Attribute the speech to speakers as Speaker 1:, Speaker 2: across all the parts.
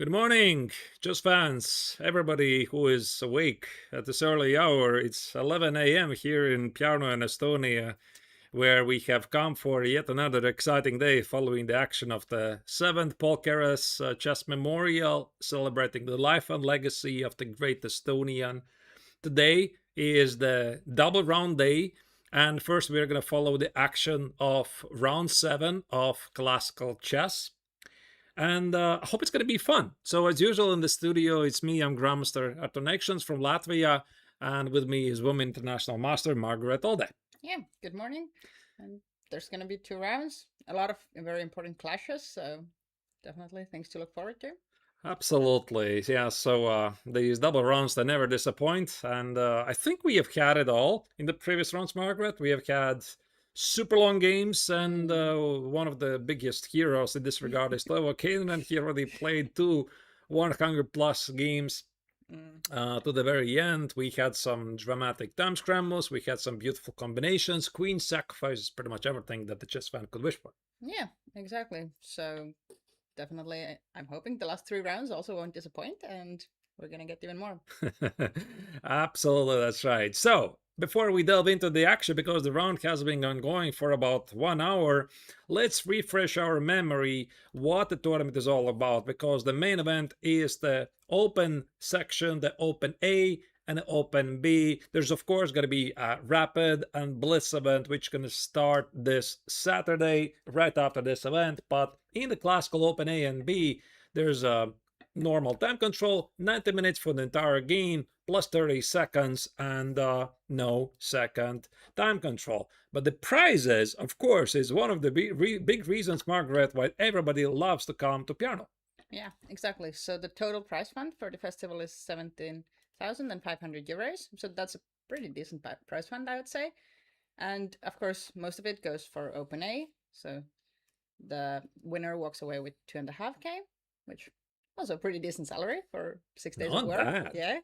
Speaker 1: Good morning, just fans, everybody who is awake at this early hour. It's 11 a.m. here in Parnu in Estonia, where we have come for yet another exciting day following the action of the 7th Paul Keres Chess Memorial, celebrating the life and legacy of the great Estonian. Today is the double round day, and first we're going to follow the action of round 7 of classical chess. And I hope it's going to be fun. So, as usual in the studio, it's me, I'm Grandmaster Artonations from Latvia, and with me is Women International Master Margaret Olde.
Speaker 2: Yeah, good morning. And there's going to be 2 rounds, a lot of very important clashes, so definitely things to look forward to.
Speaker 1: Absolutely. Yeah, so these double rounds, they never disappoint. And I think we have had it all in the previous rounds, Margaret. We have had super long games, and one of the biggest heroes in this regard is Levo Kanan. He already played two 100 plus games. To the very end, we had some dramatic time scrambles, we had some beautiful combinations, queen sacrifices, pretty much everything that the chess fan could wish for.
Speaker 2: Yeah, exactly. So definitely, I'm hoping the last 3 rounds also won't disappoint, and we're going to get even more.
Speaker 1: Absolutely, that's right. So, before we delve into the action, because the round has been ongoing for about 1 hour, let's refresh our memory what the tournament is all about. Because the main event is the open section, the open A and the open B. There's of course going to be a rapid and blitz event, which is going to start this Saturday right after this event. But in the classical open A and B, there's a normal time control, 90 minutes for the entire game, plus 30 seconds, and no second time control. But the prizes, of course, is one of the big reasons, Margaret, why everybody loves to come to Piano.
Speaker 2: Yeah, exactly. So the total prize fund for the festival is 17,500 euros. So that's a pretty decent prize fund, I would say. And of course, most of it goes for Open A. So the winner walks away with 2.5K, which also a pretty decent salary for 6 days of
Speaker 1: Not
Speaker 2: work.
Speaker 1: bad.
Speaker 2: Yeah.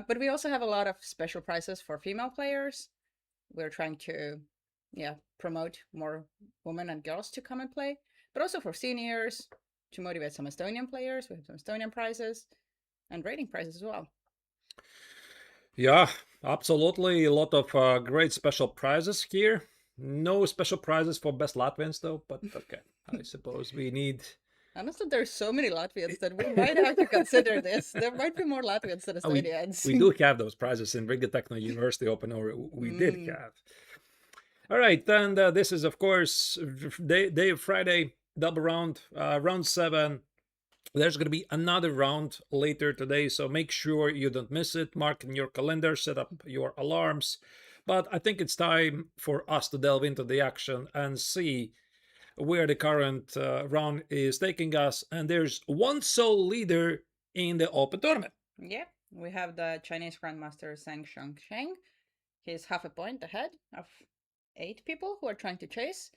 Speaker 2: But we also have a lot of special prizes for female players. We're trying to, yeah, promote more women and girls to come and play, but also for seniors to motivate some Estonian players. We have some Estonian prizes and rating prizes as well.
Speaker 1: Yeah, absolutely. A lot of great special prizes here. No special prizes for best Latvians, though, but okay. I suppose we need.
Speaker 2: Honestly, there's so many Latvians that we might have to consider this. There might be more Latvians than
Speaker 1: we
Speaker 2: Estonians.
Speaker 1: we do have those prizes in Riga Techno University Open, or we did have. All right, and this is of course day of Friday double round, round 7. There's going to be another round later today, so make sure you don't miss it. Mark in your calendar, set up your alarms. But I think it's time for us to delve into the action and see where the current round is taking us. And there's one sole leader in the open tournament.
Speaker 2: Yeah, we have the Chinese Grandmaster Zhang Shengsheng. He's half a point ahead of 8 people who are trying to chase.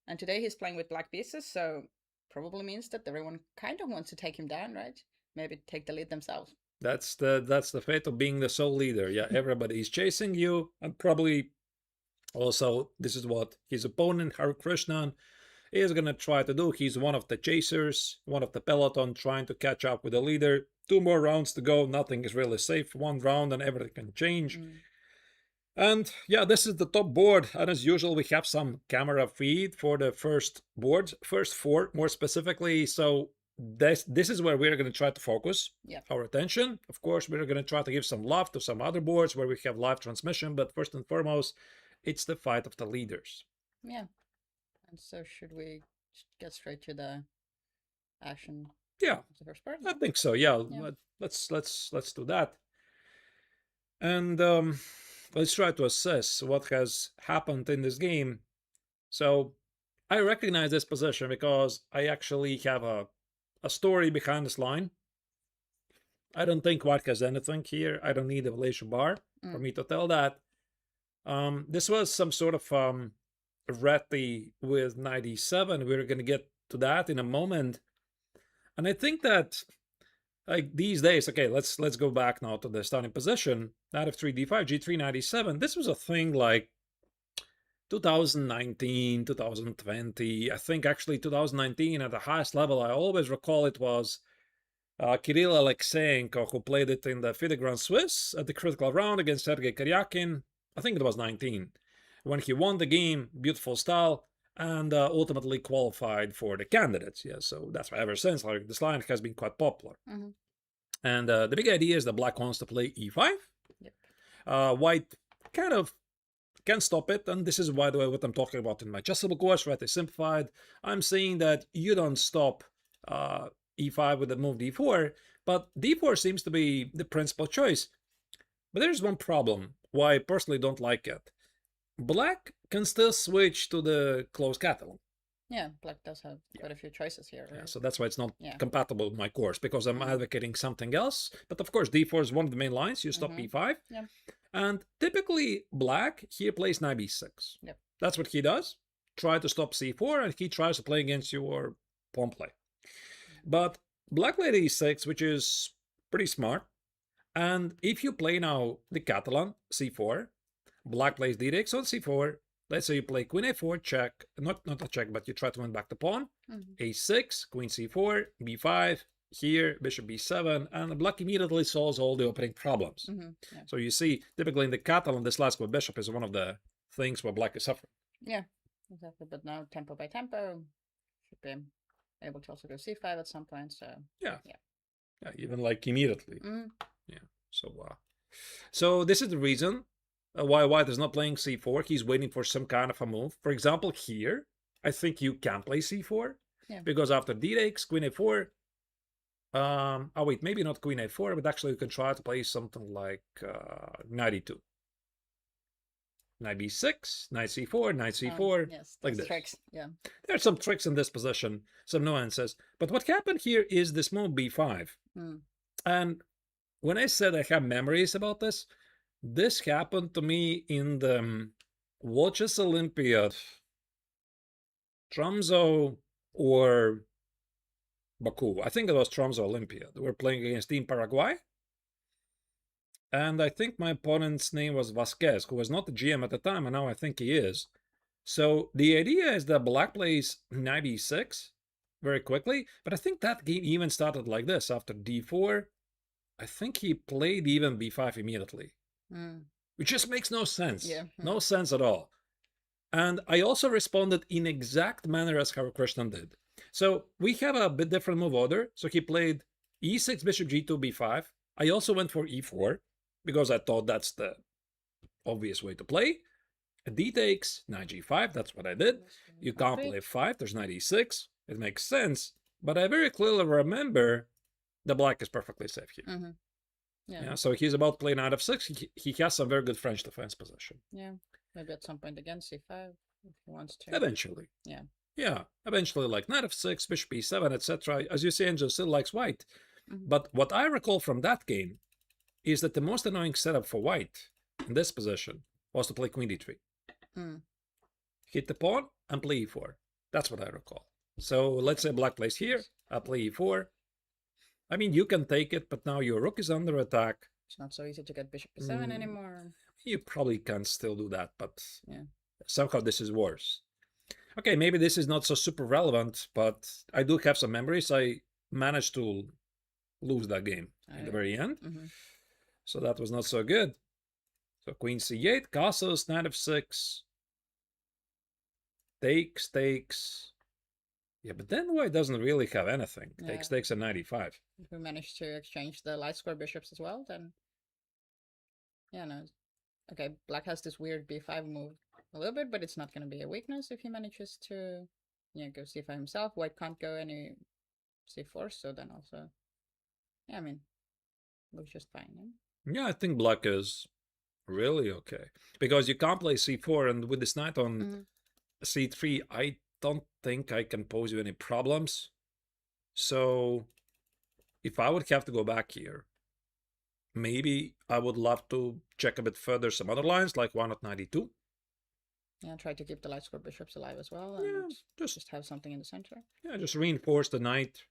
Speaker 2: And today he's playing with black pieces, so probably means that everyone kind of wants to take him down, right? Maybe take the lead themselves.
Speaker 1: That's the fate of being the sole leader. Yeah, everybody is chasing you, and probably also this is what his opponent Haru Krishnan is gonna try to do. He's one of the chasers, one of the peloton, trying to catch up with the leader. 2 more rounds to go. Nothing is really safe. 1 round and everything can change. And yeah, this is the top board. And as usual, we have some camera feed for the first board, first 4 more specifically. So this is where we're going to try to focus our attention. Of course, we're going to try to give some love to some other boards where we have live transmission. But first and foremost, it's the fight of the leaders.
Speaker 2: Yeah. And so should we get straight to the action?
Speaker 1: Yeah,
Speaker 2: the first part?
Speaker 1: I think so. Yeah, let's do that. And let's try to assess what has happened in this game. So I recognize this position because I actually have a story behind this line. I don't think White has anything here. I don't need a evaluation bar for me to tell that. This was some sort of Reti with 97. We're going to get to that in a moment. And I think that like these days, okay, let's go back now to the starting position. Knight of 3 d5, g3 97. This was a thing like 2019, 2020. I think actually 2019 at the highest level, I always recall it was Kirill Alexeyenko, who played it in the FIDE Grand Swiss at the critical round against Sergei Karyakin. I think it was 19. When he won the game, beautiful style, and ultimately qualified for the candidates. Yeah, so that's why ever since, like, this line has been quite popular.
Speaker 2: Mhm.
Speaker 1: And the big idea is that black wants to play e5.
Speaker 2: Yep.
Speaker 1: White kind of can stop it, and this is, by the way, what I'm talking about in my chessable course, right? I simplified. I'm saying that you don't stop e5 with the move d4, but d4 seems to be the principal choice. But there's one problem why I personally don't like it. Black can still switch to the closed Catalan.
Speaker 2: Yeah, black does have quite a few choices here. Right?
Speaker 1: Yeah, so that's why it's not
Speaker 2: Yeah.
Speaker 1: compatible with my course, because I'm advocating something else. But of course, d4 is one of the main lines. You stop e5.
Speaker 2: Yeah.
Speaker 1: And typically, black here plays knight b6.
Speaker 2: Yep.
Speaker 1: That's what he does. Try to stop c4, and he tries to play against your pawn play. But black played e6, which is pretty smart. And if you play now the Catalan, c4, black plays d6 on c4. Let's say you play queen a4, check, not a check, but you try to win back the pawn. A6, queen c4, b5, here, bishop b7, and black immediately solves all the opening problems.
Speaker 2: Yeah.
Speaker 1: So you see, typically in the Catalan, this last with bishop is one of the things where black is suffering.
Speaker 2: Yeah, exactly. But now tempo by tempo, should be able to also go c5 at some point. So
Speaker 1: yeah, even like immediately. Yeah. So this is the reason why white is not playing c4. He's waiting for some kind of a move. For example, here, I think you can play c4 because after d6, queen a4. Oh wait, maybe not queen a4, but actually you can try to play something like knight e2. Knight b6, knight c4, knight c4,
Speaker 2: yes,
Speaker 1: like this.
Speaker 2: Tricks. Yeah.
Speaker 1: There are some tricks in this position, some nuances. But what happened here is this move b5. And when I said I have memories about this happened to me in the World Chess Olympiad, Tromso or Baku. I think it was Tromso Olympiad. We were playing against Team Paraguay. And I think my opponent's name was Vasquez, who was not the GM at the time, and now I think he is. So the idea is that black plays knight e6 very quickly, but I think that game even started like this. After d4, I think he played even b5 immediately. Which just makes no sense.
Speaker 2: Yeah.
Speaker 1: No sense at all. And I also responded in exact manner as Hare Krishnan did. So we have a bit different move order. So he played e6, bishop g2, b5. I also went for e4 because I thought that's the obvious way to play. D takes, knight g5, that's what I did. You can't play f5, there's knight e6. It makes sense. But I very clearly remember the black is perfectly safe here. Yeah, so he's about to play knight f6. He has some very good French defense position.
Speaker 2: Yeah, maybe at some point again c5 if he wants to.
Speaker 1: Eventually.
Speaker 2: Yeah.
Speaker 1: Yeah, eventually, like knight f6, bishop e7, etc. As you see, Angel still likes white. But what I recall from that game is that the most annoying setup for white in this position was to play queen d3. Hit the pawn and play e4. That's what I recall. So let's say black plays here. I play e4. I mean, you can take it, but now your rook is under attack.
Speaker 2: It's not so easy to get bishop e7 anymore.
Speaker 1: You probably can still do that, but
Speaker 2: yeah,
Speaker 1: somehow this is worse. Okay, maybe this is not so super relevant, but I do have some memories. I managed to lose that game in the very end. So that was not so good. So queen c8, castles, knight f6. Takes. Yeah, but then white doesn't really have anything. Takes and knight e5.
Speaker 2: If we manage to exchange the light square bishops as well, then yeah, no. Okay, black has this weird b5 move a little bit, but it's not going to be a weakness if he manages to go c5 himself. White can't go any c4, so then also, yeah, I mean, looks just fine.
Speaker 1: Yeah, I think black is really okay. Because you can't play c4, and with this knight on c3, I don't think I can pose you any problems. So if I would have to go back here, maybe I would love to check a bit further some other lines, like why not knight e2?
Speaker 2: Yeah, try to keep the light square bishops alive as well, and just have something in the center.
Speaker 1: Yeah, just reinforce the knight.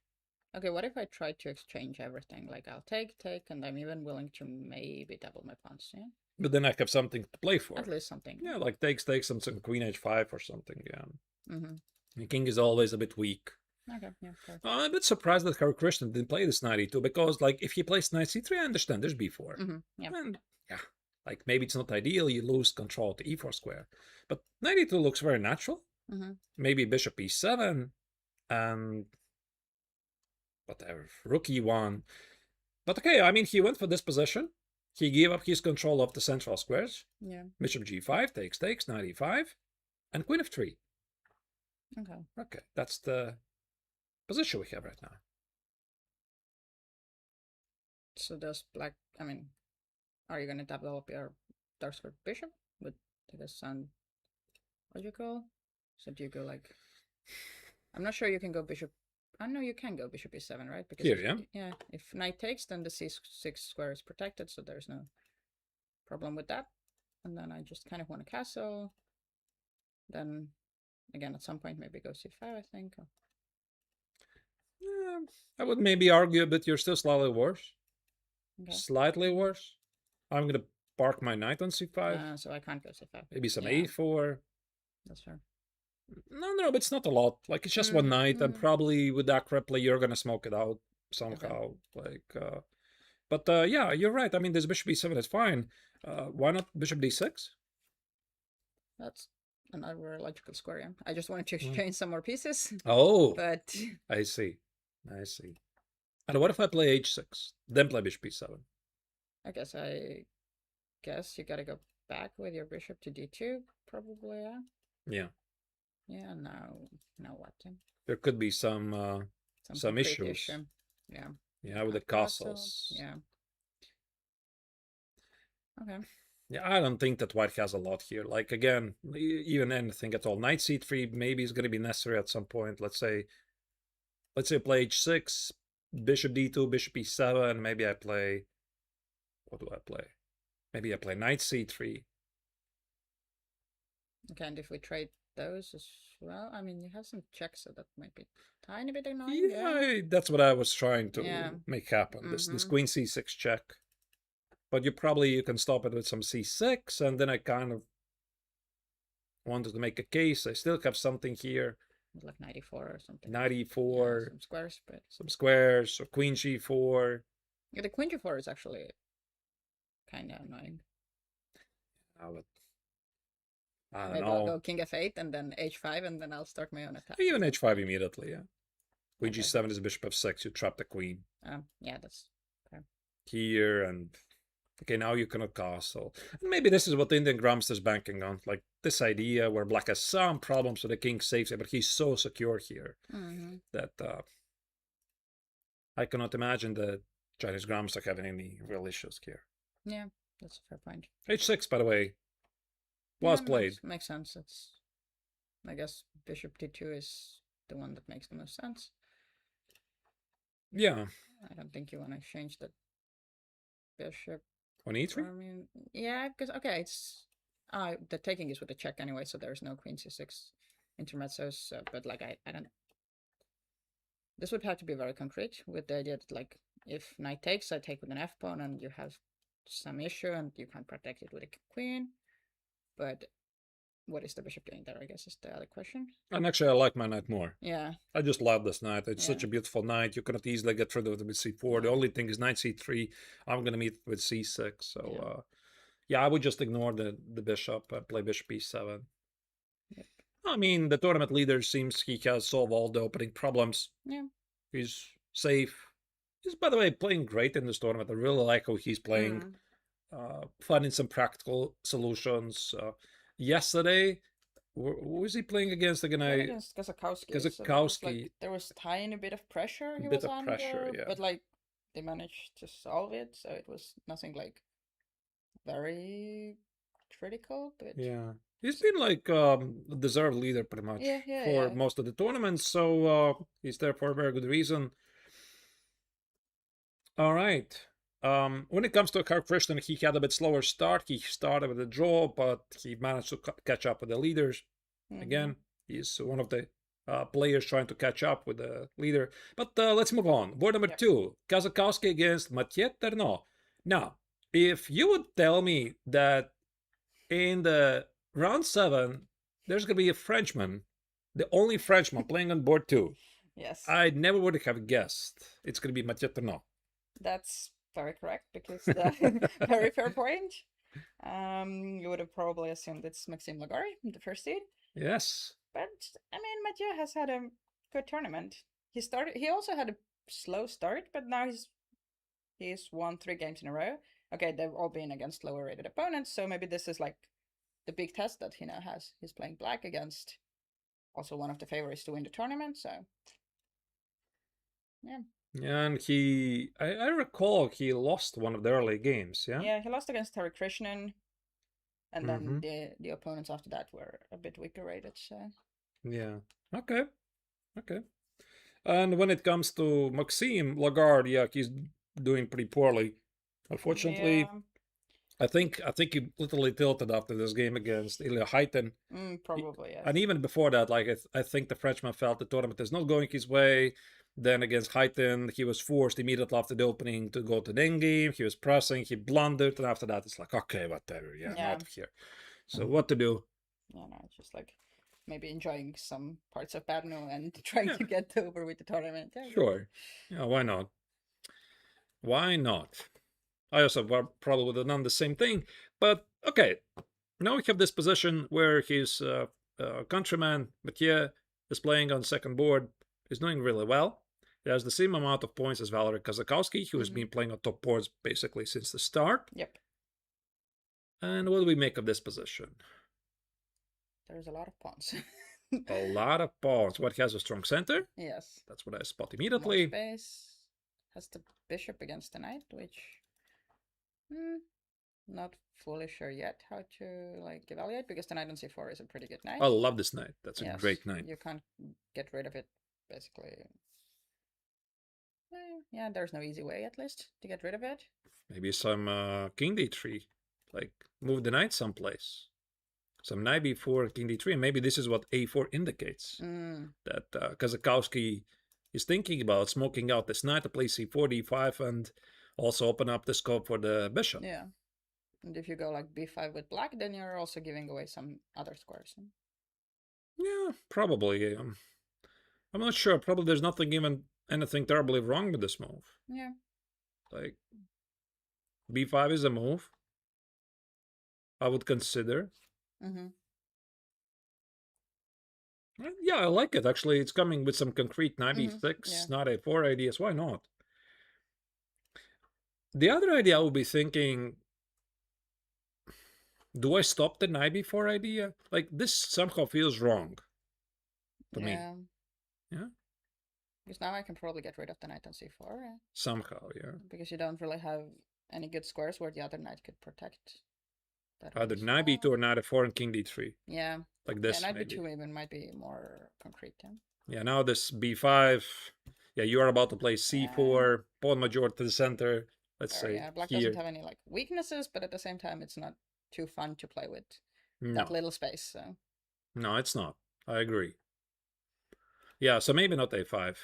Speaker 2: Okay, what if I try to exchange everything? Like, I'll take, and I'm even willing to maybe double my pawns, yeah?
Speaker 1: But then I have something to play for.
Speaker 2: At least something.
Speaker 1: Yeah, like takes, some queen h5 or something, yeah. The king is always a bit weak.
Speaker 2: Okay, yeah, fair.
Speaker 1: I'm a bit surprised that Harry Krishnan didn't play this knight e2 because, like, if he plays knight c3, I understand there's b4.
Speaker 2: Yeah.
Speaker 1: And yeah, like maybe it's not ideal, you lose control to e4 square. But knight e2 looks very natural. Maybe bishop e7 and whatever, rook e1. But okay, I mean, he went for this position. He gave up his control of the central squares.
Speaker 2: Yeah.
Speaker 1: Bishop g5, takes, knight e5, and queen f3.
Speaker 2: Okay.
Speaker 1: Okay, that's the position we have right now.
Speaker 2: So does black, I mean, are you going to develop your dark square bishop? Would this sound logical? So do you go like, I'm not sure you can go bishop. I know you can go bishop e7, right? Because
Speaker 1: Here,
Speaker 2: yeah, if knight takes, then the c6 square is protected, so there's no problem with that. And then I just kind of want a castle. Then again, at some point, maybe go c5, I think.
Speaker 1: Yeah, I would maybe argue a bit you're still slightly worse.
Speaker 2: Okay.
Speaker 1: Slightly worse. I'm going to park my knight on c5.
Speaker 2: So I can't go c5.
Speaker 1: Maybe some
Speaker 2: Yeah.
Speaker 1: a4.
Speaker 2: That's fair.
Speaker 1: No, but it's not a lot. Like, it's just one knight, and probably with that replay, you're going to smoke it out somehow. Okay. Like, but yeah, you're right. I mean, this bishop e7 is fine. Why not bishop d6?
Speaker 2: That's another logical square, yeah. I just wanted to exchange some more pieces.
Speaker 1: Oh,
Speaker 2: but
Speaker 1: I see. I see. And what if I play h6, then play bishop e7?
Speaker 2: I guess you gotta go back with your bishop to d2, probably, yeah.
Speaker 1: Yeah.
Speaker 2: Yeah, now what then?
Speaker 1: There could be some issues.
Speaker 2: Issue. Yeah.
Speaker 1: Yeah, with the castles.
Speaker 2: Yeah. Okay.
Speaker 1: Yeah, I don't think that white has a lot here. Like, again, even anything at all. Knight c3 maybe is going to be necessary at some point. Let's say I play h6, bishop d2, bishop e7. Maybe I play... What do I play? Maybe I play knight c3.
Speaker 2: Okay, and if we trade those as well, I mean, you have some checks, so that might be a tiny bit annoying.
Speaker 1: Yeah, that's what I was trying to make happen. This queen c6 check. But you can stop it with some c6, and then I kind of wanted to make a case. I still have something here.
Speaker 2: Like 94 or something.
Speaker 1: 94.
Speaker 2: Yeah, some squares, but...
Speaker 1: Some squares, so queen g4.
Speaker 2: Yeah, the queen g4 is actually kind of annoying.
Speaker 1: But I don't
Speaker 2: Maybe
Speaker 1: know.
Speaker 2: I'll go king f8 and then h5, and then I'll start my own attack.
Speaker 1: Even h5 immediately, yeah. Queen g7 is bishop f6, you trap the queen.
Speaker 2: Yeah, that's okay.
Speaker 1: Here, and... Okay, now you cannot castle. And maybe this is what Indian Grandmaster is banking on. Like, this idea where black has some problems with the king's safety, but he's so secure here that I cannot imagine the Chinese Grandmaster having any real issues here.
Speaker 2: Yeah, that's a fair point.
Speaker 1: h6, by the way, was played.
Speaker 2: Makes sense. I guess bishop d2 is the one that makes the most sense.
Speaker 1: Yeah.
Speaker 2: I don't think you want to change the bishop.
Speaker 1: On e3?
Speaker 2: I mean, yeah, because, okay, it's... the taking is with a check anyway, so there's no queen c6 intermezzos, but, like, I don't... This would have to be very concrete, with the idea that, like, if knight takes, I take with an f-pawn, and you have some issue, and you can't protect it with a queen. But what is the bishop doing there, I guess, is the other question.
Speaker 1: And actually, I like my knight more.
Speaker 2: Yeah.
Speaker 1: I just love this knight. It's such a beautiful knight. You cannot easily get rid of it with c4. The only thing is knight c3. I'm going to meet with c6. So, yeah, I would just ignore the bishop and play bishop e7.
Speaker 2: Yep.
Speaker 1: I mean, the tournament leader seems he has solved all the opening problems.
Speaker 2: Yeah.
Speaker 1: He's safe. He's, by the way, playing great in this tournament. I really like how he's playing. Finding some practical solutions. Yesterday, who was he playing against again?
Speaker 2: Against Kazakowski. So there was tiny bit of pressure he was under, but like they managed to solve it, so it was nothing like very critical. But
Speaker 1: yeah, he's been like deserved leader pretty much for most of the tournaments, so he's there for a very good reason. All right. When it comes to Karl Krishnan, he had a bit slower start. He started with a draw, but he managed to catch up with the leaders. Again, he's one of the players trying to catch up with the leader. But let's move on. Board number 2, Kazakowski against Mathieu Ternot. Now, if you would tell me that in the round 7, there's going to be a Frenchman, the only Frenchman playing on board 2,
Speaker 2: Yes,
Speaker 1: I never would have guessed it's going to be Mathieu Tournant.
Speaker 2: that's very correct because the very fair point. You would have probably assumed it's Maxime Lagari, the first seed.
Speaker 1: Yes.
Speaker 2: But I mean, Mathieu has had a good tournament. He started. He also had a slow start, but now he's won 3 games in a row. Okay, they've all been against lower rated opponents, so maybe this is like the big test that he now has. He's playing black against also one of the favorites to win the tournament. So yeah,
Speaker 1: And I recall he lost one of the early games, yeah?
Speaker 2: yeah, he lost against Terry Krishnan, and then
Speaker 1: Mm-hmm.
Speaker 2: the opponents after that were a bit weaker rated. So
Speaker 1: Yeah. Okay. Okay. And when it comes to Maxime Lagarde, yeah, he's doing pretty poorly. Unfortunately,
Speaker 2: yeah,
Speaker 1: I think he literally tilted after this game against Ilya Haitin.
Speaker 2: probably yes.
Speaker 1: And even before that, like I think the Frenchman felt the tournament is not going his way. Then against Haitin, he was forced immediately after the opening to go to the end game. He was pressing, he blundered, and after that, it's like, okay, whatever, yeah, I'm
Speaker 2: Yeah,
Speaker 1: out of here. So what to do?
Speaker 2: yeah, no, it's just like maybe enjoying some parts of Parnu and trying
Speaker 1: Yeah,
Speaker 2: to get over with the tournament. Yeah, good.
Speaker 1: sure. Yeah, why not? Why not? I also probably would have done the same thing. But okay, now we have this position where his countryman Mathieu is playing on second board. He's doing really well. He has the same amount of points as Valery Kazakowski, who has been playing on top boards basically since the start.
Speaker 2: Yep,
Speaker 1: And what do we make of this position?
Speaker 2: there's a lot of pawns.
Speaker 1: A lot of pawns. What has a strong center?
Speaker 2: Yes,
Speaker 1: That's what I spot
Speaker 2: more
Speaker 1: immediately.
Speaker 2: space. Has the bishop against the knight, which not fully sure yet how to like evaluate because the knight on c4 is a pretty good knight.
Speaker 1: I love this knight. That's a
Speaker 2: Yes,
Speaker 1: great knight.
Speaker 2: you can't get rid of it basically. Yeah, there's no easy way at least to get rid of it.
Speaker 1: Maybe some king d3, like move the knight someplace. Some knight b4, king d3, and maybe this is what a4 indicates. That Kazakowski is thinking about smoking out this knight to play c4, d5, and also open up the scope for the bishop.
Speaker 2: Yeah, and if you go like b5 with black, then you're also giving away some other squares.
Speaker 1: Yeah, probably. I'm not sure. Probably there's nothing even anything terribly wrong with this move.
Speaker 2: Yeah.
Speaker 1: Like b5 is a move I would consider.
Speaker 2: Mm-hmm.
Speaker 1: Yeah, I like it. Actually, it's coming with some concrete knight b6,
Speaker 2: Yeah.
Speaker 1: knight a4 ideas. Why not? The other idea I would be thinking, do I stop the knight b4 idea? Like, this somehow feels wrong to me. Yeah?
Speaker 2: Because now I can probably get rid of the knight on c4. Yeah.
Speaker 1: Somehow, yeah.
Speaker 2: Because you don't really have any good squares where the other knight could protect. That
Speaker 1: Either knight b2 or knight a4 and king d3.
Speaker 2: Yeah.
Speaker 1: Like this,
Speaker 2: knight
Speaker 1: maybe.
Speaker 2: b2 even might be more concrete.
Speaker 1: Yeah, now this b5. Yeah, you are about to play c4, pawn major to the center. Let's say
Speaker 2: yeah, black
Speaker 1: here.
Speaker 2: doesn't have any like weaknesses, but at the same time, it's not too fun to play with that little space. So
Speaker 1: no, it's not. I agree. Yeah, so maybe not a5.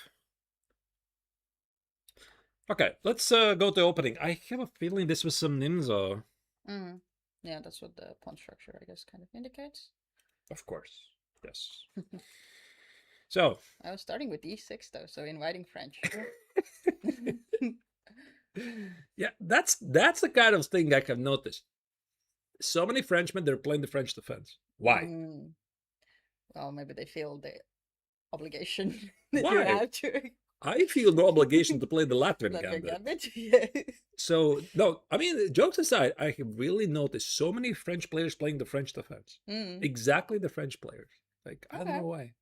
Speaker 1: Okay, let's go to opening. I have a feeling this was some Nimzo.
Speaker 2: Yeah, that's what the pawn structure, I guess, kind of indicates.
Speaker 1: Of course, yes. So
Speaker 2: I was starting with e6 though, so inviting French.
Speaker 1: Yeah, that's the kind of thing I have noticed. So many Frenchmen, they're playing the French defense. Why?
Speaker 2: Well, maybe they feel the obligation that
Speaker 1: Why?
Speaker 2: you have to.
Speaker 1: I feel no obligation to play the Latvian gambit.
Speaker 2: Yeah.
Speaker 1: So, no, I mean, jokes aside, I have really noticed so many French players playing the French defense. Exactly the French players. Like, I don't know why.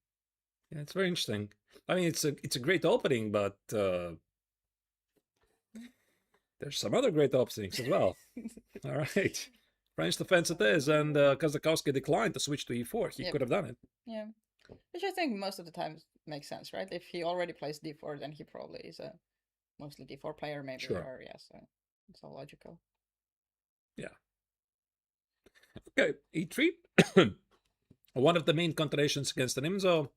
Speaker 1: Yeah, it's very interesting. I mean, it's a great opening, but there's some other great openings as well. All right. French defense it is, and Kazakowski declined to switch to e4. He could have done it.
Speaker 2: Yeah. Which I think most of the time makes sense, right? If he already plays d4, then he probably is a mostly d4 player, maybe.
Speaker 1: Sure.
Speaker 2: Or, yeah, so it's all logical.
Speaker 1: Yeah. Okay, e3. One of the main considerations against the Nimzo.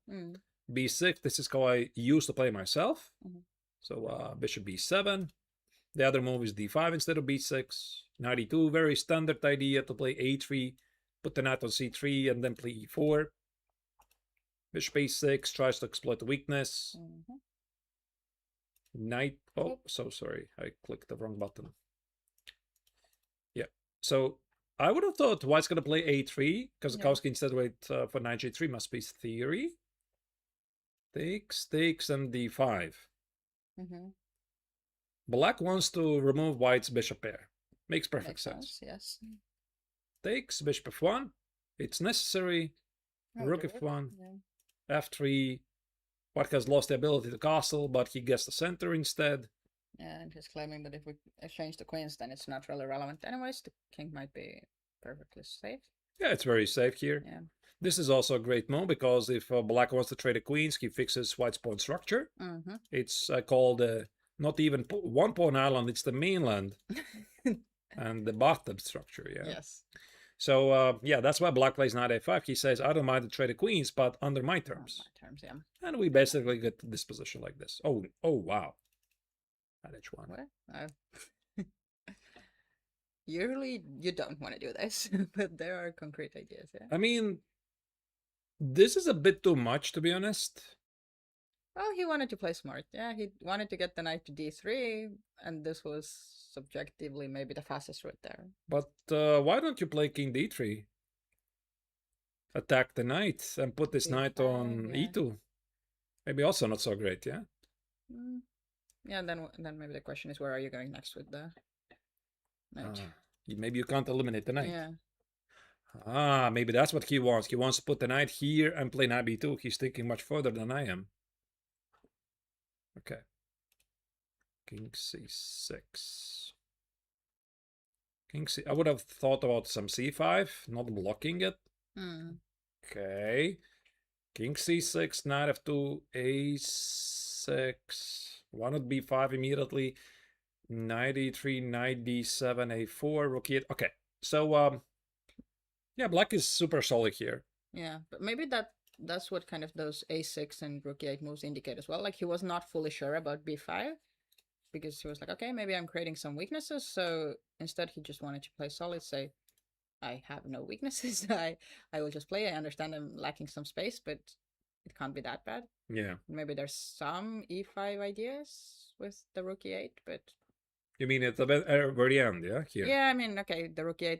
Speaker 1: b6. This is how I used to play myself. So bishop b7. The other move is d5 instead of b6. Knight e2, very standard idea to play a3, put the knight on c3, and then play e4. Bishop a6 tries to exploit the weakness.
Speaker 2: Mm-hmm.
Speaker 1: Knight. Oh, so sorry. I clicked the wrong button. Yeah. So I would have thought white's going to play a3 because Kowski instead wait for knight g3 must be theory. Takes, and d5.
Speaker 2: Mm-hmm.
Speaker 1: Black wants to remove white's bishop pair. Makes perfect sense.
Speaker 2: Yes.
Speaker 1: Takes, bishop f1. It's necessary. Rook f1. F3. White has lost the ability to castle, but he gets the center instead.
Speaker 2: Yeah, and he's claiming that if we exchange the queens, then it's not really relevant anyways. The king might be perfectly safe.
Speaker 1: Yeah, it's very safe here.
Speaker 2: Yeah.
Speaker 1: This is also a great move because if black wants to trade the queens, he fixes white's pawn structure.
Speaker 2: Mm-hmm.
Speaker 1: It's called not even one pawn island, it's the mainland and the bottom structure. Yeah.
Speaker 2: Yes.
Speaker 1: So, yeah, that's why black plays knight a5. He says, I don't mind to trade the queens, but under my terms.
Speaker 2: My terms, yeah.
Speaker 1: And we basically get to this position like this. Oh, wow. At h1.
Speaker 2: What? Usually you don't want to do this, but there are concrete ideas, yeah?
Speaker 1: I mean, this is a bit too much, to be honest.
Speaker 2: Well, he wanted to play smart. Yeah, he wanted to get the knight to d3, and this was subjectively maybe the fastest route there.
Speaker 1: But why don't you play king d3? Attack the knight and put this knight on e2. Maybe also not so great, yeah?
Speaker 2: Yeah, then maybe the question is, where are you going next with the knight?
Speaker 1: Maybe you can't eliminate the knight.
Speaker 2: Yeah.
Speaker 1: Maybe that's what he wants. He wants to put the knight here and play knight b2. He's thinking much further than I am. Okay. King c6. King c. I would have thought about some c5, not blocking it. Okay. King c6, knight f2, a6. Why not b5 immediately? Knight e3, knight d7, a4, rook e8. Okay. So, yeah, black is super solid here.
Speaker 2: Yeah, but maybe that's what kind of those a6 and rook e8 moves indicate as well. Like, he was not fully sure about b5 because he was like, okay, maybe I'm creating some weaknesses. So instead, he just wanted to play solid, say, I have no weaknesses. I will just play. I understand I'm lacking some space, but it can't be that bad.
Speaker 1: Yeah.
Speaker 2: Maybe there's some e5 ideas with the rook e8, but...
Speaker 1: You mean at the very end, yeah? Here.
Speaker 2: Yeah, I mean, okay, the rook e8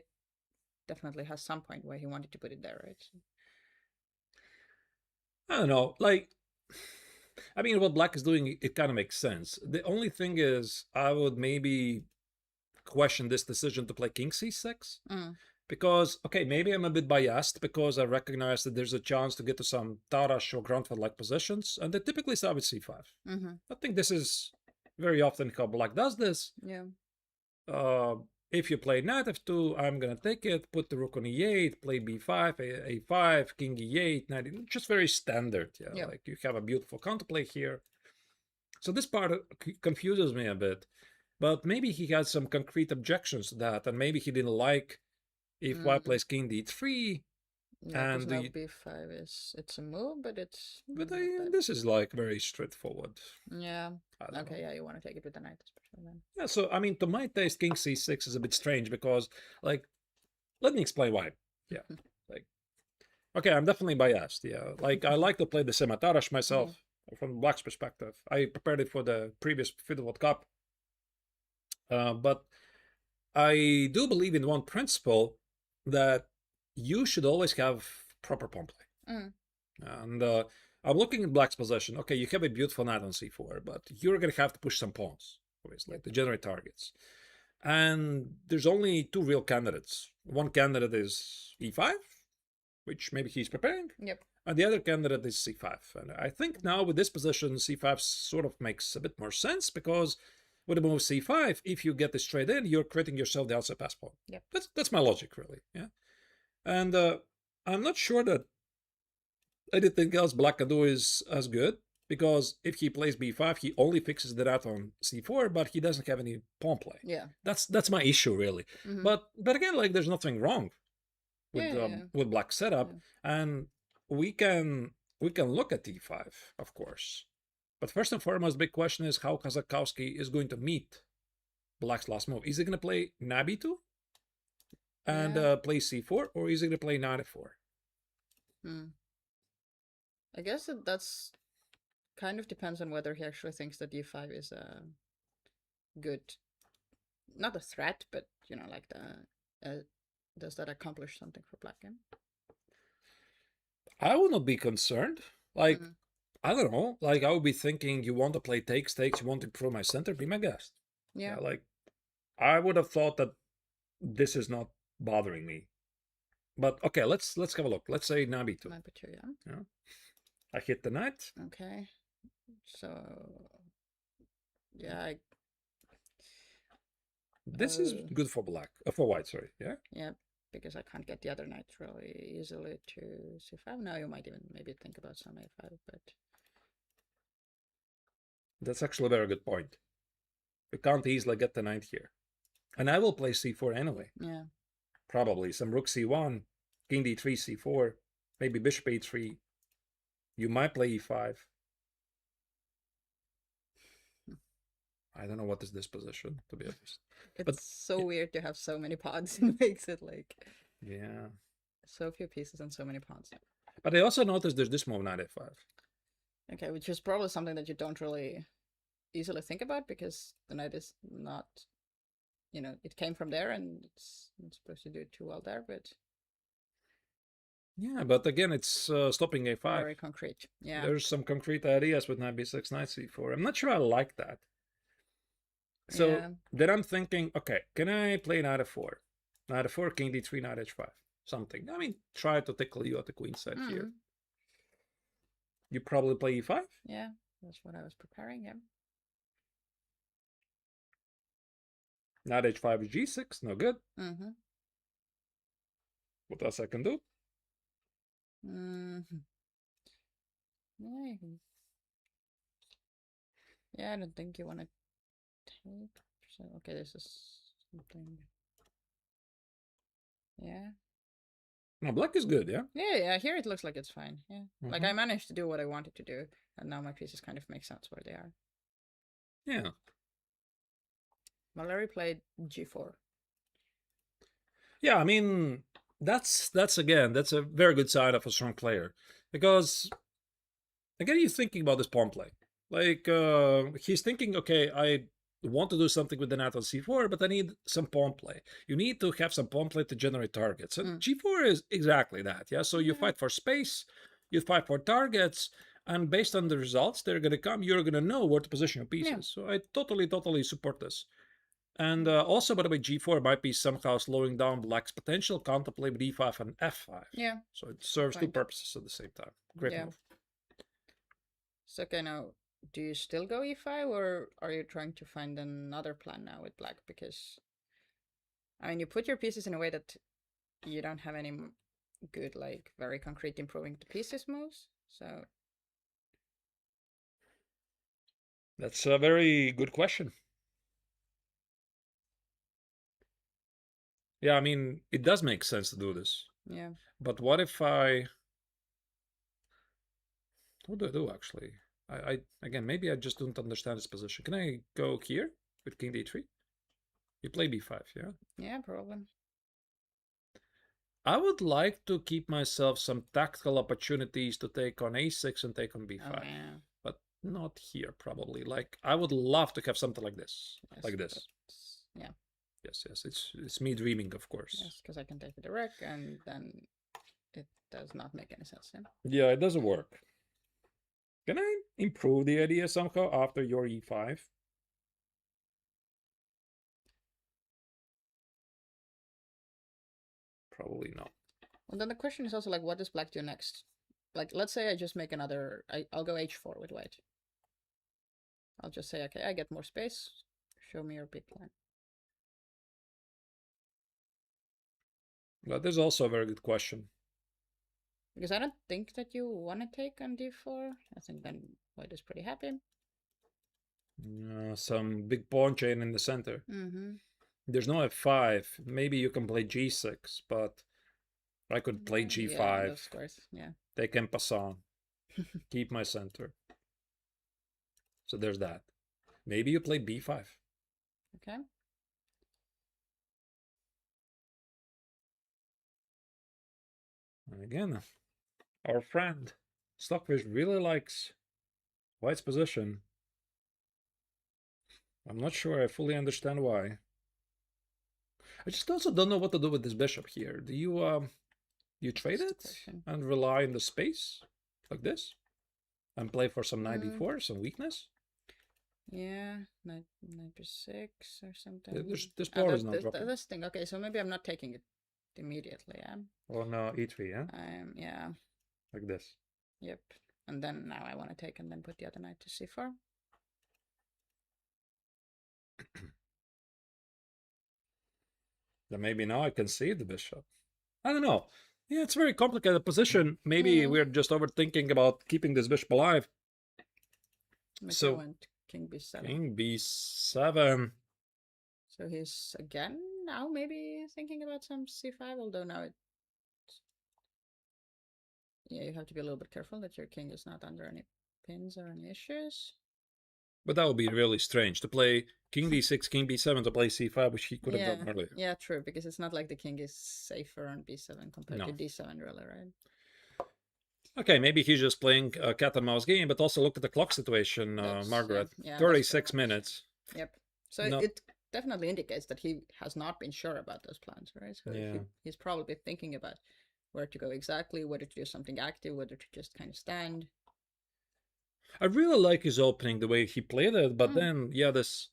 Speaker 2: definitely has some point where he wanted to put it there, right?
Speaker 1: I don't know. Like, I mean, what black is doing, it kind of makes sense. The only thing is, I would maybe question this decision to play king c6. Because, okay, maybe I'm a bit biased because I recognize that there's a chance to get to some Tarash or Grunfeld-like positions, and they typically start with c5. I think this is very often how black does this.
Speaker 2: Yeah.
Speaker 1: If you play knight f2, I'm gonna take it, put the rook on e8, play b5, a5, king e8, knight, just very standard. Yeah, like you have a beautiful counterplay here. So this part confuses me a bit, but maybe he had some concrete objections to that, and maybe he didn't like if white plays king d3.
Speaker 2: Yeah, and now b5 it's a move, but it's...
Speaker 1: But this is like very straightforward.
Speaker 2: Yeah. Okay, yeah, you want to take it with the knight, especially then.
Speaker 1: Yeah, so I mean, to my taste, king c6 is a bit strange because, like, let me explain why. Yeah, like, okay, I'm definitely biased. Yeah, like I like to play the Sematarash myself from black's perspective. I prepared it for the previous FIDE World Cup, but I do believe in one principle that you should always have proper pawn play. And I'm looking at black's position. Okay, you have a beautiful knight on c4, but you're going to have to push some pawns, obviously, to generate targets. And there's only two real candidates. One candidate is e5, which maybe he's preparing. And the other candidate is c5. And I think now with this position, c5 sort of makes a bit more sense because with the move c5, if you get this trade in, you're creating yourself the outside pass pawn. That's my logic, really. Yeah. And I'm not sure that anything else black can do is as good, because if he plays b5, he only fixes the knight on c4, but he doesn't have any pawn play.
Speaker 2: Yeah.
Speaker 1: That's my issue, really. But again, like, there's nothing wrong with black's setup, and we can look at e5, of course. But first and foremost, the big question is how Kazakowski is going to meet black's last move. Is he going to play knight b2 and play c4, or is he going to play knight f4?
Speaker 2: I guess that's kind of depends on whether he actually thinks that d5 is a good, not a threat, but like does that accomplish something for black game?
Speaker 1: I would not be concerned. Like,
Speaker 2: Mm.
Speaker 1: I don't know. Like, I would be thinking, you want to play takes, takes, you want to improve my center, be my guest.
Speaker 2: Yeah.
Speaker 1: Like, I would have thought that this is not bothering me. But okay, let's have a look. Let's say knight b2.
Speaker 2: Knight b2, yeah.
Speaker 1: Yeah. I hit the knight.
Speaker 2: Okay. So yeah,
Speaker 1: This is good for black. For white, sorry. Yeah.
Speaker 2: yeah, because I can't get the other knight really easily to c5. Now you might even maybe think about some a5, but
Speaker 1: That's actually a very good point. We can't easily get the knight here. And I will play c4 anyway.
Speaker 2: yeah.
Speaker 1: Probably some rook c1, king d3, c4, maybe bishop a3. You might play e5. I don't know what is this position, to be honest.
Speaker 2: It's
Speaker 1: But
Speaker 2: so weird to have so many pawns. It makes it like
Speaker 1: yeah.
Speaker 2: so few pieces and so many pawns.
Speaker 1: But I also noticed there's this move, knight a5.
Speaker 2: Okay, which is probably something that you don't really easily think about because the knight is not, it came from there and it's not supposed to do too well there, but
Speaker 1: Yeah, but again, it's stopping a5.
Speaker 2: very concrete. Yeah.
Speaker 1: There's some concrete ideas with knight b6, knight c4. I'm not sure I like that. So
Speaker 2: yeah.
Speaker 1: then I'm thinking, okay, can I play knight f4? Knight f4, king d3, knight h5. Something. I mean, try to tickle you at the queen side here. You probably play e5?
Speaker 2: Yeah, that's what I was preparing him.
Speaker 1: Knight h5 is g6, no good.
Speaker 2: Mm-hmm.
Speaker 1: What else I can do?
Speaker 2: Mm-hmm. Yeah, yeah, I don't think you want to take. So, okay, this is something. Yeah.
Speaker 1: No, black is good, yeah?
Speaker 2: Yeah, here it looks like it's fine. Yeah. Like I managed to do what I wanted to do, and now my pieces kind of make sense where they are.
Speaker 1: Yeah.
Speaker 2: Valerie played g4.
Speaker 1: Yeah, I mean, that's a very good sign of a strong player. Because again, you're thinking about this pawn play. Like he's thinking, okay, I want to do something with the knight on c4, but I need some pawn play. You need to have some pawn play to generate targets. And g4 is exactly that. Yeah. So you fight for space, you fight for targets, and based on the results that are going to come, you're going to know where to position your pieces.
Speaker 2: Yeah.
Speaker 1: So I totally support this. And also, by the way, g4 might be somehow slowing down black's potential counterplay with e5 and f5.
Speaker 2: Yeah.
Speaker 1: So it serves two purposes at the same time. Great move.
Speaker 2: So, okay, now, do you still go e5, or are you trying to find another plan now with black? Because, I mean, you put your pieces in a way that you don't have any good, like, very concrete improving the pieces moves. So,
Speaker 1: that's a very good question. Yeah, I mean, it does make sense to do this.
Speaker 2: yeah.
Speaker 1: But what if I... What do I do, actually? Again, maybe I just don't understand this position. Can I go here with king d3? You play b5, yeah?
Speaker 2: Yeah, probably.
Speaker 1: I would like to keep myself some tactical opportunities to take on a6 and take on b5.
Speaker 2: Oh, yeah.
Speaker 1: But not here, probably. Like, I would love to have something like this.
Speaker 2: Yes,
Speaker 1: like this.
Speaker 2: Yeah.
Speaker 1: Yes, it's me dreaming, of course.
Speaker 2: Yes, because I can take the rook, and then it does not make any sense.
Speaker 1: Yeah, it doesn't work. Can I improve the idea somehow after your e5? Probably not.
Speaker 2: Well, then the question is also like, what does black do next? Like, let's say I just make another. I'll go h4 with white. I'll just say, okay, I get more space. Show me your big plan.
Speaker 1: That is also a very good question.
Speaker 2: Because I don't think that you want to take on d4. I think then white is pretty happy.
Speaker 1: Some big pawn chain in the center. There's no f5. Maybe you can play g6, but I could play g5.
Speaker 2: Yeah, of course. Yeah.
Speaker 1: They can pass on. Keep my center. So there's that. Maybe you play b5.
Speaker 2: Okay.
Speaker 1: And again, our friend Stockfish really likes white's position. I'm not sure I fully understand why. I just also don't know what to do with this bishop here. Do you trade
Speaker 2: That's the
Speaker 1: it
Speaker 2: question.
Speaker 1: and rely on the space like this and play for some knight d4, some weakness?
Speaker 2: Yeah, knight b6 or something.
Speaker 1: This board is not
Speaker 2: This,
Speaker 1: dropping.
Speaker 2: this thing. Okay, so maybe I'm not taking it immediately. Yeah.
Speaker 1: Oh no, e3, yeah,
Speaker 2: Yeah.
Speaker 1: like this.
Speaker 2: Yep. And then now I want to take and then put the other knight to c4.
Speaker 1: Then maybe now I can save the bishop. I don't know. Yeah, it's a very complicated position. Maybe we're just overthinking about keeping this bishop alive.
Speaker 2: Maybe
Speaker 1: So
Speaker 2: I went king b7.
Speaker 1: king b7.
Speaker 2: So he's again now maybe thinking about some c5, although now it. Yeah, you have to be a little bit careful that your king is not under any pins or any issues.
Speaker 1: But that would be really strange to play king d6, king b7 to play c5, which he could have done earlier.
Speaker 2: Yeah, true, because it's not like the king is safer on b7 compared to d7, really, right?
Speaker 1: Okay, maybe he's just playing a cat and mouse game, but also look at the clock situation, Margaret.
Speaker 2: Yeah,
Speaker 1: 36 minutes.
Speaker 2: Yep. So it definitely indicates that he has not been sure about those plans, right? So he's probably thinking about where to go exactly, whether to do something active, whether to just kind of stand.
Speaker 1: I really like his opening, the way he played it, but then, yeah, this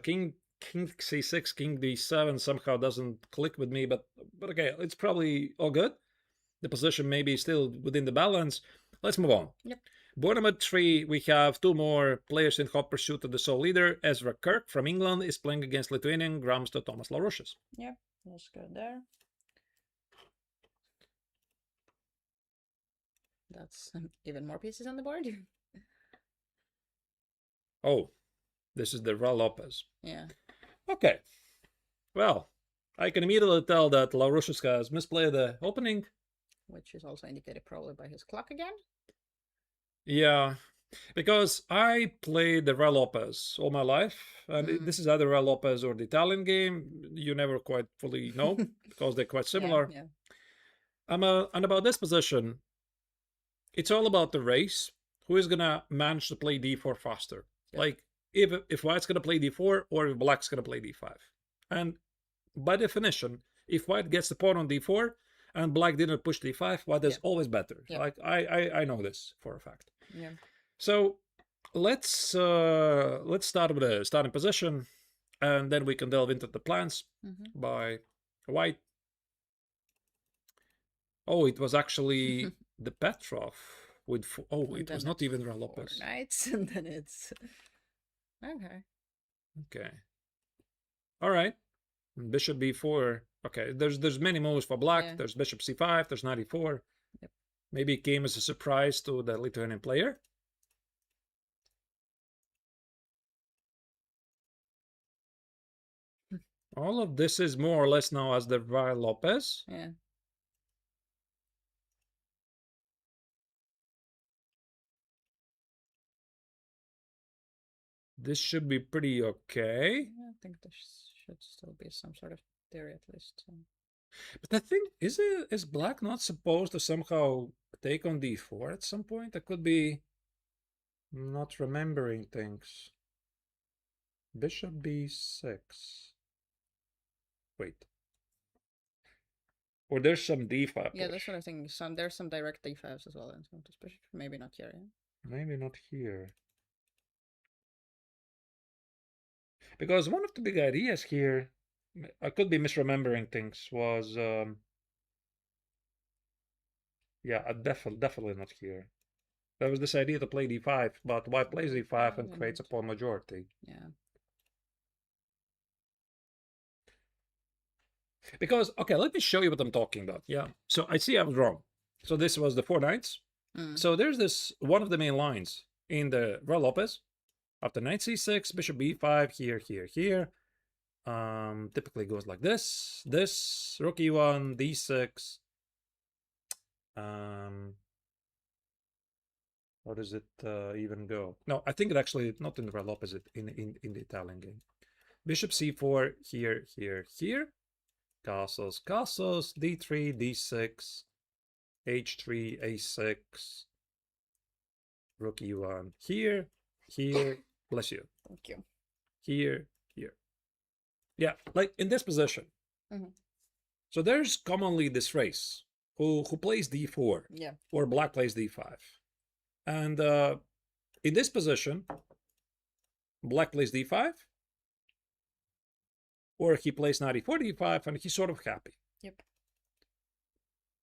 Speaker 1: king c6, king d7 somehow doesn't click with me, but okay, it's probably all good. The position may be still within the balance. Let's move on.
Speaker 2: Yep.
Speaker 1: Board number 3, we have 2 more players in hot pursuit of the sole leader. Ezra Kirk from England is playing against Lithuanian Gramsto Tomas Larushis.
Speaker 2: Yep, let's go there. That's even more pieces on the board.
Speaker 1: Oh, this is the Ra Lopez.
Speaker 2: Yeah.
Speaker 1: Okay. Well, I can immediately tell that Larushis has misplayed the opening.
Speaker 2: Which is also indicated probably by his clock again.
Speaker 1: Yeah, because I played the Ra Lopez all my life, and this is either Ra Lopez or the Italian game. You never quite fully know because they're quite similar.
Speaker 2: Yeah.
Speaker 1: And about this position, it's all about the race. Who is gonna manage to play d4 faster? Yeah. Like if White's gonna play d4 or if Black's gonna play d5. And by definition, if White gets the pawn on d4 and Black didn't push d5, White is always better. Like I know this for a fact.
Speaker 2: Yeah.
Speaker 1: So let's start with a starting position, and then we can delve into the plans by White. Oh, it was actually the Petrov with. It was not even Ra Lopez.
Speaker 2: Knights, and then it's okay.
Speaker 1: Okay. All right. Bishop b4. Okay. There's many moves for Black. Yeah. There's Bishop c5. There's knight e4. Yep. Maybe it came as a surprise to the Lithuanian player. All of this is more or less now as the Ra Lopez.
Speaker 2: Yeah.
Speaker 1: This should be pretty okay.
Speaker 2: Yeah, I think there should still be some sort of theory at least. So.
Speaker 1: But I think is Black not supposed to somehow take on d4 at some point? I could be not remembering things. Bishop b6. Wait. Or there's some d5 push.
Speaker 2: Yeah, that's what I think. There's some direct d5s as well, and especially maybe not here. Yeah?
Speaker 1: Maybe not here. Because one of the big ideas here, I could be misremembering things, was yeah, definitely not here. There was this idea to play d5, but White plays d5 and creates a pawn majority.
Speaker 2: Yeah.
Speaker 1: Because, okay, let me show you what I'm talking about. Yeah. So I see I was wrong. So this was the 4 knights. So there's this, one of the main lines in the Ra Lopez. After knight c6, bishop b5, here. Typically goes like this, rook e1, d6. How does it even go? No, I think it actually, not in the Ra Lopez, in the Italian game. Bishop c4, here. Castles, d3, d6, h3, a6, Rook e1 here, here, bless you.
Speaker 2: Thank you.
Speaker 1: Here, here. Yeah, like in this position.
Speaker 2: Mm-hmm.
Speaker 1: So there's commonly this race who plays d4,
Speaker 2: Yeah.
Speaker 1: or black plays d5. And in this position, black plays d5, or he plays knight e4 d5, and he's sort of happy.
Speaker 2: Yep.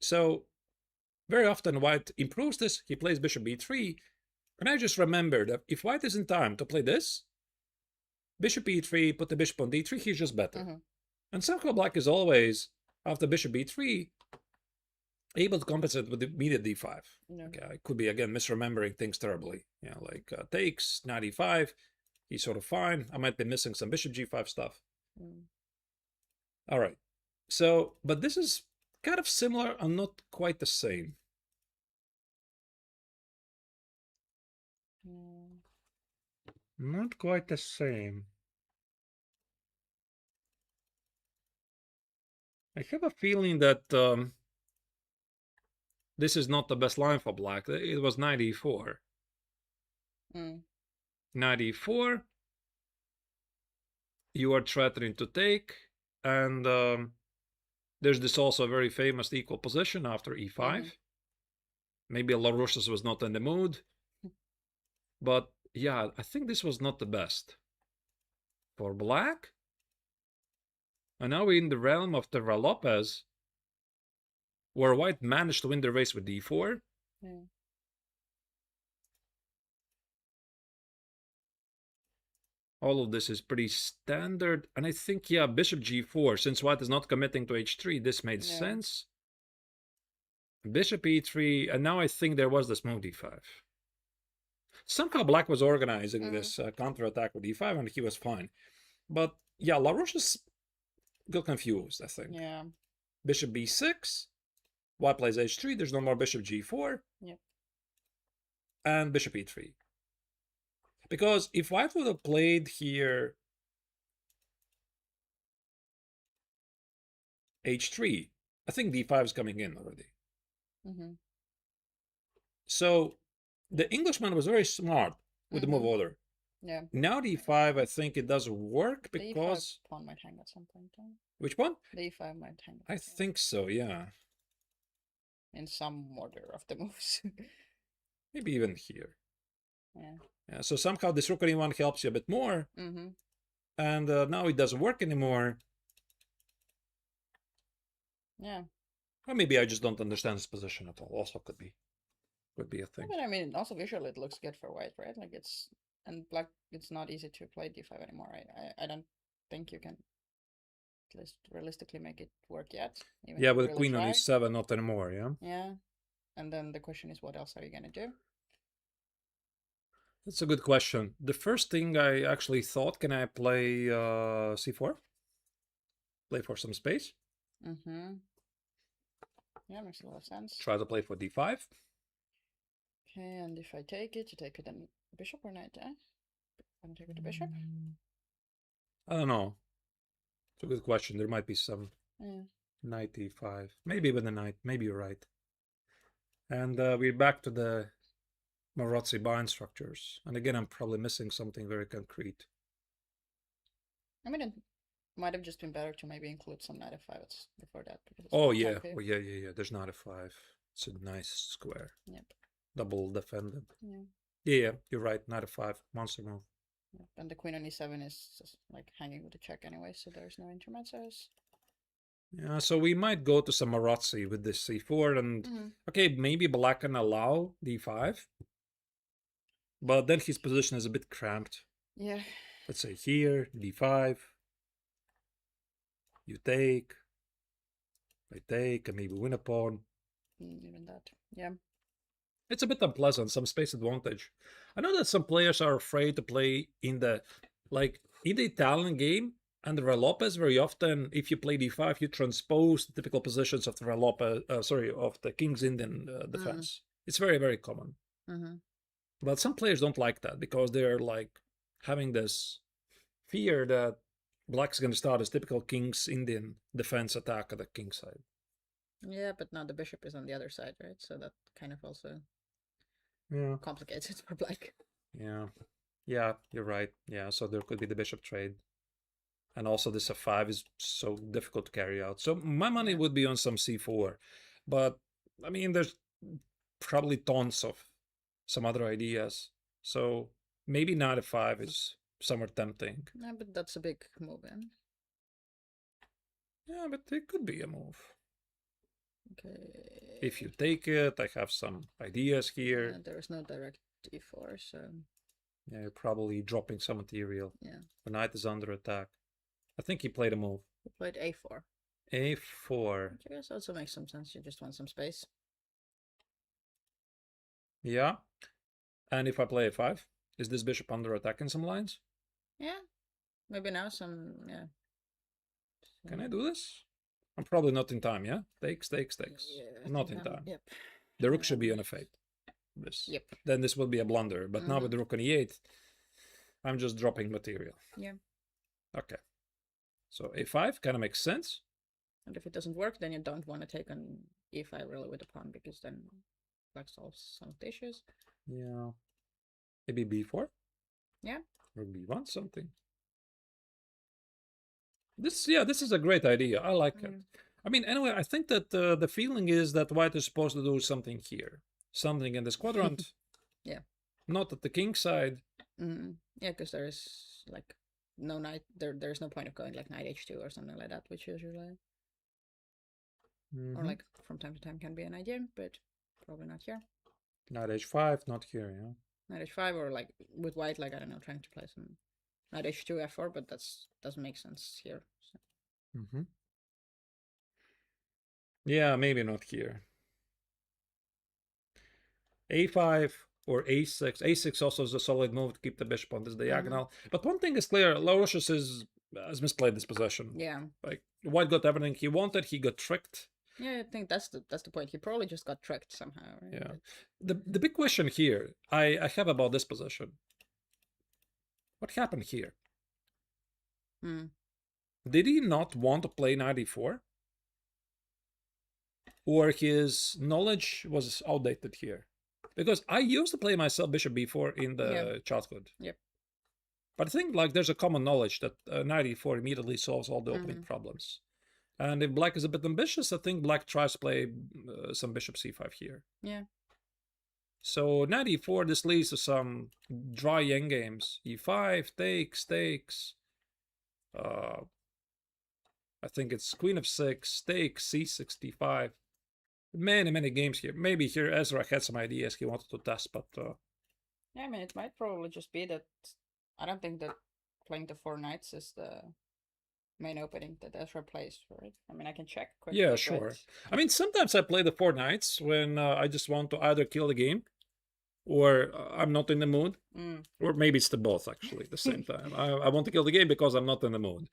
Speaker 1: So very often white improves this, he plays bishop b3, and I just remembered that if white is in time to play this, bishop e3, put the bishop on d3, he's just better.
Speaker 2: Mm-hmm.
Speaker 1: And somehow black is always, after bishop b3, able to compensate with immediate d5.
Speaker 2: No.
Speaker 1: Okay, I could be, again, misremembering things terribly. Yeah, like takes, knight e5, he's sort of fine. I might be missing some bishop g5 stuff.
Speaker 2: Mm.
Speaker 1: All right. So, but this is kind of similar and not quite the same.
Speaker 2: Mm.
Speaker 1: Not quite the same. I have a feeling that this is not the best line for black. It was knight e4.
Speaker 2: Mm.
Speaker 1: Knight e4. You are threatening to take, and there's this also very famous equal position after e5.
Speaker 2: Mm-hmm.
Speaker 1: Maybe LaRoche's was not in the mood, but yeah, I think this was not the best for black. And now we're in the realm of Terra Lopez, where white managed to win the race with d4.
Speaker 2: Mm.
Speaker 1: All of this is pretty standard. And I think, yeah, bishop g4, since white is not committing to h3, this made sense. Bishop e3, and now I think there was this move d5. Somehow black was organizing this counterattack with d5, and he was fine. But yeah, LaRoche's got confused, I think.
Speaker 2: Yeah.
Speaker 1: Bishop b6, white plays h3, there's no more bishop g4.
Speaker 2: Yep.
Speaker 1: And bishop e3. Because if white would have played here h3, I think d5 is coming in already.
Speaker 2: Mm-hmm.
Speaker 1: So the Englishman was very smart with the move order.
Speaker 2: Yeah.
Speaker 1: Now d5, I think it doesn't work
Speaker 2: The
Speaker 1: because...
Speaker 2: e5 pawn might hang at some point.
Speaker 1: Which one?
Speaker 2: The e5 might hang.
Speaker 1: I think so, yeah.
Speaker 2: In some order of the moves.
Speaker 1: Maybe even here.
Speaker 2: Yeah.
Speaker 1: Yeah. So somehow this rook on e1 helps you a bit more.
Speaker 2: Mm-hmm.
Speaker 1: And now it doesn't work anymore.
Speaker 2: Yeah.
Speaker 1: Or maybe I just don't understand this position at all. Also could be a thing.
Speaker 2: But I mean, also visually it looks good for white, right? Like it's, and black, it's not easy to play d5 anymore, right? I don't think you can at least realistically make it work yet.
Speaker 1: Yeah, with really queen on e7, not anymore, yeah?
Speaker 2: Yeah. And then the question is, what else are you going to do?
Speaker 1: That's a good question. The first thing I actually thought, can I play c4? Play for some space?
Speaker 2: Mm-hmm. Yeah, makes a lot of sense.
Speaker 1: Try to play for d5.
Speaker 2: Okay, and if I take it, you take it then bishop or knight, eh? I'm take it to bishop?
Speaker 1: I don't know. It's a good question. There might be some knight e5. Maybe with the knight. Maybe you're right. And we're back to the Marazzi bind structures. And again, I'm probably missing something very concrete.
Speaker 2: I mean, it might have just been better to maybe include some knight f5 before that.
Speaker 1: Oh, yeah. Oh, yeah. There's knight f5. It's a nice square.
Speaker 2: Yep.
Speaker 1: Double defended.
Speaker 2: Yeah.
Speaker 1: Yeah, you're right. Knight f5. Monster move.
Speaker 2: Yep. And the queen on e7 is just like hanging with the check anyway, so there's no intermezzos.
Speaker 1: Yeah, so we might go to some Marazzi with this c4 and okay, maybe black can allow d5. But then his position is a bit cramped.
Speaker 2: Yeah.
Speaker 1: Let's say here, d5. You take. I take, and maybe win a pawn.
Speaker 2: Even that. Yeah.
Speaker 1: It's a bit unpleasant, some space advantage. I know that some players are afraid to play in the, like, in the Italian game, and the Re Lopez, very often, if you play d5, you transpose the typical positions of the Re Lopez, of the King's Indian defense. It's very, very common. But some players don't like that because they're like having this fear that black's going to start as typical King's Indian defense attack at the king side.
Speaker 2: Yeah, but now the bishop is on the other side, right? So that kind of also
Speaker 1: Yeah.
Speaker 2: complicates it for black.
Speaker 1: Yeah. Yeah, you're right. Yeah, so there could be the bishop trade. And also this f5 is so difficult to carry out. So my money
Speaker 2: Yeah.
Speaker 1: would be on some c4. But I mean, there's probably tons of some other ideas. So maybe knight f5 is somewhat tempting.
Speaker 2: Yeah, but that's a big move in.
Speaker 1: Yeah, but it could be a move.
Speaker 2: Okay.
Speaker 1: If you take it, I have some ideas here.
Speaker 2: There's no direct d4, so
Speaker 1: Yeah, you're probably dropping some material.
Speaker 2: yeah.
Speaker 1: The knight is under attack. I think he played a move.
Speaker 2: We played a4.
Speaker 1: a4.
Speaker 2: Which I guess also makes some sense. You just want some space.
Speaker 1: Yeah. And if I play a5, is this bishop under attack in some lines?
Speaker 2: Yeah. Maybe now some, yeah.
Speaker 1: Can I do this? I'm probably not in time, yeah? Takes.
Speaker 2: Yeah,
Speaker 1: Not in time.
Speaker 2: Yep.
Speaker 1: The rook should be on a8. This.
Speaker 2: Yep.
Speaker 1: Then this will be a blunder. But now with the rook on e8, I'm just dropping material.
Speaker 2: Yeah.
Speaker 1: Okay. So a5 kind of makes sense.
Speaker 2: And if it doesn't work, then you don't want to take on e5 really with the pawn, because then black solves some of the issues.
Speaker 1: Yeah. Maybe b4?
Speaker 2: Yeah.
Speaker 1: Or b1 something. This is a great idea. I like it. I mean, anyway, I think that the feeling is that white is supposed to do something here. Something in this quadrant.
Speaker 2: Yeah.
Speaker 1: Not at the king side.
Speaker 2: Yeah, because there's like no knight. There's no point of going like knight h2 or something like that, which usually or like from time to time can be an idea, but probably not here.
Speaker 1: Knight h5, not here, yeah.
Speaker 2: Knight h5, or like with white, like I don't know, trying to play some knight h2 f4, but that's doesn't make sense here. So.
Speaker 1: Yeah, maybe not here. a5 or a6. a6 also is a solid move to keep the bishop on this diagonal. But one thing is clear: Laurentius has misplayed this possession.
Speaker 2: Yeah.
Speaker 1: Like white got everything he wanted. He got tricked.
Speaker 2: Yeah, I think that's the point. He probably just got tricked somehow. Right?
Speaker 1: Yeah. The big question here I have about this position. What happened here? Did he not want to play knight e4? Or his knowledge was outdated here? Because I used to play myself bishop b4 in the childhood.
Speaker 2: Yep.
Speaker 1: But I think like there's a common knowledge that knight e4 immediately solves all the opening problems. And if black is a bit ambitious, I think black tries to play some bishop c5 here.
Speaker 2: Yeah.
Speaker 1: So knight e4, this leads to some dry endgames. e5, takes. I think it's queen of 6, takes, c65. Many games here. Maybe here Ezra had some ideas he wanted to test, but...
Speaker 2: Yeah, I mean, it might probably just be that... I don't think that playing the 4 knights is the main opening that Ezra plays for it. I mean, I can check quickly.
Speaker 1: Yeah, sure. I mean, sometimes I play the 4 knights when I just want to either kill the game or I'm not in the mood. Or maybe it's the both, actually, at the same time. I want to kill the game because I'm not in the mood.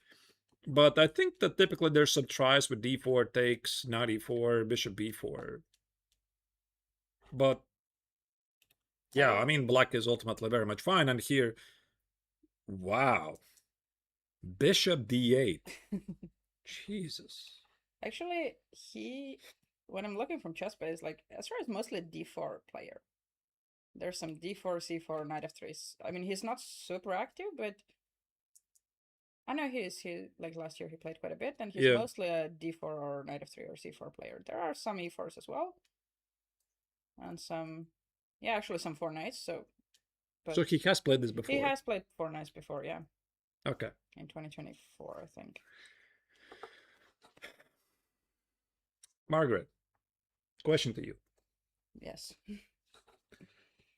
Speaker 1: But I think that typically there's some tries with d4 takes, knight e4, bishop b4. But yeah, I mean, black is ultimately very much fine. And here, wow, bishop d8. Jesus.
Speaker 2: Actually, when I'm looking from chessbase, like Ezra is mostly a d4 player. There's some d4, c4, knight f3s. I mean, he's not super active, but I know he like last year he played quite a bit, and he's mostly a d4 or knight f3 or c4 player. There are some e4s as well, and some, yeah, actually some 4 knights. So
Speaker 1: he has played this before.
Speaker 2: He has played 4 knights before, yeah.
Speaker 1: Okay.
Speaker 2: In 2024, I think.
Speaker 1: Margaret, question to you.
Speaker 2: Yes.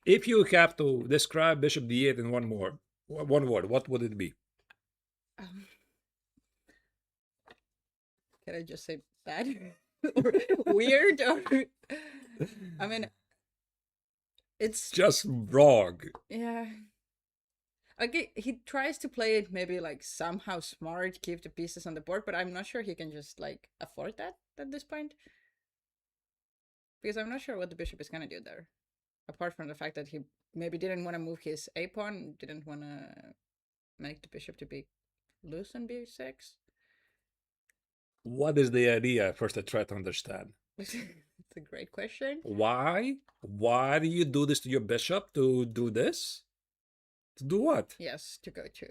Speaker 1: If you have to describe bishop d8 in one word, what would it be?
Speaker 2: Can I just say bad? Or weird? Or I mean, it's
Speaker 1: just wrong.
Speaker 2: Yeah. Okay, he tries to play it maybe like somehow smart, keep the pieces on the board, but I'm not sure he can just like afford that at this point. Because I'm not sure what the bishop is gonna do there. Apart from the fact that he maybe didn't want to move his a pawn, didn't want to make the bishop to be loose on b6.
Speaker 1: What is the idea? First, I try to understand.
Speaker 2: a great question.
Speaker 1: Why? Why do you do this to your bishop? To do this? To do what?
Speaker 2: Yes, to go to.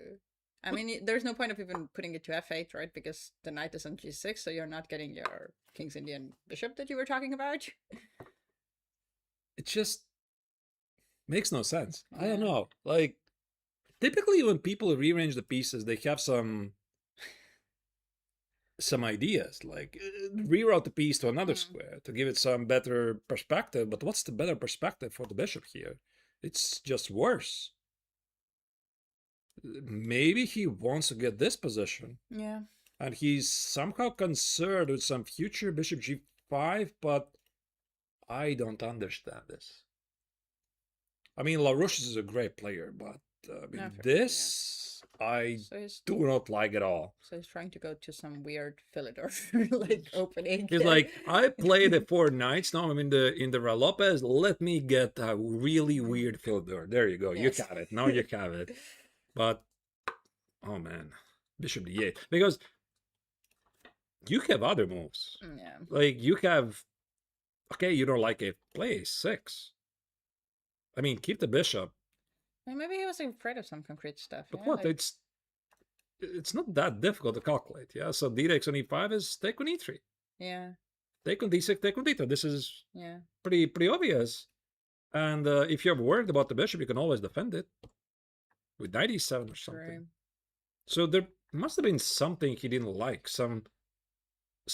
Speaker 2: I mean, there's no point of even putting it to f8, right? Because the knight is on g6, so you're not getting your King's Indian bishop that you were talking about.
Speaker 1: It just makes no sense. I don't
Speaker 2: Yeah.
Speaker 1: know. Like, typically when people rearrange the pieces, they have some ideas, like reroute the piece to another square to give it some better perspective. But what's the better perspective for the bishop here? It's just worse. Maybe he wants to get this position.
Speaker 2: Yeah.
Speaker 1: And he's somehow concerned with some future bishop g5, but I don't understand this. I mean, LaRouche is a great player, but I mean, this I do not like at all.
Speaker 2: So he's trying to go to some weird Philidor like opening.
Speaker 1: He's like, I play the 4 knights now. I'm in the Ra Lopez. Let me get a really weird Philidor. There you go.
Speaker 2: Yes.
Speaker 1: You have it. Now you have it. But oh man, bishop d8, because you have other moves.
Speaker 2: Yeah.
Speaker 1: Like you have, okay, you don't like it. Play a6. I mean, keep the bishop.
Speaker 2: Well, maybe he was afraid of some concrete stuff.
Speaker 1: But
Speaker 2: yeah?
Speaker 1: what?
Speaker 2: Like,
Speaker 1: it's not that difficult to calculate. Yeah. So d takes on e5 is take on e3.
Speaker 2: yeah.
Speaker 1: Take on d6, take on d3. This is
Speaker 2: Yeah.
Speaker 1: pretty obvious. And if you're worried about the bishop, you can always defend it with knight e7 or something.
Speaker 2: True.
Speaker 1: So there must have been something he didn't like. Some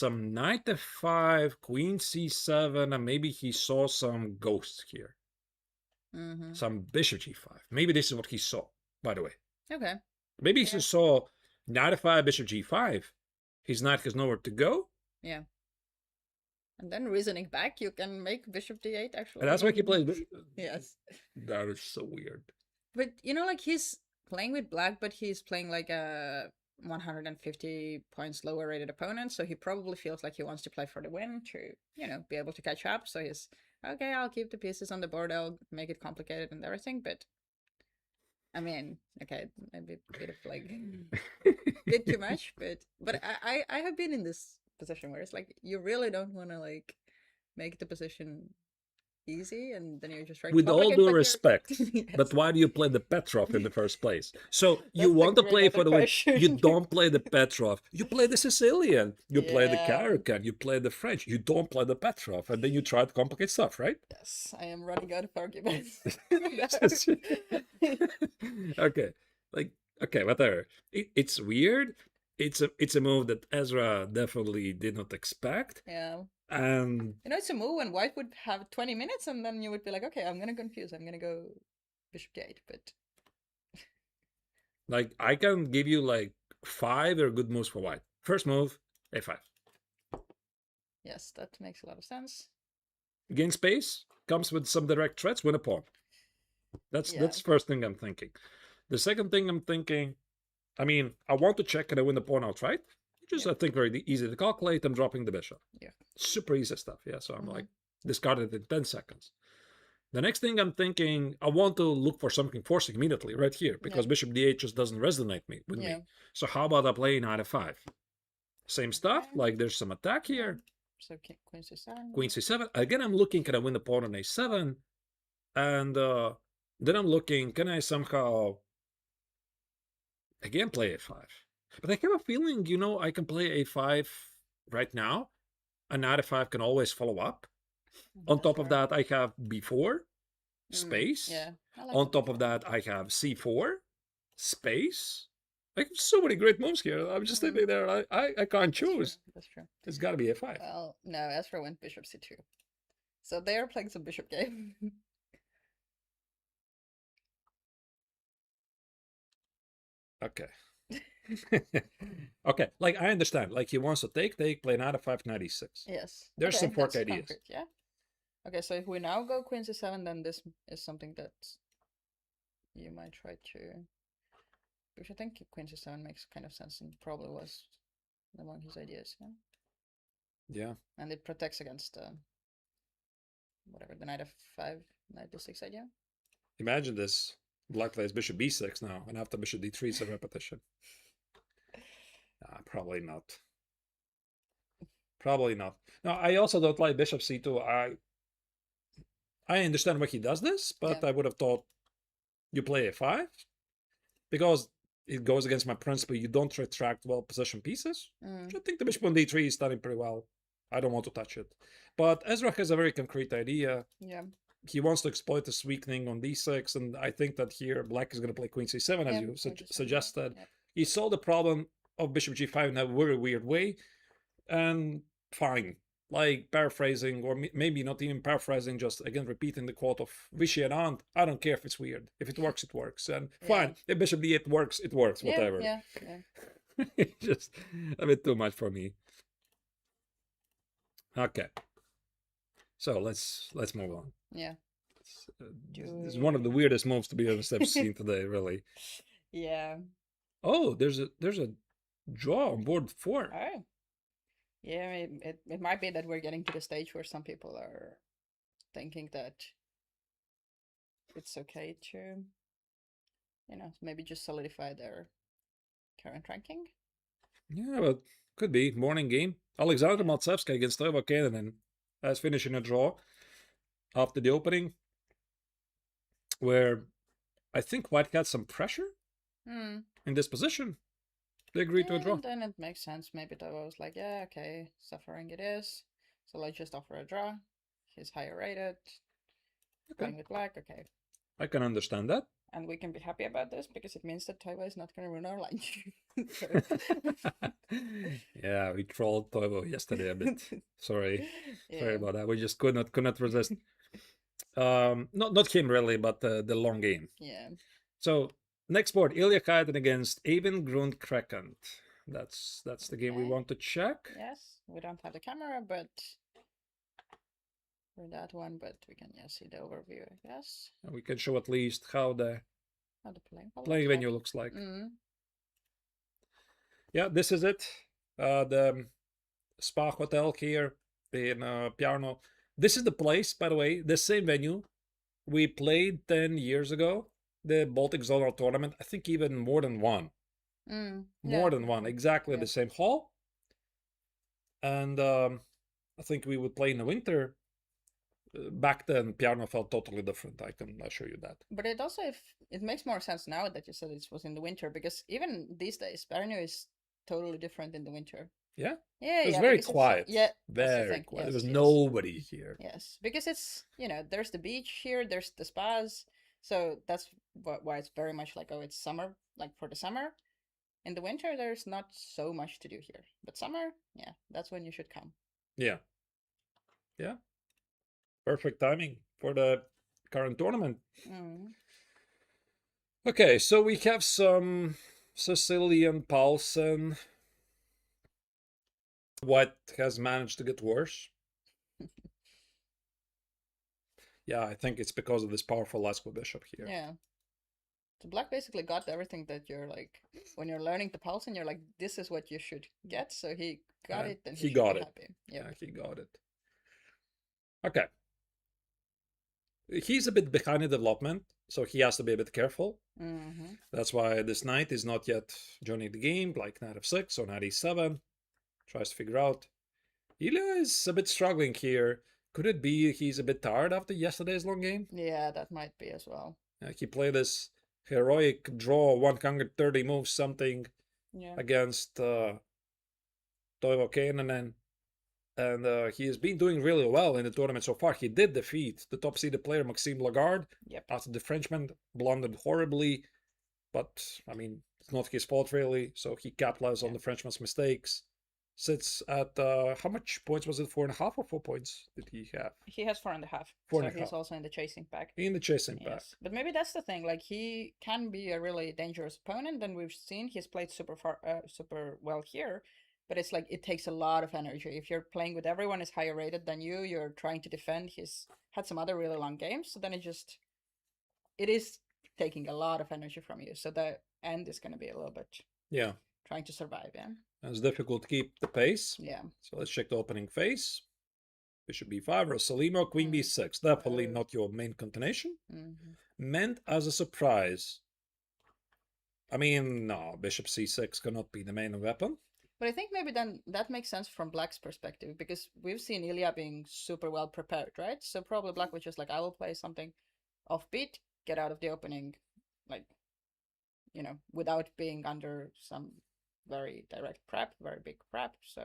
Speaker 1: knight f5, queen c7, and maybe he saw some ghosts here.
Speaker 2: Mm-hmm.
Speaker 1: Some bishop g5. Maybe this is what he saw, by the way.
Speaker 2: Okay.
Speaker 1: Maybe he saw knight f5, bishop g5. His knight has nowhere to go.
Speaker 2: Yeah. And then reasoning back, you can make bishop d8 actually.
Speaker 1: And that's why he plays.
Speaker 2: Yes.
Speaker 1: That is so weird.
Speaker 2: But you know, like he's playing with black, but he's playing like a 150 points lower rated opponent, so he probably feels like he wants to play for the win to, you know, be able to catch up. So he's okay, I'll keep the pieces on the board, I'll make it complicated and everything, but I mean, okay, maybe a bit of like bit too much, but I have been in this position where it's like you really don't want to like make the position easy, and then you're just trying
Speaker 1: with
Speaker 2: to
Speaker 1: all due
Speaker 2: but
Speaker 1: respect.
Speaker 2: yes.
Speaker 1: But why do you play the Petrov in the first place? So you
Speaker 2: That's
Speaker 1: want
Speaker 2: a
Speaker 1: to play
Speaker 2: great
Speaker 1: for the win.
Speaker 2: question.
Speaker 1: You don't play the Petrov. You play the Sicilian. You play the
Speaker 2: Yeah.
Speaker 1: Caracan. You play the French. You don't play the Petrov, and then you try to complicate stuff, right?
Speaker 2: Yes, I am running out of arguments.
Speaker 1: Okay, like okay, whatever. It's weird. It's a move that Ezra definitely did not expect.
Speaker 2: Yeah.
Speaker 1: And
Speaker 2: You know, it's a move when white would have 20 minutes and then you would be like, okay, I'm gonna confuse. I'm gonna go bishop d8, but
Speaker 1: like I can give you like 5 very good moves for white. First move, a5.
Speaker 2: yes, that makes a lot of sense.
Speaker 1: Gain space, comes with some direct threats, win a pawn. That's the first thing I'm thinking. The second thing I'm thinking, I mean, I want to check can I win the pawn outright? Which is I think very easy to calculate. I'm dropping the bishop.
Speaker 2: Yeah.
Speaker 1: Super easy stuff. Yeah. So I'm like discard it in 10 seconds. The next thing I'm thinking, I want to look for something forcing immediately right here because bishop d8 just doesn't resonate with me. So how about I play knight f5? Same stuff. Like there's some attack here.
Speaker 2: So queen c7.
Speaker 1: Queen c7. Again, I'm looking, can I win the pawn on a7? And then I'm looking, can I somehow again play a5? But I have a feeling, you know, I can play a5 right now, and knight f5 can always follow up. On top of that, I have b4, space.
Speaker 2: Yeah.
Speaker 1: On top of that, I have c4, space. I have so many great moves here. I'm just sitting there. I can't choose.
Speaker 2: That's true.
Speaker 1: It's got to be a5.
Speaker 2: Well, no, Ezra went bishop c2. So they are playing some bishop game.
Speaker 1: Okay. Okay, like I understand. Like he wants to take, play knight f5, knight e6.
Speaker 2: Yes.
Speaker 1: There's some fork ideas.
Speaker 2: Concrete, yeah. Okay, so if we now go queen c7, then this is something that you might try to. Which I think queen c7 makes kind of sense and probably was among his ideas. Yeah.
Speaker 1: Yeah.
Speaker 2: And it protects against whatever the knight f5, knight d6 idea.
Speaker 1: Imagine this. Black plays bishop b6 now, and after bishop d3 it's a repetition. Probably not. Probably not. No, I also don't like bishop c2. I understand why he does this, but
Speaker 2: Yeah.
Speaker 1: I would have thought you play a5 because it goes against my principle. You don't retract well position pieces.
Speaker 2: Mm.
Speaker 1: I think the bishop on d3 is starting pretty well. I don't want to touch it. But Ezra has a very concrete idea.
Speaker 2: Yeah.
Speaker 1: He wants to exploit this weakening on d6, and I think that here black is going to play queen c7, as
Speaker 2: Yeah,
Speaker 1: you
Speaker 2: I just
Speaker 1: suggested.
Speaker 2: yeah.
Speaker 1: He saw the problem of bishop g5 in a very weird way, and fine. Like paraphrasing, or maybe not even paraphrasing, just again repeating the quote of Vishy and Aunt. I don't care if it's weird. If it works, it works. And fine, if bishop d8 works, it works.
Speaker 2: Yeah,
Speaker 1: Whatever.
Speaker 2: yeah.
Speaker 1: Just a bit too much for me. Okay. So let's move on.
Speaker 2: Yeah.
Speaker 1: It's one of the weirdest moves, to be honest, I've seen today. Really.
Speaker 2: Yeah.
Speaker 1: Oh, there's a draw on board 4.
Speaker 2: Oh. Yeah, it might be that we're getting to the stage where some people are thinking that it's okay to, maybe just solidify their current ranking.
Speaker 1: Yeah, but could be morning game. Alexander Maltsevsky against Toivo Keinonen as finishing a draw after the opening, where I think White had some pressure in this position. They agreed to a draw.
Speaker 2: And then it makes sense. Maybe Toivo was like, yeah, okay, suffering it is. So let's just offer a draw. He's higher rated. Playing with black, okay.
Speaker 1: I can understand that.
Speaker 2: And we can be happy about this because it means that Toivo is not going to ruin our line.
Speaker 1: Yeah, we trolled Toivo yesterday a bit. Sorry about that. We just could not resist. Not him really, but the long game.
Speaker 2: Yeah.
Speaker 1: So next board, Ilya Kaiden against Even Grund Krekant. That's the game we want to check.
Speaker 2: Yes, we don't have the camera, but for that one, but we can see the overview, I guess.
Speaker 1: And we can show at least how the
Speaker 2: playing
Speaker 1: venue looks like. Yeah, this is it. The Spa Hotel here in Parnu. This is the place, by the way, the same venue we played 10 years ago, the Baltic Zonal Tournament. I think even more than one. More than one. Exactly the same hall. And I think we would play in the winter. Back then, Parnu felt totally different. I can assure you that.
Speaker 2: But it also, it makes more sense now that you said it was in the winter, because even these days, Parnu is totally different in the winter.
Speaker 1: Yeah?
Speaker 2: Yeah,
Speaker 1: it was very quiet. Very quiet.
Speaker 2: Yes,
Speaker 1: there was nobody here.
Speaker 2: Yes, because it's, there's the beach here, there's the spas. So that's why it's very much like, oh, it's summer, like for the summer. In the winter, there's not so much to do here. But summer, yeah, that's when you should come.
Speaker 1: Yeah. Yeah. Perfect timing for the current tournament. Okay, so we have some Sicilian Paulsen. What has managed to get worse? Yeah, I think it's because of this powerful Lasco bishop here.
Speaker 2: Yeah. So black basically got everything that you're like, when you're learning the Paulsen, you're like, this is what you should get. So he got it, and he got it. Happy.
Speaker 1: Yep. Yeah, he got it. Okay. He's a bit behind in development, so he has to be a bit careful. That's why this knight is not yet joining the game, like knight f6 or knight e7. Tries to figure out. Ilya is a bit struggling here. Could it be he's a bit tired after yesterday's long game?
Speaker 2: Yeah, that might be as well.
Speaker 1: He played this heroic draw 130 moves something against Toivo Keinonen. And he has been doing really well in the tournament so far. He did defeat the top-seeded player Maxime Lagarde after the Frenchman blundered horribly. But, I mean, it's not his fault, really. So he capitalized on the Frenchman's mistakes. Sits at, how much points was it? 4.5 or 4 points did he have?
Speaker 2: He has 4.5.
Speaker 1: 4.5.
Speaker 2: So he's also in the chasing pack.
Speaker 1: In the chasing pack.
Speaker 2: But maybe that's the thing. Like, he can be a really dangerous opponent. And we've seen he's played super well here. But it's like, it takes a lot of energy. If you're playing with everyone is higher rated than you, you're trying to defend. He's had some other really long games. So then it is taking a lot of energy from you. So the end is going to be a little bit trying to survive.
Speaker 1: It's difficult to keep the pace.
Speaker 2: Yeah.
Speaker 1: So let's check the opening phase. Bishop b5, Rossalimo, queen b6. Definitely not your main continuation. Meant as a surprise. I mean, no, bishop c6 cannot be the main weapon.
Speaker 2: But I think maybe then that makes sense from Black's perspective because we've seen Ilya being super well prepared, right? So probably Black was just like, I will play something offbeat, get out of the opening, like, without being under some very direct prep, very big prep. So,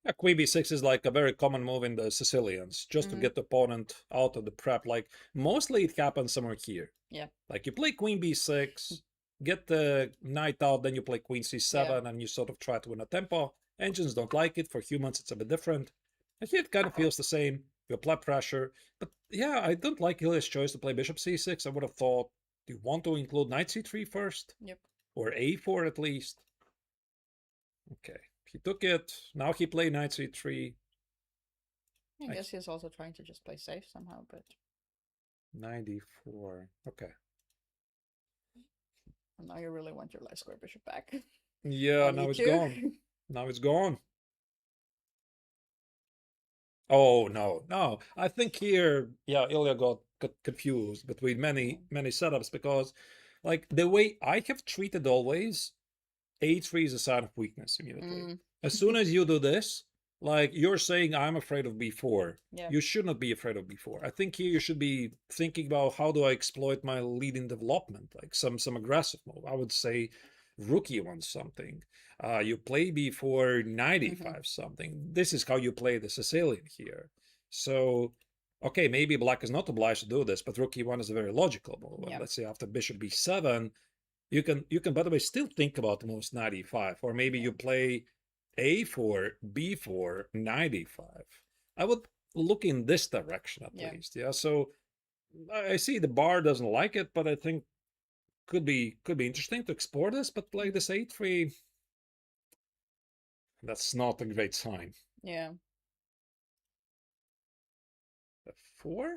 Speaker 1: Yeah, queen b6 is like a very common move in the Sicilians, just to get the opponent out of the prep. Like, mostly it happens somewhere here.
Speaker 2: yeah.
Speaker 1: Like, you play queen b6, get the knight out, then you play queen c7, and you sort of try to win a tempo. Engines don't like it. For humans, it's a bit different. And here it kind of feels the same. You apply pressure. But yeah, I don't like Ilya's choice to play bishop c6. I would have thought, do you want to include knight c3 first?
Speaker 2: Yep.
Speaker 1: Or a4 at least? Okay. He took it. Now he played knight c3.
Speaker 2: I guess he's also trying to just play safe somehow, but
Speaker 1: 94. Okay.
Speaker 2: now you really want your light square bishop back.
Speaker 1: Yeah, now it's gone. Now it's gone. Oh, no, no. I think here, yeah, Ilya got confused between many setups because, like, the way I have treated always, a3 is a sign of weakness immediately. As soon as you do this, like, you're saying, I'm afraid of b4.
Speaker 2: Yeah.
Speaker 1: You should not be afraid of b4. I think here you should be thinking about how do I exploit my lead in development, like some aggressive move. I would say rook e1 something. You play b4, knight e5 something. This is how you play the Sicilian here. So, okay, maybe black is not obliged to do this, but rook e1 is a very logical move.
Speaker 2: Yeah.
Speaker 1: Let's say after bishop b7, you can by the way still think about the moves knight e5, or maybe you play a4, b4, knight e5. I would look in this direction at least. Yeah. So I see the bar doesn't like it, but I think could be interesting to explore this. But like this a3, that's not a great sign.
Speaker 2: Yeah.
Speaker 1: f4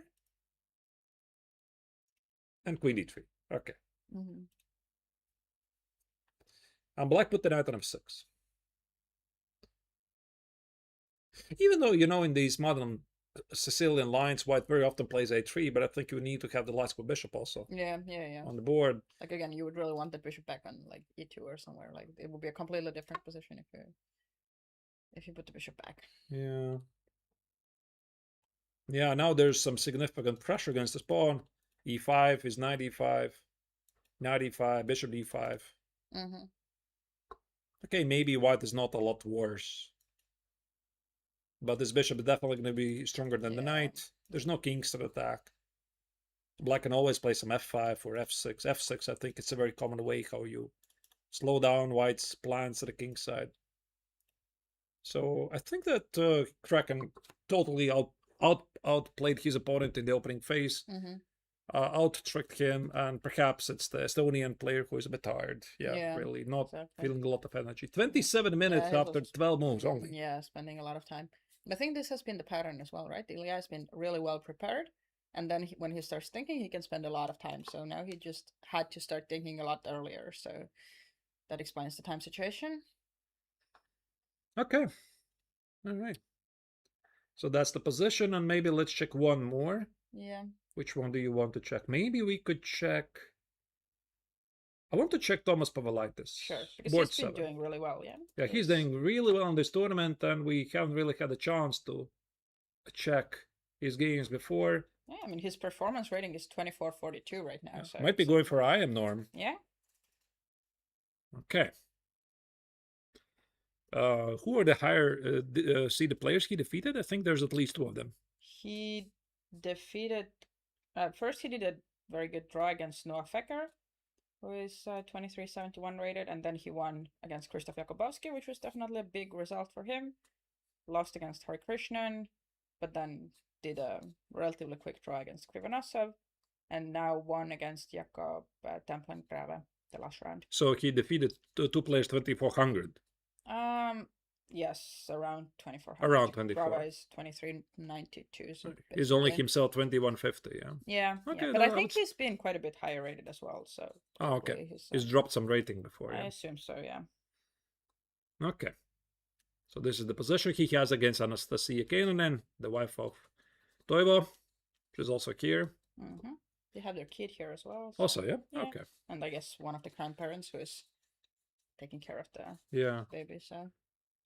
Speaker 1: and queen d3. Okay. And black put the knight on f6. Even though, in these modern Sicilian lines, white very often plays a3, but I think you need to have the light square bishop also.
Speaker 2: Yeah.
Speaker 1: On the board.
Speaker 2: Like, again, you would really want the bishop back on like e2 or somewhere. Like, it would be a completely different position if you put the bishop back.
Speaker 1: Yeah. Yeah, now there's some significant pressure against this pawn. e5 is knight e5, knight e5, bishop d5. Okay, maybe white is not a lot worse. But this bishop is definitely going to be stronger than the knight. There's no kings to attack. Black can always play some f5 or f6. f6, I think it's a very common way how you slow down white's plans to the king side. So I think that Kraken totally outplayed his opponent in the opening phase. Out-tricked him, and perhaps it's the Estonian player who is a bit tired. Yeah, really not feeling a lot of energy. 27 minutes after 12 moves only.
Speaker 2: Yeah, spending a lot of time. I think this has been the pattern as well, right? Ilya has been really well prepared, and then when he starts thinking, he can spend a lot of time. So now he just had to start thinking a lot earlier. So that explains the time situation.
Speaker 1: Okay. All right. So that's the position, and maybe let's check one more.
Speaker 2: Yeah.
Speaker 1: Which one do you want to check? Maybe we could check... I want to check Thomas Pavlaitis.
Speaker 2: Sure, because
Speaker 1: Board
Speaker 2: he's been
Speaker 1: 7.
Speaker 2: doing really well, yeah?
Speaker 1: Yeah, he's doing really well in this tournament, and we haven't really had a chance to check his games before.
Speaker 2: Yeah, I mean, his performance rating is 2442 right now.
Speaker 1: Yeah,
Speaker 2: so
Speaker 1: might be going for IM norm.
Speaker 2: Yeah.
Speaker 1: Okay. Who are the higher seeded players he defeated? I think there's at least two of them.
Speaker 2: He defeated... first, he did a very good draw against Noah Fecker, who is 2371 rated, and then he won against Krzysztof Jakubowski, which was definitely a big result for him. Lost against Hari Krishnan, but then did a relatively quick draw against Krivonosov, and now won against Jakob Templengrave the last round.
Speaker 1: So he defeated two players 2400.
Speaker 2: Yes, around 2400.
Speaker 1: Around 24.
Speaker 2: Brava is 2392. So
Speaker 1: he's only himself 2150, yeah.
Speaker 2: Yeah,
Speaker 1: okay,
Speaker 2: yeah. But I think he's been quite a bit higher rated as well. So
Speaker 1: okay, he's dropped some rating before.
Speaker 2: I
Speaker 1: yeah.
Speaker 2: assume so, yeah.
Speaker 1: Okay, so this is the position he has against Anastasia Keinonen, the wife of Toivo. She's also here.
Speaker 2: They have their kid here as well.
Speaker 1: So, also, yeah? Okay.
Speaker 2: And I guess one of the grandparents who is taking care of the
Speaker 1: Yeah.
Speaker 2: baby. So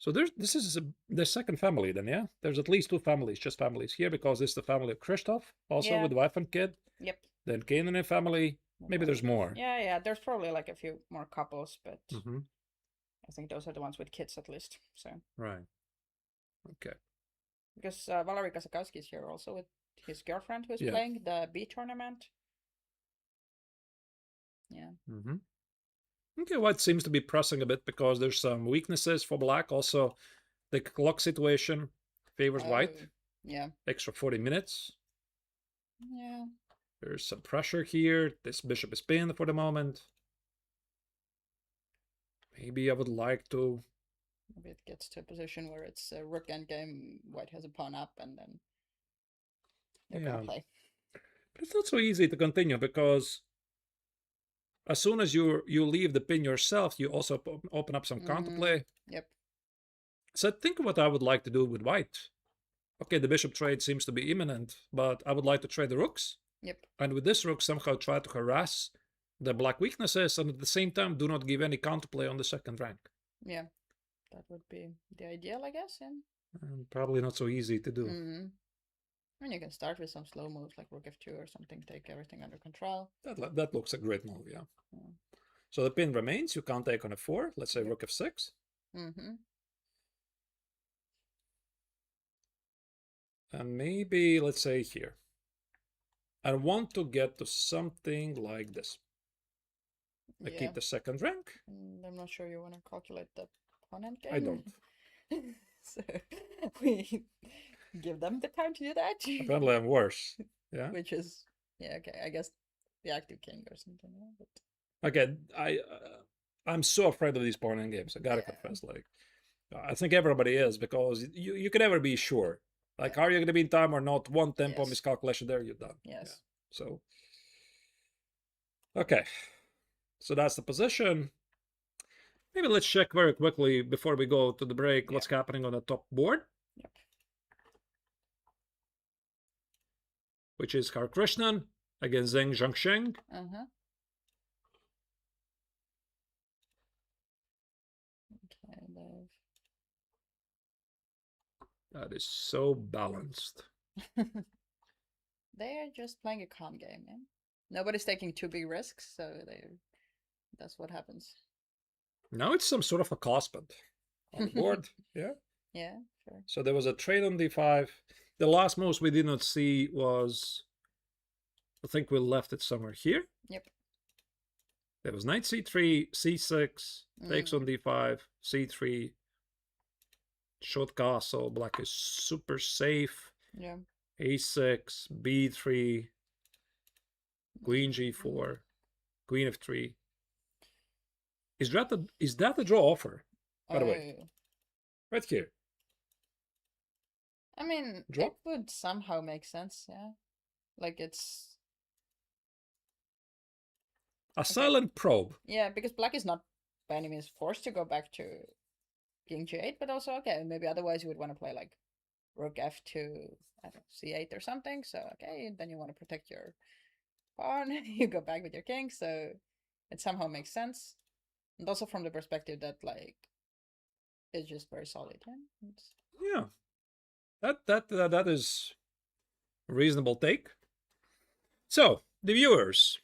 Speaker 1: So this is the second family then, yeah? There's at least two families, just families here, because this is the family of Christoph, also
Speaker 2: yeah,
Speaker 1: with wife and kid.
Speaker 2: yep.
Speaker 1: Then Canaan family. Maybe there's more.
Speaker 2: Yeah. There's probably like a few more couples, but
Speaker 1: Mm-hmm.
Speaker 2: I think those are the ones with kids at least. So
Speaker 1: Right. Okay.
Speaker 2: because Valery Kazakowski is here also with his girlfriend who's
Speaker 1: Yeah.
Speaker 2: playing the B tournament. Yeah.
Speaker 1: Mm-hmm. Okay, white seems to be pressing a bit because there's some weaknesses for black. Also, the clock situation favors white.
Speaker 2: Yeah.
Speaker 1: Extra 40 minutes.
Speaker 2: Yeah.
Speaker 1: There's some pressure here. This bishop is pinned for the moment. Maybe I would like to...
Speaker 2: Maybe it gets to a position where it's a rook endgame, white has a pawn up, and then they're gonna play.
Speaker 1: But it's not so easy to continue because as soon as you leave the pin yourself, you also open up some counterplay.
Speaker 2: Yep.
Speaker 1: So think what I would like to do with white. Okay, the bishop trade seems to be imminent, but I would like to trade the rooks.
Speaker 2: Yep.
Speaker 1: And with this rook, somehow try to harass the black weaknesses, and at the same time, do not give any counterplay on the second rank.
Speaker 2: Yeah, that would be the ideal, I guess. Yeah.
Speaker 1: And probably not so easy to do.
Speaker 2: And you can start with some slow moves like rook f2 or something, take everything under control.
Speaker 1: That looks a great move, yeah. So the pin remains. You can't take on f4. Let's say rook f6. And maybe, let's say here. I want to get to something like this. I keep the second rank.
Speaker 2: I'm not sure you want to calculate the pawn endgame.
Speaker 1: I don't.
Speaker 2: So we give them the time to do that.
Speaker 1: Apparently I'm worse. Yeah.
Speaker 2: Which is, yeah, okay. I guess the active king or something. Yeah, but...
Speaker 1: Okay, I'm so afraid of these pawn endgames. I gotta confess, like, I think everybody is, because you can never be sure. Like, are you gonna be in time or not? One tempo miscalculation there, you're done.
Speaker 2: Yes.
Speaker 1: Yeah. So, okay. So that's the position. Maybe let's check very quickly before we go to the break what's happening on the top board.
Speaker 2: Yep.
Speaker 1: Which is Har Krishnan against Zheng Zhangsheng.
Speaker 2: Kind of.
Speaker 1: That is so balanced.
Speaker 2: They're just playing a calm game, man. Nobody's taking too big risks, so that's what happens.
Speaker 1: Now it's some sort of a cosplay on the board. Yeah.
Speaker 2: Yeah, sure.
Speaker 1: So there was a trade on d5. The last moves we did not see was, I think we left it somewhere here.
Speaker 2: Yep.
Speaker 1: There was knight c3, c6, takes on d5, c3, short castle. Black is super safe.
Speaker 2: Yeah.
Speaker 1: a6, b3, queen g4, queen f3. Is that a draw offer? By the way, right here.
Speaker 2: I mean,
Speaker 1: draw?
Speaker 2: It would somehow make sense, yeah. Like it's
Speaker 1: a silent probe.
Speaker 2: Yeah, because black is not by any means forced to go back to king g8, but also okay, maybe otherwise you would want to play like rook f2, I don't know, c8 or something. So okay, then you want to protect your pawn. You go back with your king, so it somehow makes sense. And also from the perspective that like it's just very solid.
Speaker 1: Yeah, that is a reasonable take. So the viewers,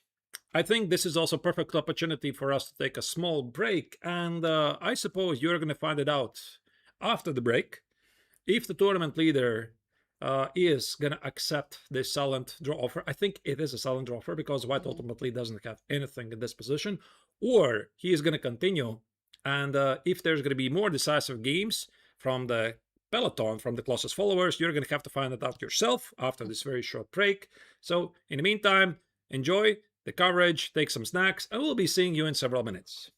Speaker 1: I think this is also a perfect opportunity for us to take a small break, and I suppose you're going to find it out after the break if the tournament leader is going to accept this silent draw offer. I think it is a silent draw offer because white ultimately doesn't have anything in this position, or he is going to continue, and if there's going to be more decisive games from the peloton, from the closest followers, you're going to have to find it out yourself after this very short break. So in the meantime, enjoy the coverage, take some snacks, and we'll be seeing you in several minutes.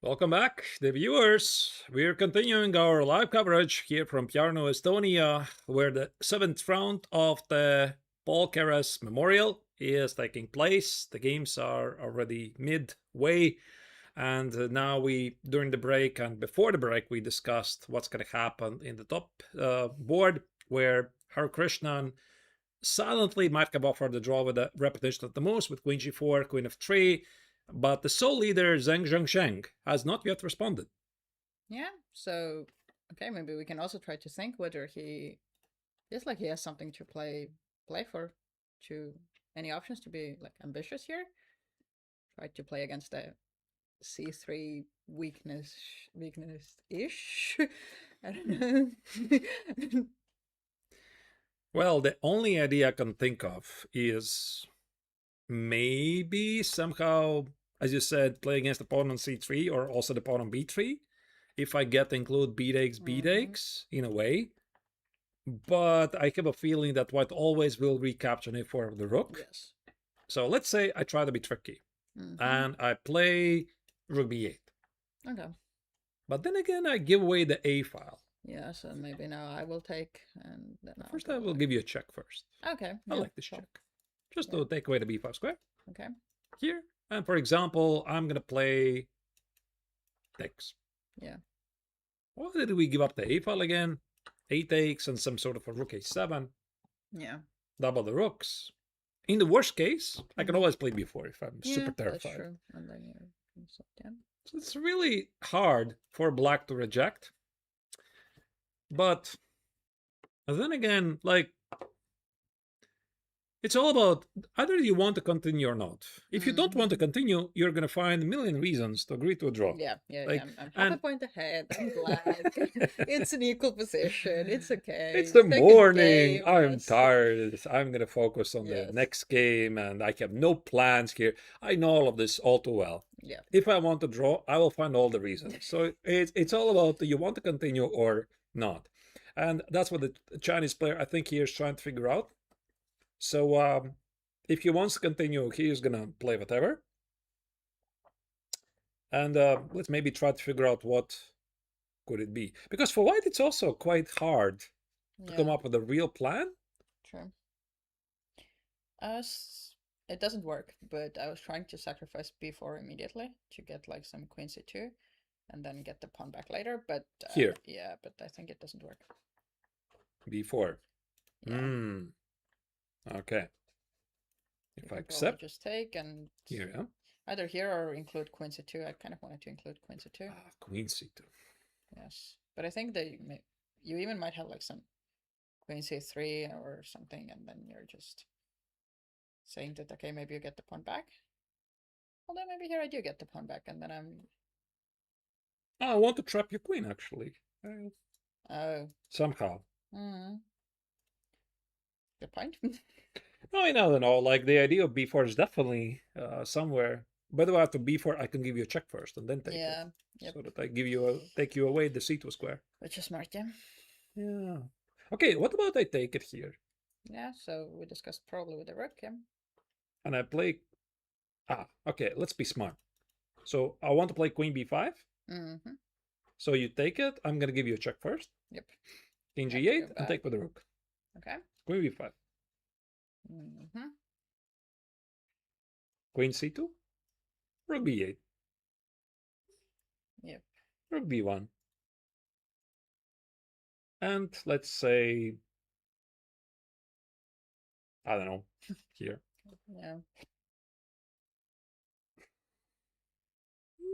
Speaker 1: Welcome back, the viewers. We're continuing our live coverage here from Parnu, Estonia, where the 7th round of the Paul Keres Memorial is taking place. The games are already midway, and now during the break and before the break, we discussed what's going to happen in the top board, where Hare Krishnan silently might have offered the draw with a repetition of the moves with Queen G4, Queen F3, but the sole leader, Zheng Zhengsheng, has not yet responded.
Speaker 2: Yeah, so, okay, maybe we can also try to think whether he feels like he has something to play for, to any options to be like ambitious here. Try to play against the C3 weakness-ish. I don't know.
Speaker 1: Well, the only idea I can think of is maybe somehow, as you said, play against the pawn on C3 or also the pawn on B3. If I get to include b takes, b takes, in a way. But I have a feeling that white always will recapture it for the rook.
Speaker 2: Yes.
Speaker 1: So let's say I try to be tricky. And I play rook b8.
Speaker 2: Okay.
Speaker 1: But then again, I give away the A file.
Speaker 2: Yeah, so maybe now I will take, and then
Speaker 1: First, I will give you a check first.
Speaker 2: Okay.
Speaker 1: I like this check. Just to take away the b5 square.
Speaker 2: Okay.
Speaker 1: Here. And for example, I'm going to play takes.
Speaker 2: Yeah.
Speaker 1: Why did we give up the A file again? 8 takes and some sort of a rook a7.
Speaker 2: Yeah.
Speaker 1: Double the rooks. In the worst case, I can always play b4 if I'm super terrified.
Speaker 2: That's true. And then you're
Speaker 1: so it's really hard for black to reject. But then again, like, it's all about either you want to continue or not. If you don't want to continue, you're going to find a million reasons to agree to a draw.
Speaker 2: Yeah. I'm half a point ahead. I'm glad. It's an equal position. It's okay.
Speaker 1: It's the morning. I'm tired. I'm going to focus on the next game, and I have no plans here. I know all of this all too well.
Speaker 2: Yeah.
Speaker 1: If I want to draw, I will find all the reasons. So it's all about, do you want to continue or not? And that's what the Chinese player, I think, here is trying to figure out. So if he wants to continue, he is going to play whatever. And let's maybe try to figure out what could it be. Because for white, it's also quite hard to come up with a real plan.
Speaker 2: True. It doesn't work, but I was trying to sacrifice b4 immediately to get like some queen c2 and then get the pawn back later. But
Speaker 1: here.
Speaker 2: Yeah, but I think it doesn't work.
Speaker 1: b4. Yeah. Okay. If I accept,
Speaker 2: just take and
Speaker 1: here, yeah.
Speaker 2: Either here or include queen c2. I kind of wanted to include queen c2.
Speaker 1: Queen c2.
Speaker 2: Yes, but I think that you even might have like some queen c3 or something, and then you're just saying that, okay, maybe you get the pawn back. Although maybe here I do get the pawn back, and then
Speaker 1: I want to trap your queen, actually.
Speaker 2: Oh.
Speaker 1: Somehow.
Speaker 2: Good point.
Speaker 1: No, I don't know. Like, the idea of b4 is definitely somewhere. By the way, after b4, I can give you a check first and then take it.
Speaker 2: Yep.
Speaker 1: So that I take you away the c2 square.
Speaker 2: Which is smart, yeah.
Speaker 1: Yeah. Okay, what about I take it here?
Speaker 2: Yeah, so we discussed probably with the rook, yeah.
Speaker 1: And I play... okay, let's be smart. So I want to play queen b5. So you take it. I'm going to give you a check first.
Speaker 2: Yep.
Speaker 1: King g8 and take with the rook.
Speaker 2: Okay.
Speaker 1: Queen b5. Queen c2. Rook b8.
Speaker 2: Yep.
Speaker 1: Rook b1. And let's say, I don't know, here.
Speaker 2: Yeah.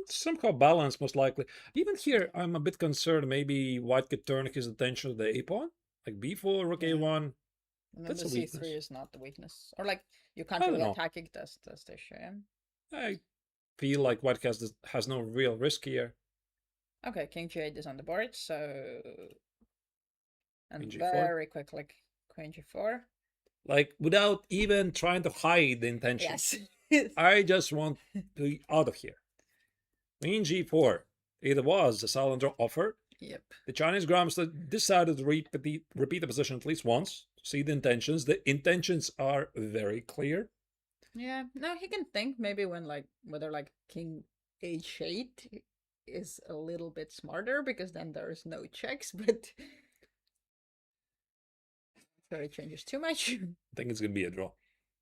Speaker 1: Somehow balanced, most likely. Even here, I'm a bit concerned. Maybe white could turn his attention to the a pawn, like b4, rook a1.
Speaker 2: And
Speaker 1: That's
Speaker 2: the
Speaker 1: a weakness.
Speaker 2: c3 is not the weakness, or like you can't really attack it. That's the issue.
Speaker 1: I feel like white has no real risk here.
Speaker 2: Okay, king g8 is on the board, so and
Speaker 1: Queen g4.
Speaker 2: very quickly queen g4.
Speaker 1: like without even trying to hide the intention.
Speaker 2: Yes.
Speaker 1: I just want to be out of here. Queen g4. It was a silent draw offer.
Speaker 2: Yep.
Speaker 1: The Chinese grandmaster decided to repeat the position at least once, see the intentions. The intentions are very clear.
Speaker 2: Yeah. No, he can think maybe when like whether like king h8 is a little bit smarter because then there's no checks, but so it changes too much.
Speaker 1: I think it's gonna be a draw.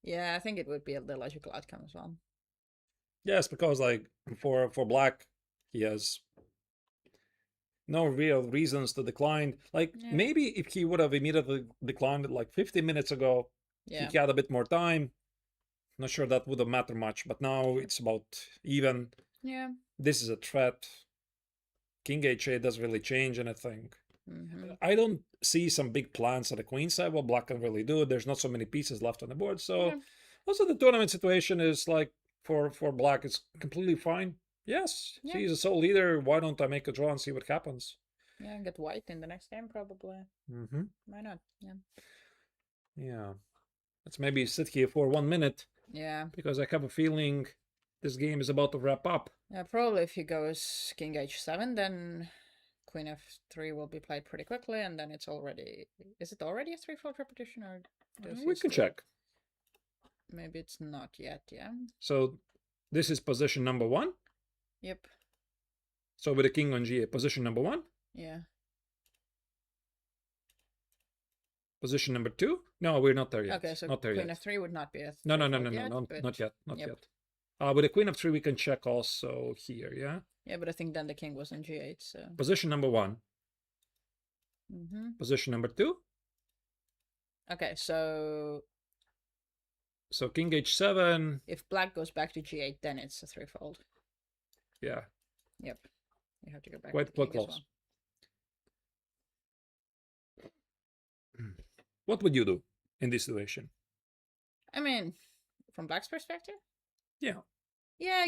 Speaker 2: Yeah, I think it would be the logical outcome as well.
Speaker 1: Yes, because like for black, he has no real reasons to decline. Like
Speaker 2: Yeah.
Speaker 1: maybe if he would have immediately declined it like 15 minutes ago,
Speaker 2: Yeah.
Speaker 1: he had a bit more time. Not sure that would have mattered much, but now it's about even.
Speaker 2: Yeah.
Speaker 1: This is a threat. King h8 doesn't really change anything.
Speaker 2: Mm-hmm.
Speaker 1: I don't see some big plans at the queen side. What black can really do. There's not so many pieces left on the board. So
Speaker 2: Yeah.
Speaker 1: also the tournament situation is like for black, it's completely fine. Yes,
Speaker 2: Yeah.
Speaker 1: he's a sole leader. Why don't I make a draw and see what happens?
Speaker 2: Yeah, get white in the next game probably.
Speaker 1: Mm-hmm.
Speaker 2: Why not? Yeah.
Speaker 1: Yeah. Let's maybe sit here for 1 minute
Speaker 2: Yeah.
Speaker 1: because I have a feeling this game is about to wrap up.
Speaker 2: Yeah, probably if he goes king h7, then queen f3 will be played pretty quickly, and then it's already... Is it already a threefold repetition, or does he
Speaker 1: We can
Speaker 2: still...
Speaker 1: check.
Speaker 2: Maybe it's not yet, yeah?
Speaker 1: So this is position number 1.
Speaker 2: Yep.
Speaker 1: So with the king on g8, position number 1.
Speaker 2: Yeah.
Speaker 1: Position number 2. No, we're not there yet.
Speaker 2: Okay, so
Speaker 1: not there
Speaker 2: queen
Speaker 1: yet.
Speaker 2: f3 would not be a
Speaker 1: No,
Speaker 2: threefold yet, but...
Speaker 1: not yet, not
Speaker 2: yep.
Speaker 1: yet. With the queen of 3, we can check also here, yeah?
Speaker 2: Yeah, but I think then the king was on g8, so...
Speaker 1: Position number 1.
Speaker 2: Mm-hmm.
Speaker 1: Position number 2.
Speaker 2: Okay, so...
Speaker 1: So king h7.
Speaker 2: If black goes back to g8, then it's a threefold.
Speaker 1: Yeah.
Speaker 2: Yep. You have to go back
Speaker 1: Quite
Speaker 2: to the king
Speaker 1: close.
Speaker 2: as well.
Speaker 1: What would you do in this situation?
Speaker 2: I mean, from black's perspective?
Speaker 1: Yeah.
Speaker 2: Yeah,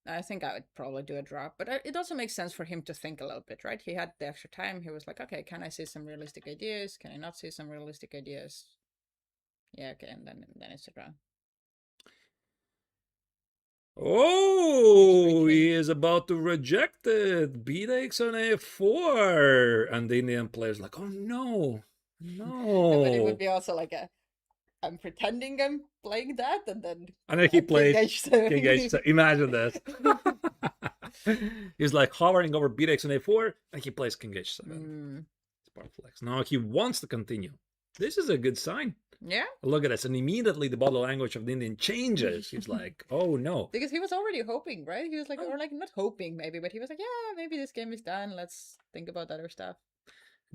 Speaker 2: I think I would probably do a draw, but it also makes sense for him to think a little bit, right? He had the extra time. He was like, okay, can I see some realistic ideas? Can I not see some realistic ideas? Yeah, okay, and then it's a draw.
Speaker 1: Oh, he is about to reject it. B takes on a4. And the Indian player's like, oh no, no.
Speaker 2: But it would be also like I'm pretending I'm playing that, and then
Speaker 1: he plays
Speaker 2: king
Speaker 1: h7. Imagine this. He's like hovering over b takes on a4, and he plays king h7. It's part flex. No, he wants to continue. This is a good sign.
Speaker 2: Yeah.
Speaker 1: Look at this, and immediately the body language of the Indian changes. He's like, oh no.
Speaker 2: Because he was already hoping, right? He was like, or like not hoping maybe, but he was like, yeah, maybe this game is done. Let's think about other stuff.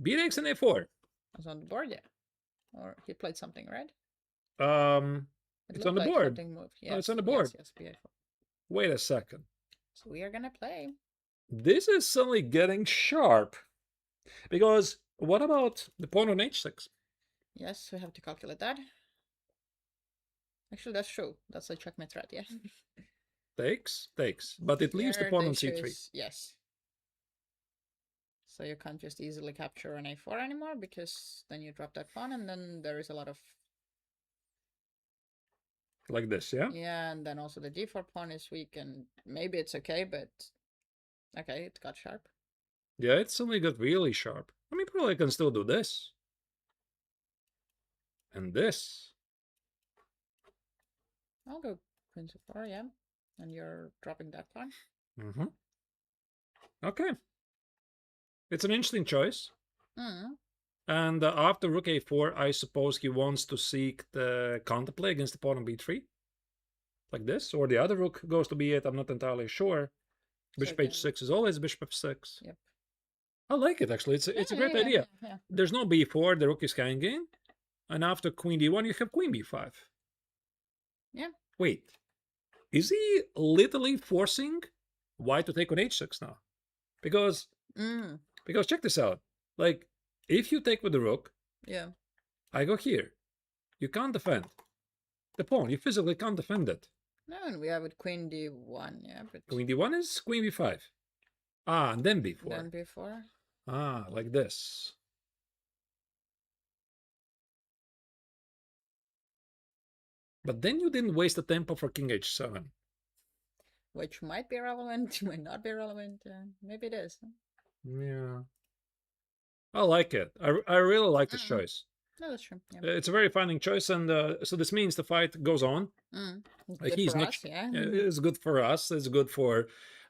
Speaker 1: B takes on a4.
Speaker 2: Was on the board, yeah. Or he played something, right?
Speaker 1: It's on the board.
Speaker 2: Yes,
Speaker 1: oh, it's on the board.
Speaker 2: Yes, beautiful.
Speaker 1: Wait a second.
Speaker 2: So we are gonna play.
Speaker 1: This is suddenly getting sharp. Because what about the pawn on h6?
Speaker 2: Yes, we have to calculate that. Actually, that's true. That's a checkmate threat, yeah.
Speaker 1: Takes. But it leaves the pawn on c3.
Speaker 2: Yes. So you can't just easily capture an a4 anymore, because then you drop that pawn, and then there is a lot of...
Speaker 1: Like this, yeah?
Speaker 2: Yeah, and then also the d4 pawn is weak, and maybe it's okay, but... Okay, it got sharp.
Speaker 1: Yeah, it suddenly got really sharp. I mean, probably I can still do this. And this.
Speaker 2: I'll go queen c4, yeah. And you're dropping that pawn.
Speaker 1: Mm-hmm. Okay. It's an interesting choice. And after rook a4, I suppose he wants to seek the counterplay against the pawn on b3. Like this. Or the other rook goes to b8. I'm not entirely sure. Bishop h6 is always bishop f6.
Speaker 2: Yep.
Speaker 1: I like it, actually. It's a great idea.
Speaker 2: Yeah.
Speaker 1: There's no b4. The rook is hanging. And after queen d1, you have queen b5.
Speaker 2: Yeah.
Speaker 1: Wait. Is he literally forcing white to take on h6 now? Because check this out. Like, if you take with the rook,
Speaker 2: yeah,
Speaker 1: I go here. You can't defend the pawn. You physically can't defend it.
Speaker 2: No, and we have it queen d1, yeah. But
Speaker 1: queen d1 is queen b5. Ah, and then b4.
Speaker 2: Then b4.
Speaker 1: Ah, like this. But then you didn't waste the tempo for king h7.
Speaker 2: Which might be relevant, might not be relevant. Maybe it is.
Speaker 1: Yeah. I like it. I really like this choice.
Speaker 2: No, that's true. Yeah.
Speaker 1: It's a very finding choice, and so this means the fight goes on.
Speaker 2: Good
Speaker 1: He's
Speaker 2: for
Speaker 1: not.
Speaker 2: us, yeah.
Speaker 1: It's good for us. It's good for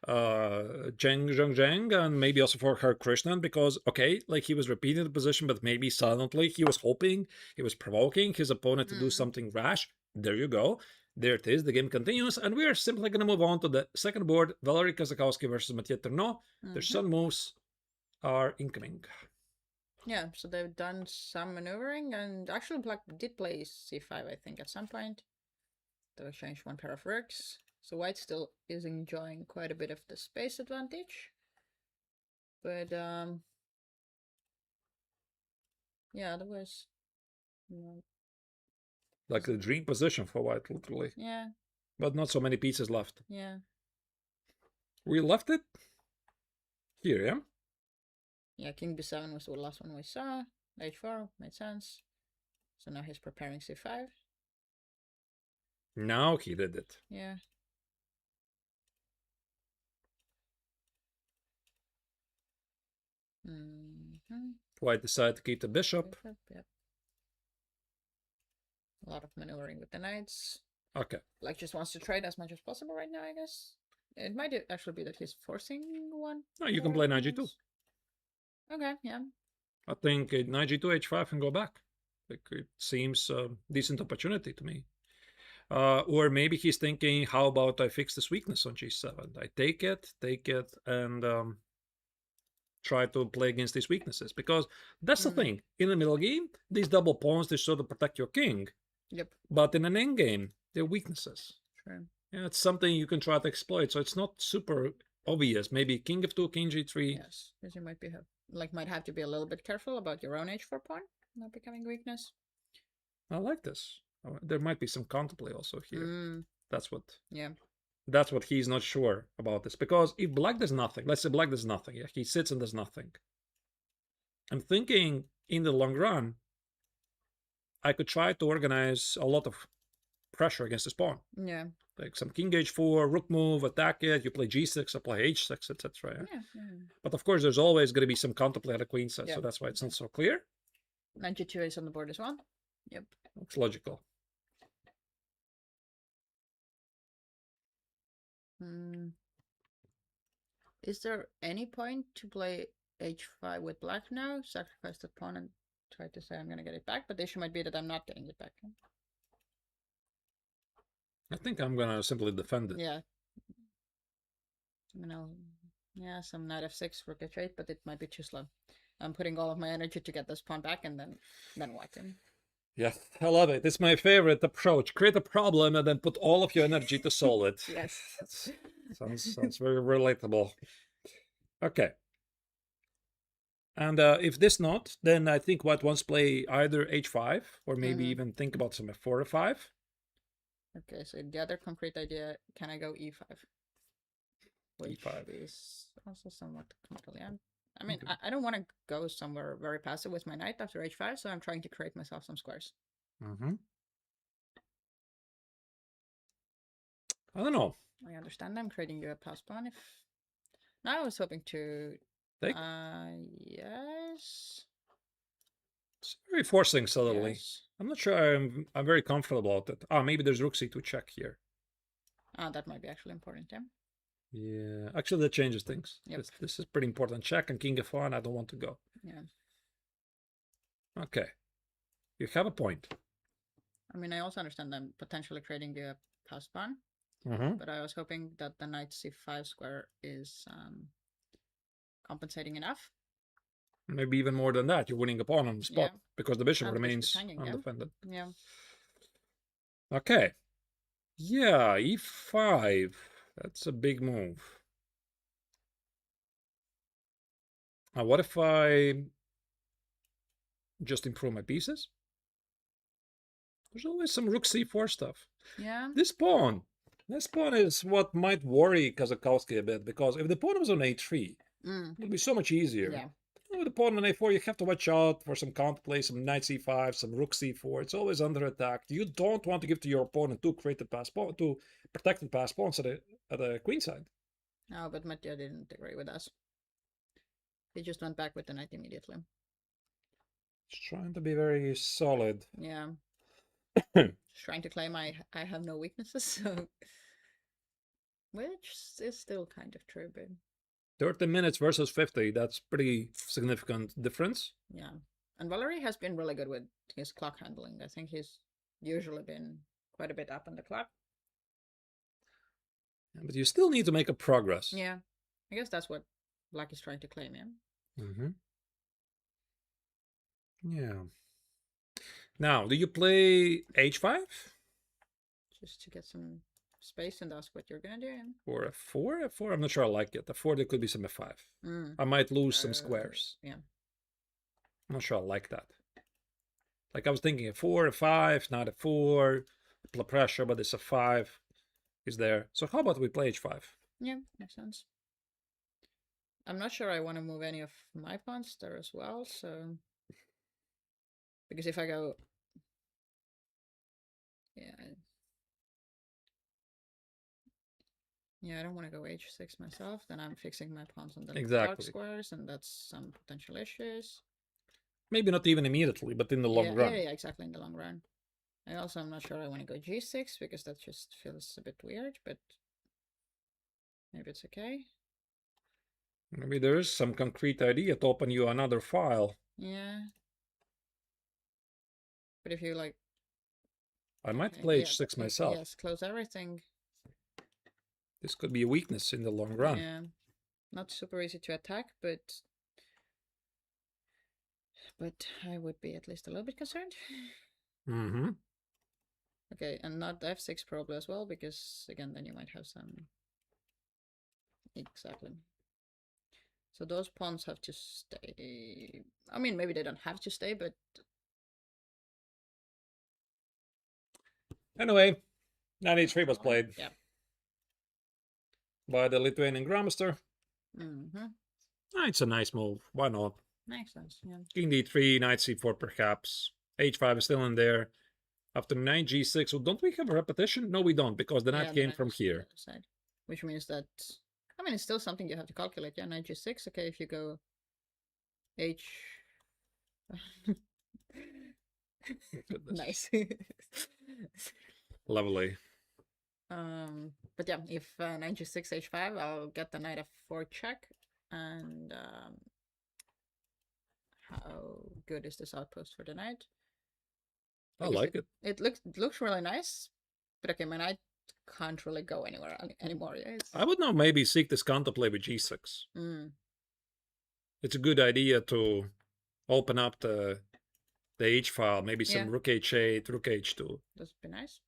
Speaker 1: Zheng, and maybe also for her Krishnan, because okay, like he was repeating the position, but maybe silently he was hoping, he was provoking his opponent to do something rash. There you go. There it is. The game continues, and we are simply going to move on to the second board. Valery Kazakowski versus Mathieu Ternot. Their sun moves are incoming.
Speaker 2: Yeah, so they've done some maneuvering, and actually Black did play c5, I think, at some point. They'll change one pair of rooks. So White still is enjoying quite a bit of the space advantage. But, yeah, otherwise...
Speaker 1: Like the dream position for White, literally.
Speaker 2: Yeah.
Speaker 1: But not so many pieces left.
Speaker 2: Yeah.
Speaker 1: We left it here, yeah?
Speaker 2: Yeah, King b7 was the last one we saw. h4 made sense. So now he's preparing c5.
Speaker 1: Now he did it.
Speaker 2: Yeah.
Speaker 1: White decided to keep the bishop.
Speaker 2: Yep. A lot of maneuvering with the knights.
Speaker 1: Okay.
Speaker 2: Black just wants to trade as much as possible right now, I guess. It might actually be that he's forcing one.
Speaker 1: No, you can play knight g2.
Speaker 2: Okay, yeah.
Speaker 1: I think knight g2, h5 and go back. Like, it seems a decent opportunity to me. Or maybe he's thinking, how about I fix this weakness on g7? I take it, and try to play against these weaknesses. Because that's the thing. In the middle game, these double pawns, they sort of protect your king.
Speaker 2: Yep.
Speaker 1: But in an endgame, they're weaknesses.
Speaker 2: True.
Speaker 1: Yeah, it's something you can try to exploit. So it's not super obvious. Maybe king f2, king g3.
Speaker 2: Yes, because you might have to be a little bit careful about your own h4 pawn not becoming weakness.
Speaker 1: I like this. There might be some counterplay also here. That's what.
Speaker 2: Yeah.
Speaker 1: That's what he's not sure about this. Because if black does nothing, let's say black does nothing. Yeah, he sits and does nothing. I'm thinking in the long run, I could try to organize a lot of pressure against his pawn.
Speaker 2: Yeah.
Speaker 1: Like some king h4, rook move, attack it, you play g6, I play h6, etc.
Speaker 2: Yeah.
Speaker 1: But of course, there's always going to be some counterplay at a queen set, so that's why it's not so clear.
Speaker 2: Knight g2 is on the board as well. Yep.
Speaker 1: Looks logical.
Speaker 2: Is there any point to play h5 with black now? Sacrifice the pawn and try to say I'm going to get it back, but the issue might be that I'm not getting it back.
Speaker 1: I think I'm going to simply defend it.
Speaker 2: Yeah. Yeah, some knight f6 rook h8, but it might be too slow. I'm putting all of my energy to get this pawn back and then whack him.
Speaker 1: Yeah, I love it. It's my favorite approach. Create a problem and then put all of your energy to solve it.
Speaker 2: Yes.
Speaker 1: Sounds very relatable. Okay. And if this not, then I think White wants to play either h5 or maybe even think about some f4 f5.
Speaker 2: Okay, so the other concrete idea, can I go e5? Which
Speaker 1: e5
Speaker 2: is also somewhat compelling. I mean, I don't want to go somewhere very passive with my knight after h5, so I'm trying to create myself some squares.
Speaker 1: I don't know.
Speaker 2: I understand. I'm creating you a pass pawn. Now I was hoping to
Speaker 1: take.
Speaker 2: Yes.
Speaker 1: It's very forcing suddenly.
Speaker 2: Yes.
Speaker 1: I'm not sure I'm very comfortable about it. Maybe there's rook c2 check here.
Speaker 2: That might be actually important, yeah.
Speaker 1: Yeah, actually that changes things.
Speaker 2: Yep.
Speaker 3: This is pretty important. Check and king f1, I don't want to go.
Speaker 2: Yeah.
Speaker 1: Okay. You have a point.
Speaker 2: I mean, I also understand I'm potentially creating a pass pawn, but I was hoping that the knight c5 square is compensating enough.
Speaker 1: Maybe even more than that. You're winning a pawn on the spot because the bishop remains undefended.
Speaker 2: Yeah.
Speaker 1: Okay. Yeah, e5. That's a big move. Now, what if I just improve my pieces? There's always some rook c4 stuff.
Speaker 2: Yeah.
Speaker 1: This pawn is what might worry Kazakowski a bit, because if the pawn was on a3, it would be so much easier.
Speaker 2: Yeah.
Speaker 1: With the pawn on a4, you have to watch out for some counterplay, some knight c5, some rook c4. It's always under attack. You don't want to give to your opponent two protected pass pawns at the queen side.
Speaker 2: No, but Mattia didn't agree with us. He just went back with the knight immediately.
Speaker 1: He's trying to be very solid.
Speaker 2: Yeah. Just trying to claim I have no weaknesses, so... Which is still kind of true, but...
Speaker 1: 30 minutes versus 50, that's pretty significant difference.
Speaker 2: Yeah. And Valerie has been really good with his clock handling. I think he's usually been quite a bit up on the clock.
Speaker 1: But you still need to make a progress.
Speaker 2: Yeah. I guess that's what Black is trying to claim, yeah.
Speaker 1: Mm-hmm. Yeah. Now, do you play h5?
Speaker 2: Just to get some space and ask what you're gonna do.
Speaker 1: Or f4? F4, I'm not sure I like it. F4, there could be some f5. I might lose some squares.
Speaker 2: Yeah.
Speaker 1: I'm not sure I like that. Like I was thinking f4, f5, not f4, apply pressure, but this f5 is there. So how about we play h5?
Speaker 2: Yeah, makes sense. I'm not sure I want to move any of my pawns there as well, so... Because if I go... Yeah, I don't want to go h6 myself, then I'm fixing my pawns on the dark squares, and that's some potential issues.
Speaker 1: Maybe not even immediately, but in the long run.
Speaker 2: Yeah, exactly, in the long run. I also am not sure I want to go g6, because that just feels a bit weird, but maybe it's okay.
Speaker 1: Maybe there is some concrete idea to open you another file.
Speaker 2: Yeah. But if you like...
Speaker 1: I might play h6 myself.
Speaker 2: Yes, close everything.
Speaker 1: This could be a weakness in the long run.
Speaker 2: Yeah. Not super easy to attack, but I would be at least a little bit concerned.
Speaker 1: Mm-hmm.
Speaker 2: Okay, and not f6 probably as well, because again, then you might have some... Exactly. So those pawns have to stay. I mean, maybe they don't have to stay, but...
Speaker 1: Anyway, knight h3 was played.
Speaker 2: Yeah.
Speaker 1: By the Lithuanian Grandmaster.
Speaker 2: Mm-hmm.
Speaker 1: It's a nice move. Why not?
Speaker 2: Makes sense, yeah.
Speaker 1: King d3, knight c4 perhaps. h5 is still in there. After knight g6, well, don't we have a repetition? No, we don't, because the knight came from here.
Speaker 2: Side, which means that... I mean, it's still something you have to calculate. Yeah, knight g6. Okay, if you go h... Nice.
Speaker 1: Lovely.
Speaker 2: But yeah, if knight g6, h5, I'll get the knight f4 check. And how good is this outpost for the knight?
Speaker 1: I like it.
Speaker 2: It looks really nice, but okay, my knight can't really go anywhere anymore. Yeah,
Speaker 1: I would now maybe seek this counterplay with g6. It's a good idea to open up the h file, maybe some rook h8, rook h2.
Speaker 2: That'd be nice.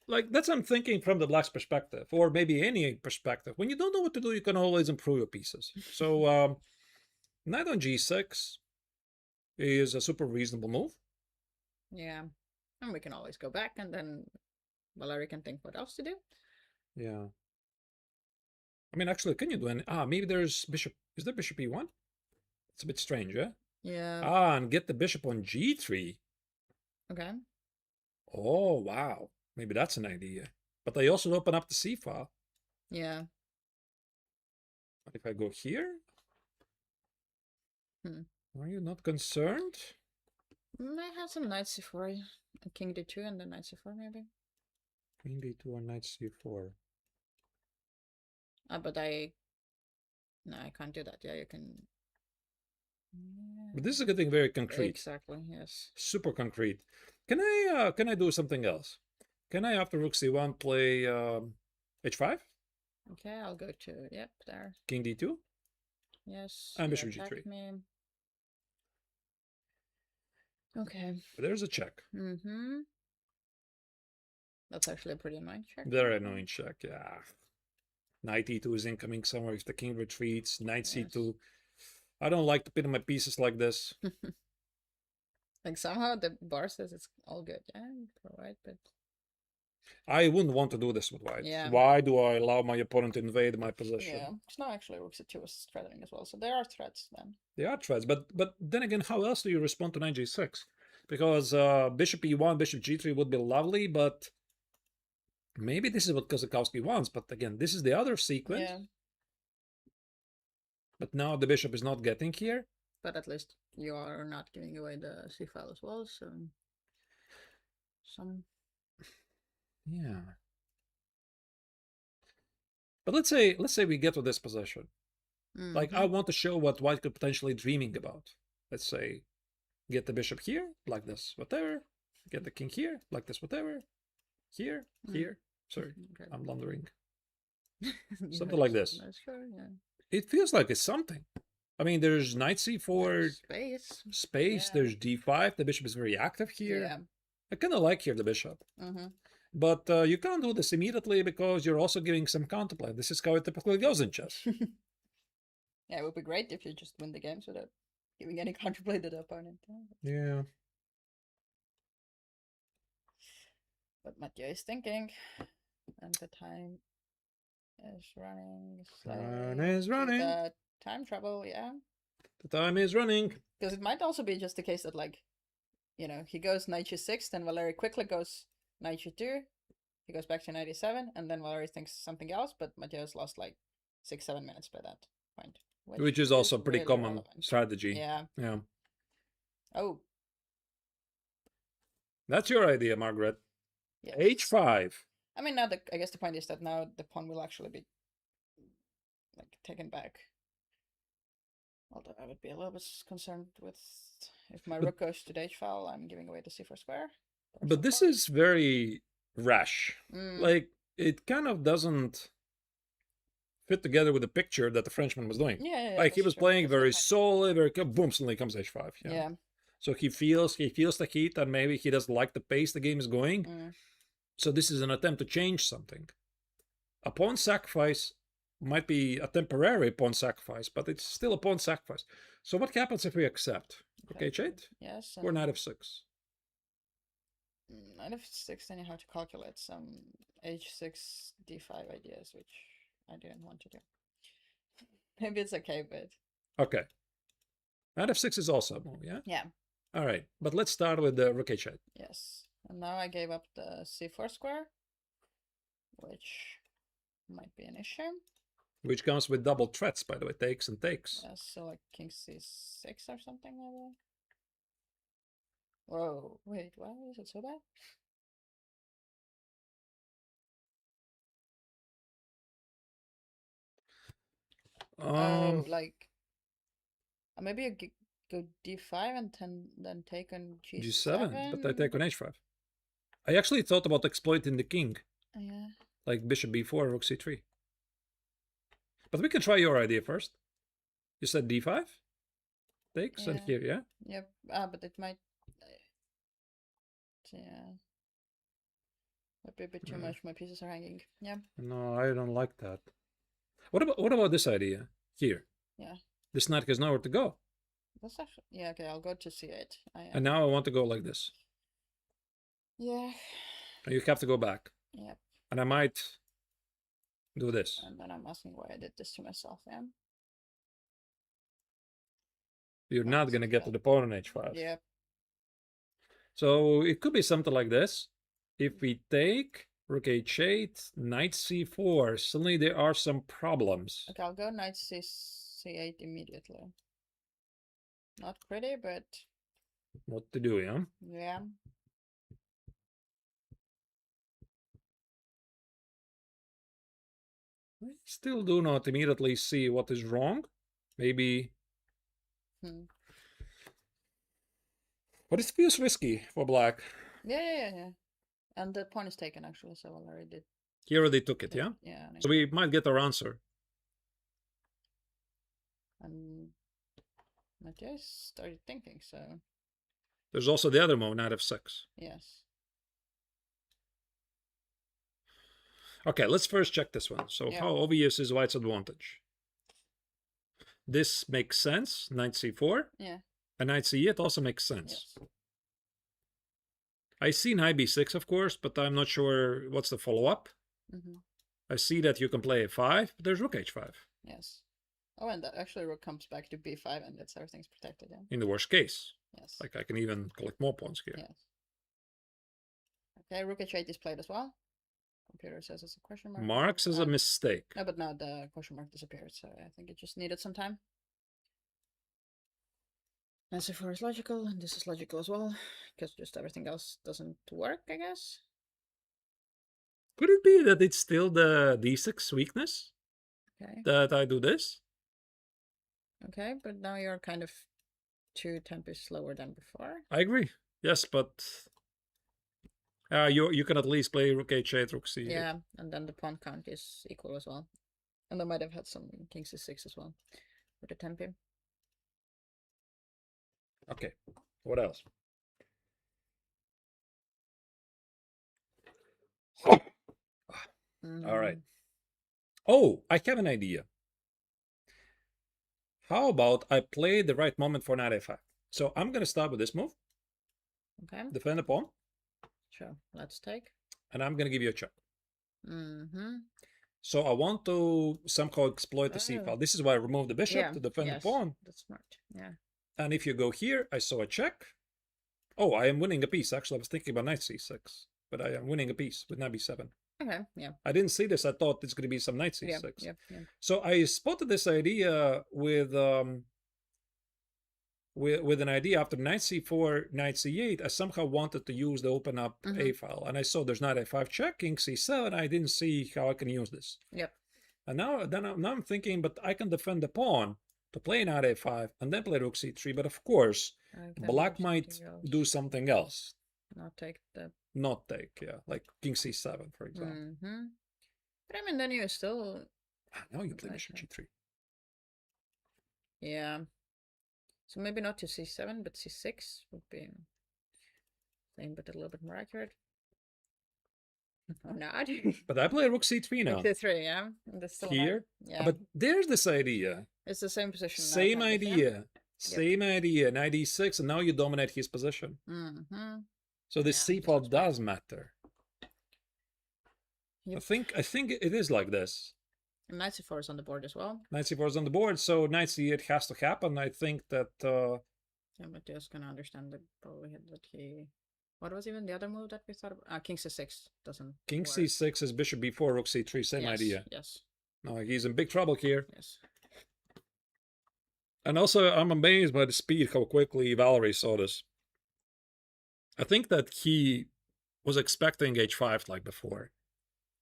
Speaker 1: Like, that's I'm thinking from the black's perspective, or maybe any perspective. When you don't know what to do, you can always improve your pieces. So, knight on g6 is a super reasonable move.
Speaker 2: Yeah, and we can always go back, and then Valerie can think what else to do.
Speaker 1: Yeah. I mean, actually, can you do any... maybe there's bishop... Is there bishop e1? It's a bit strange, yeah?
Speaker 2: Yeah.
Speaker 1: And get the bishop on g3.
Speaker 2: Okay.
Speaker 1: Oh, wow. Maybe that's an idea. But they also open up the c file.
Speaker 2: Yeah.
Speaker 1: But if I go here? Are you not concerned?
Speaker 2: I have some knight c4, king d2, and then knight c4 maybe.
Speaker 1: Queen d2 or knight c4.
Speaker 2: But no, I can't do that. Yeah, you can.
Speaker 1: But this is getting very concrete.
Speaker 2: Exactly. Yes.
Speaker 1: Super concrete. Can I do something else? Can I, after rook c1, play h5?
Speaker 2: Okay, I'll go to there.
Speaker 1: King d2.
Speaker 2: Yes.
Speaker 1: And bishop g3.
Speaker 2: Me. Okay.
Speaker 1: But there's a check.
Speaker 2: That's actually a pretty annoying check.
Speaker 1: Very annoying check. Yeah. Knight e2 is incoming somewhere if the king retreats. Knight c2. I don't like to pin my pieces like this.
Speaker 2: Like somehow the bar says it's all good. Yeah, right, but
Speaker 1: I wouldn't want to do this with white.
Speaker 2: Yeah.
Speaker 1: Why do I allow my opponent to invade my position?
Speaker 2: Yeah. So now actually rook c2 was threatening as well. So there are threats then.
Speaker 1: They are threats, but then again, how else do you respond to knight g6? Because bishop e1, bishop g3 would be lovely, but maybe this is what Kozakowski wants. But again, this is the other sequence.
Speaker 2: Yeah.
Speaker 1: But now the bishop is not getting here.
Speaker 2: But at least you are not giving away the c file as well. So some.
Speaker 1: Yeah. But let's say we get to this position. Like I want to show what white could potentially dreaming about. Let's say get the bishop here, like this, whatever. Get the king here, like this, whatever. Here, here. Sorry,
Speaker 2: Okay.
Speaker 1: I'm blundering.
Speaker 2: Yeah,
Speaker 1: Something like this.
Speaker 2: Sure, yeah.
Speaker 1: It feels like it's something. I mean, there's knight c4,
Speaker 2: Space.
Speaker 1: space.
Speaker 2: Yeah.
Speaker 1: There's d5. The bishop is very active here.
Speaker 2: Yeah.
Speaker 1: I kind of like here the bishop. But you can't do this immediately because you're also giving some counterplay. This is how it typically goes in chess.
Speaker 2: Yeah, it would be great if you just win the games without giving any counterplay to the opponent.
Speaker 1: Yeah.
Speaker 2: But Mathieu is thinking, and the time is running slowly.
Speaker 1: Time is running.
Speaker 2: The time travel, yeah.
Speaker 1: The time is running.
Speaker 2: Because it might also be just the case that, like, you know, he goes knight g6, then Valery quickly goes knight g2, he goes back to knight e7, and then Valery thinks something else, but Mathieu's lost like 6-7 minutes by that point.
Speaker 1: Which is also a pretty
Speaker 2: really
Speaker 1: common
Speaker 2: relevant.
Speaker 1: strategy.
Speaker 2: Yeah.
Speaker 1: Yeah.
Speaker 2: Oh.
Speaker 1: That's your idea, Margaret.
Speaker 2: Yes.
Speaker 1: H5.
Speaker 2: I mean, now I guess the point is that now the pawn will actually be like taken back. Although I would be a little bit concerned with if my rook goes to the h file, I'm giving away the c4 square.
Speaker 1: But this is very rash. Like it kind of doesn't fit together with the picture that the Frenchman was doing.
Speaker 2: Yeah,
Speaker 1: like he was playing very
Speaker 2: solid.
Speaker 1: solid, very boom, suddenly comes h5.
Speaker 2: Yeah.
Speaker 1: So he feels the heat and maybe he doesn't like the pace the game is going. So this is an attempt to change something. A pawn sacrifice might be a temporary pawn sacrifice, but it's still a pawn sacrifice. So what happens if we accept? Okay, h8?
Speaker 2: Yes.
Speaker 1: Or knight f6?
Speaker 2: Knight f6, then you have to calculate some h6 d5 ideas, which I didn't want to do. Maybe it's okay, but...
Speaker 1: Okay. Knight f6 is also a move, yeah?
Speaker 2: Yeah.
Speaker 1: All right, but let's start with the rook h8.
Speaker 2: Yes. And now I gave up the c4 square, which might be an issue.
Speaker 1: Which comes with double threats, by the way, takes and takes.
Speaker 2: Yes, so like king c6 or something maybe. Whoa, wait, why is it so bad? Like maybe you go d5 and then take on g7.
Speaker 1: But I take on h5. I actually thought about exploiting the king.
Speaker 2: Yeah.
Speaker 1: Like bishop b4, rook c3. But we can try your idea first. You said d5? Takes and here, yeah?
Speaker 2: Yep. But it might... yeah. Might be a bit too much. My pieces are hanging. Yeah.
Speaker 1: No, I don't like that. What about this idea? Here.
Speaker 2: Yeah.
Speaker 1: This knight has nowhere to go.
Speaker 2: That's actually... yeah, okay, I'll go to c8.
Speaker 1: And now I want to go like this.
Speaker 2: Yeah.
Speaker 1: And you have to go back.
Speaker 2: Yep.
Speaker 1: And I might do this.
Speaker 2: And then I'm asking why I did this to myself, yeah?
Speaker 1: You're not going to get to the pawn on h5.
Speaker 2: Yep.
Speaker 1: So it could be something like this. If we take rook h8, knight c4, suddenly there are some problems.
Speaker 2: Okay, I'll go knight c8 immediately. Not pretty, but...
Speaker 1: what to do, yeah?
Speaker 2: yeah.
Speaker 1: I still do not immediately see what is wrong. Maybe... But it feels risky for black.
Speaker 2: Yeah. And the pawn is taken, actually, so I already did.
Speaker 1: He already took it, yeah?
Speaker 2: Yeah.
Speaker 1: So we might get our answer.
Speaker 2: And Mathieu started thinking, so...
Speaker 1: There's also the other move, knight f6.
Speaker 2: yes.
Speaker 1: Okay, let's first check this one. So how obvious is white's advantage? This makes sense, knight c4.
Speaker 2: Yeah.
Speaker 1: And knight c8 also makes sense.
Speaker 2: Yes.
Speaker 1: I see knight b6, of course, but I'm not sure what's the follow-up. I see that you can play a5, but there's rook h5.
Speaker 2: Yes. Oh, and that actually rook comes back to b5, and that's everything's protected. Yeah.
Speaker 1: In the worst case.
Speaker 2: Yes.
Speaker 1: Like I can even collect more pawns here.
Speaker 2: Yes. Okay, rook h8 is played as well. Computer says it's a question mark.
Speaker 1: Marks is a mistake.
Speaker 2: No, but now the question mark disappeared, so I think it just needed some time. Answer 4 is logical, and this is logical as well, because just everything else doesn't work, I guess.
Speaker 1: Could it be that it's still the d6 weakness?
Speaker 2: Okay.
Speaker 1: That I do this?
Speaker 2: Okay, but now you're kind of 2 tempos slower than before.
Speaker 1: I agree. Yes, but you can at least play rook h8, rook c8.
Speaker 2: Yeah, and then the pawn count is equal as well. And I might have had some king c6 as well for the tempo.
Speaker 1: Okay, what else? All right. Oh, I have an idea. How about I play the right moment for knight a5? So I'm going to start with this move.
Speaker 2: Okay.
Speaker 1: Defend the pawn.
Speaker 2: Sure, let's take.
Speaker 1: And I'm going to give you a check.
Speaker 2: Mm-hmm.
Speaker 1: So I want to somehow exploit the c file. This is why I removed the bishop to defend the pawn.
Speaker 2: That's smart. Yeah.
Speaker 1: And if you go here, I saw a check. Oh, I am winning a piece. Actually, I was thinking about knight c6, but I am winning a piece with knight b7.
Speaker 2: Okay, yeah.
Speaker 1: I didn't see this. I thought it's going to be some knight c6.
Speaker 2: Yeah.
Speaker 1: So I spotted this idea with an idea after knight c4, knight c8. I somehow wanted to use the open up a file, and I saw there's knight a5 check, king c7. I didn't see how I can use this.
Speaker 2: Yep.
Speaker 1: And now I'm thinking, but I can defend the pawn to play knight a5 and then play rook c3. But of course, black might do something else.
Speaker 2: Not take the.
Speaker 1: Not take, yeah, like king c7, for example.
Speaker 2: But I mean, then you still.
Speaker 1: Now you play bishop g3.
Speaker 2: Yeah. So maybe not to c7, but c6 would be same, but a little bit more accurate. Or not.
Speaker 1: But I play rook c3 now.
Speaker 2: Rook c3, yeah. That's still
Speaker 1: Here.
Speaker 2: Yeah.
Speaker 1: But there's this idea.
Speaker 2: It's the same position.
Speaker 1: Same idea. Same idea. Knight e6, and now you dominate his position. So this c file does matter.
Speaker 2: Yep.
Speaker 1: I think it is like this.
Speaker 2: And knight c4 is on the board as well.
Speaker 1: Knight c4 is on the board, so knight c8 has to happen. I think that.
Speaker 2: Yeah, but just gonna understand that probably that he. What was even the other move that we thought about? King c6 doesn't.
Speaker 1: King
Speaker 2: work.
Speaker 1: c6 is bishop b4, rook c3. Same idea.
Speaker 2: Yes.
Speaker 1: No, he's in big trouble here.
Speaker 2: Yes.
Speaker 1: And also, I'm amazed by the speed, how quickly Valerie saw this. I think that he was expecting h5 like before.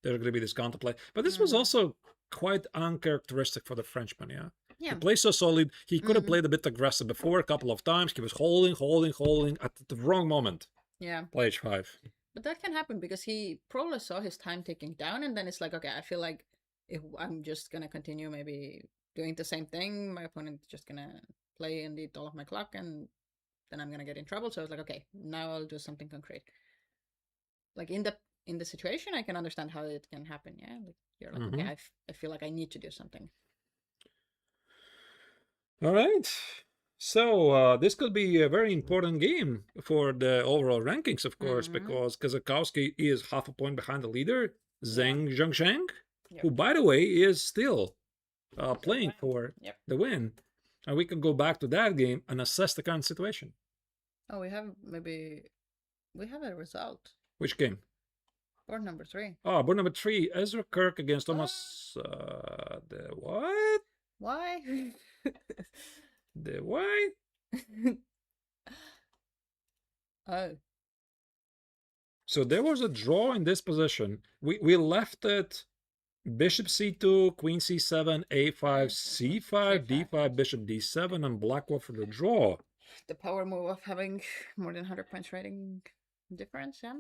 Speaker 1: There's going to be this counterplay. But this was also quite uncharacteristic for the Frenchman, yeah?
Speaker 2: Yeah.
Speaker 1: He plays so solid. He could have played a bit aggressive before a couple of times. He was holding at the wrong moment.
Speaker 2: Yeah.
Speaker 1: Play h5.
Speaker 2: But that can happen because he probably saw his time ticking down, and then it's like, okay, I feel like if I'm just going to continue maybe doing the same thing, my opponent's just going to play and eat all of my clock, and then I'm going to get in trouble. So it's like, okay, now I'll do something concrete. Like in the situation, I can understand how it can happen. Yeah, like you're like, okay, I feel like I need to do something.
Speaker 1: All right. So this could be a very important game for the overall rankings, of course, because Kazakowski is half a point behind the leader, Zheng Zhengsheng, who, by the way, is still playing for the win. And we can go back to that game and assess the current situation.
Speaker 2: Oh, we have a result.
Speaker 1: Which game?
Speaker 2: Board number 3.
Speaker 1: Oh, board number 3. Ezra Kirk against Thomas. The what?
Speaker 2: Why?
Speaker 1: The why?
Speaker 2: Oh.
Speaker 1: So there was a draw in this position. We left it bishop c2, queen c7, a5, c5, d5, bishop d7, and black went for the draw.
Speaker 2: The power move of having more than 100 points rating difference, yeah?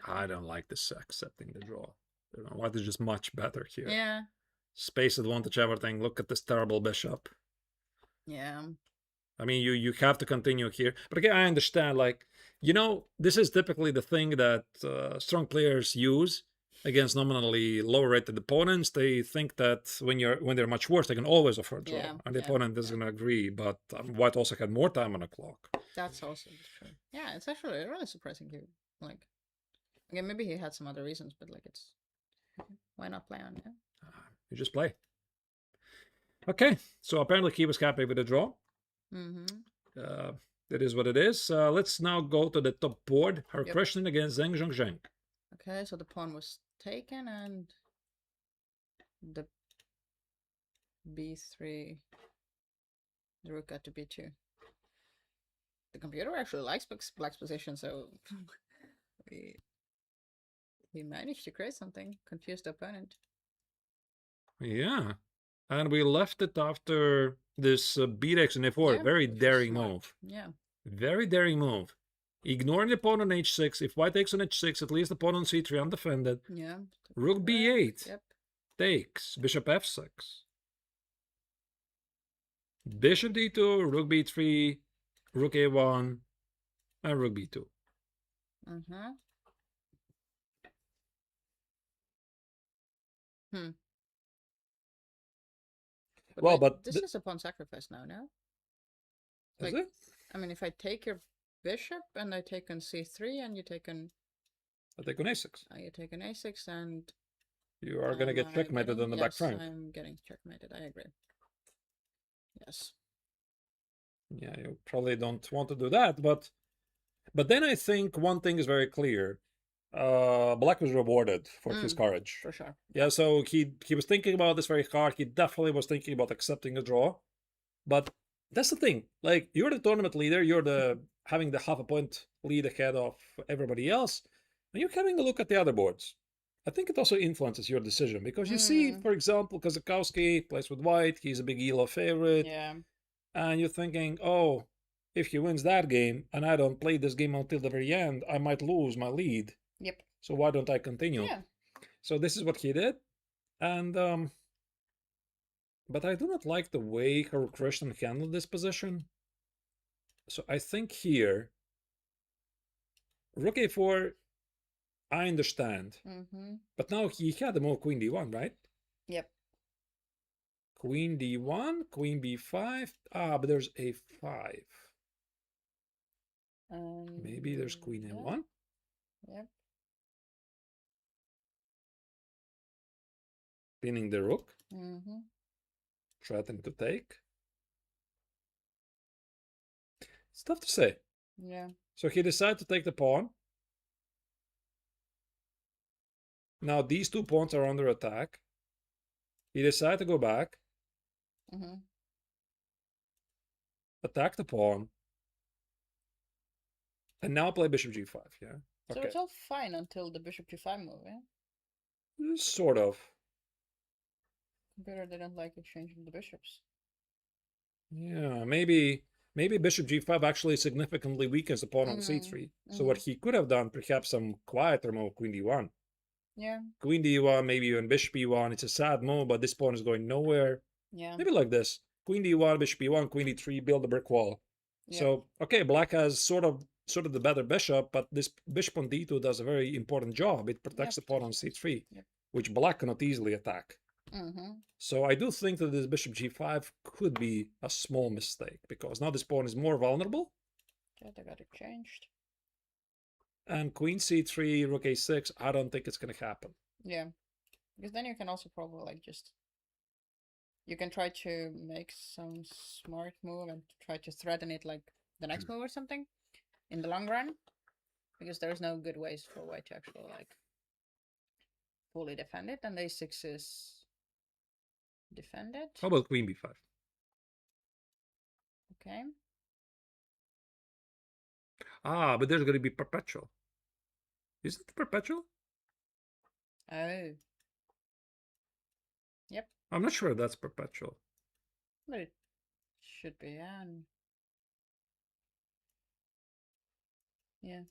Speaker 1: I don't like this accepting the draw. White is just much better here.
Speaker 2: Yeah.
Speaker 1: Space advantage, everything. Look at this terrible bishop.
Speaker 2: Yeah.
Speaker 1: I mean, you have to continue here. But again, I understand, like, this is typically the thing that strong players use against nominally lower rated opponents. They think that when they're much worse, they can always offer a draw. And the opponent is going to agree. But White also had more time on the clock.
Speaker 2: That's also true. Yeah, it's actually really surprising. Like, again, maybe he had some other reasons, but like, it's why not play on it?
Speaker 1: You just play. Okay, so apparently he was happy with the draw. It is what it is. Let's now go to the top board. Her question against Zheng Zhongzheng.
Speaker 2: Okay, so the pawn was taken and the b3, the rook got to b2. The computer actually likes black's position, so we managed to create something. Confused the opponent.
Speaker 1: Yeah, and we left it after this bx and a4. Very daring move.
Speaker 2: Yeah.
Speaker 1: Very daring move. Ignoring the pawn on h6. If white takes on h6, at least the pawn on c3 undefended.
Speaker 2: Yeah.
Speaker 1: Rook b8.
Speaker 2: Yep.
Speaker 1: Takes. Bishop f6. Bishop d2, rook b3, rook a1, and rook b2.
Speaker 2: But this is a pawn sacrifice now, no?
Speaker 1: Is it?
Speaker 2: I mean, if I take your bishop and I take on c3 and you take on...
Speaker 1: I take on a6.
Speaker 2: You take on a6 and...
Speaker 1: You are going to get checkmated on the back rank.
Speaker 2: I'm getting checkmated, I agree. Yes.
Speaker 1: Yeah, you probably don't want to do that, but then I think one thing is very clear. Black was rewarded for his courage.
Speaker 2: For sure.
Speaker 1: Yeah, so he was thinking about this very hard. He definitely was thinking about accepting a draw. But that's the thing. Like, you're the tournament leader. You're the having the half a point lead ahead of everybody else. And you're having a look at the other boards. I think it also influences your decision. Because you see, for example, Kozakowski plays with white. He's a big Elo favorite.
Speaker 2: Yeah.
Speaker 1: And you're thinking, oh, if he wins that game and I don't play this game until the very end, I might lose my lead.
Speaker 2: Yep.
Speaker 1: So why don't I continue?
Speaker 2: Yeah.
Speaker 1: So this is what he did. And but I do not like the way Haru Krishnan handled this position. So I think here, rook a4, I understand. But now he had the move queen d1, right?
Speaker 2: Yep.
Speaker 1: Queen d1, queen b5. But there's a5. Maybe there's queen a1.
Speaker 2: Yep.
Speaker 1: Pinning the rook. Threatening to take. It's tough to say.
Speaker 2: Yeah.
Speaker 1: So he decided to take the pawn. Now these two pawns are under attack. He decided to go back. Attack the pawn. And now play bishop g5, yeah?
Speaker 2: So it's all fine until the bishop g5 move, yeah?
Speaker 1: Sort of.
Speaker 2: Computer didn't like exchanging the bishops.
Speaker 1: Yeah, maybe bishop g5 actually significantly weakens the pawn on c3. So what he could have done, perhaps some quieter move, queen d1.
Speaker 2: Yeah.
Speaker 1: Queen d1, maybe even bishop e1. It's a sad move, but this pawn is going nowhere.
Speaker 2: Yeah.
Speaker 1: Maybe like this. Queen d1, bishop e1, queen d3, build a brick wall. Yeah. So, okay, black has sort of the better bishop, but this bishop on d2 does a very important job. It protects the pawn on c3, which black cannot easily attack. So I do think that this bishop g5 could be a small mistake, because now this pawn is more vulnerable.
Speaker 2: Yeah, they got it changed.
Speaker 1: And queen c3, rook a6, I don't think it's going to happen.
Speaker 2: Yeah, because then you can also probably like just... You can try to make some smart move and try to threaten it like the next move or something in the long run. Because there's no good ways for white to actually like fully defend it. And a6 is defended.
Speaker 1: How about queen b5?
Speaker 2: Okay.
Speaker 1: But there's going to be perpetual. Is it perpetual?
Speaker 2: Oh. Yep.
Speaker 1: I'm not sure that's perpetual.
Speaker 2: But it should be, yeah. Yeah.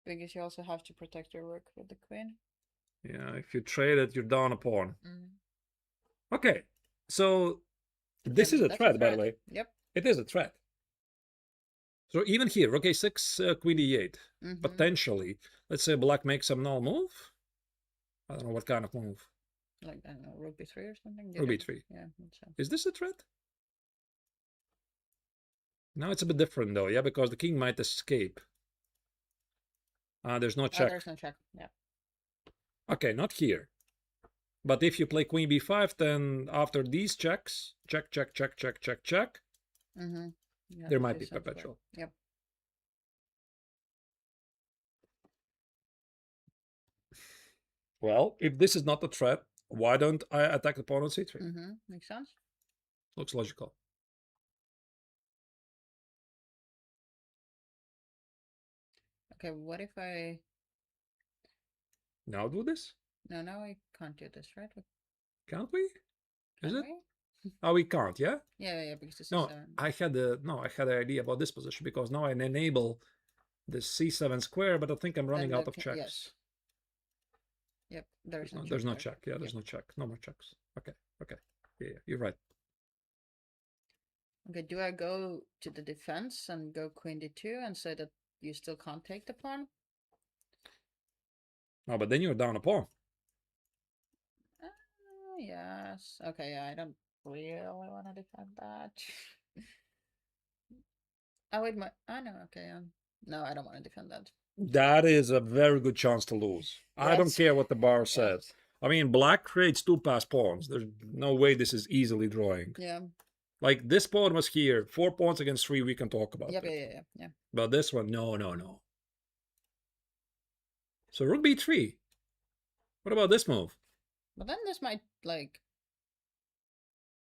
Speaker 2: Because you also have to protect your rook with the queen.
Speaker 1: Yeah, if you trade it, you're down a pawn. Okay, so this is a threat, by the way.
Speaker 2: Yep.
Speaker 1: It is a threat. So even here, rook a6, queen e8. Potentially, let's say black makes some null move. I don't know what kind of move.
Speaker 2: Like, I don't know, rook b3 or something?
Speaker 1: Rook b3.
Speaker 2: Yeah.
Speaker 1: Is this a threat? Now it's a bit different though, yeah, because the king might escape. There's no check.
Speaker 2: There's no check. Yeah.
Speaker 1: Okay, not here. But if you play queen b5, then after these checks, check, check, check, check, check, check,
Speaker 2: Mm-hmm.
Speaker 1: there might be perpetual.
Speaker 2: Yep.
Speaker 1: Well, if this is not a threat, why don't I attack the pawn on c3?
Speaker 2: Mm-hmm. Makes sense.
Speaker 1: Looks logical.
Speaker 2: Okay, what if I...
Speaker 1: Now do this?
Speaker 2: No, I can't do this, right?
Speaker 1: Can't we? Is
Speaker 2: Can
Speaker 1: it?
Speaker 2: we?
Speaker 1: Oh, we can't, yeah?
Speaker 2: Yeah, because this
Speaker 1: No,
Speaker 2: is...
Speaker 1: I had an idea about this position because now I enable the c7 square, but I think I'm running out of checks.
Speaker 2: Yes. Yep, there's no check.
Speaker 1: There's no check. Yeah, there's no check. No more checks. Okay. Yeah, you're right.
Speaker 2: Okay, do I go to the defense and go queen d2 and say that you still can't take the pawn?
Speaker 1: Oh, but then you're down a pawn.
Speaker 2: Yes. Okay, yeah, I don't really want to defend that. Oh, wait, oh, no, okay. No, I don't want to defend that.
Speaker 1: That is a very good chance to lose. I don't care what the bar says.
Speaker 2: Yes.
Speaker 1: I mean, black creates two passed pawns. There's no way this is easily drawing.
Speaker 2: Yeah.
Speaker 1: Like, this pawn was here. 4 pawns against 3, we can talk about
Speaker 2: Yep,
Speaker 1: it.
Speaker 2: yeah.
Speaker 1: But this one, no. So rook b3. What about this move?
Speaker 2: But then this might, like,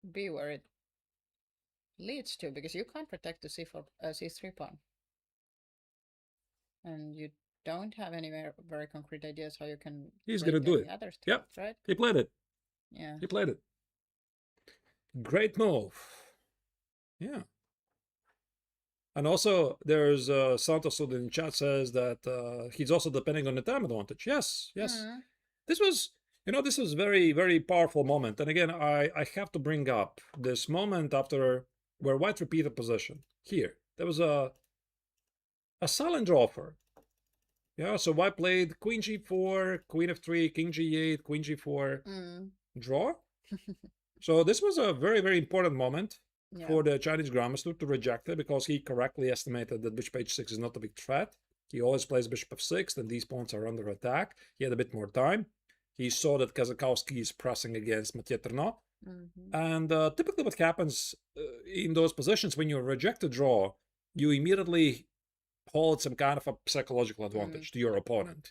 Speaker 2: be where it leads to, because you can't protect the c4, c3 pawn. And you don't have any very concrete ideas how you can...
Speaker 1: He's going to do it.
Speaker 2: Other
Speaker 1: Yep,
Speaker 2: right?
Speaker 1: he played it.
Speaker 2: Yeah.
Speaker 1: He played it. Great move. Yeah. And also, there's Santos in the chat says that he's also depending on the time advantage. Yes.
Speaker 2: Mm-hmm.
Speaker 1: This was, this was very, very powerful moment. And again, I have to bring up this moment after where white repeated position. Here, there was a silent draw offer. Yeah, so white played queen g4, queen f3, king g8, queen g4, draw. So this was a very, very important moment for the Chinese grandmaster to reject it, because he correctly estimated that bishop h6 is not a big threat. He always plays bishop f6, and these pawns are under attack. He had a bit more time. He saw that Kazakowski is pressing against Mathieu Ternot. And typically what happens in those positions, when you reject a draw, you immediately hold some kind of a psychological advantage to your opponent.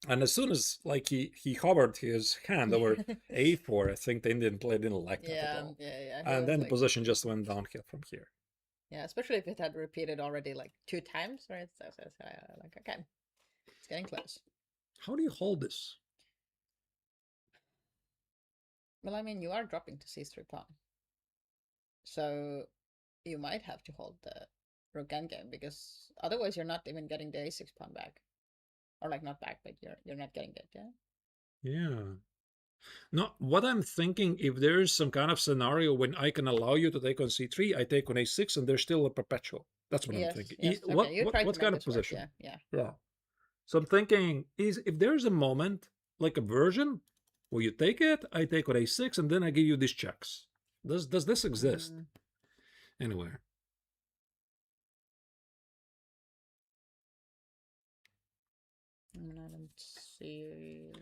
Speaker 1: And as soon as he hovered his hand over a4, I think the Indian player didn't like that at all. And then the position just went downhill from here.
Speaker 2: Yeah, especially if it had repeated already like 2 times, right? So like, okay, it's getting close.
Speaker 1: How do you hold this?
Speaker 2: Well, I mean, you are dropping to c3 pawn, so you might have to hold the rook endgame, because otherwise you're not even getting the a6 pawn back. Or like not back, but you're not getting it,
Speaker 1: Yeah. No, what I'm thinking, if there's some kind of scenario when I can allow you to take on c3, I take on a6, and there's still a perpetual. That's what I'm thinking.
Speaker 2: Yes.
Speaker 1: Okay, what kind of position? Yeah. So I'm thinking, is if there's a moment, like a version, where you take it, I take on a6, and then I give you these checks. Does this exist? Anywhere?
Speaker 2: I mean, I don't see,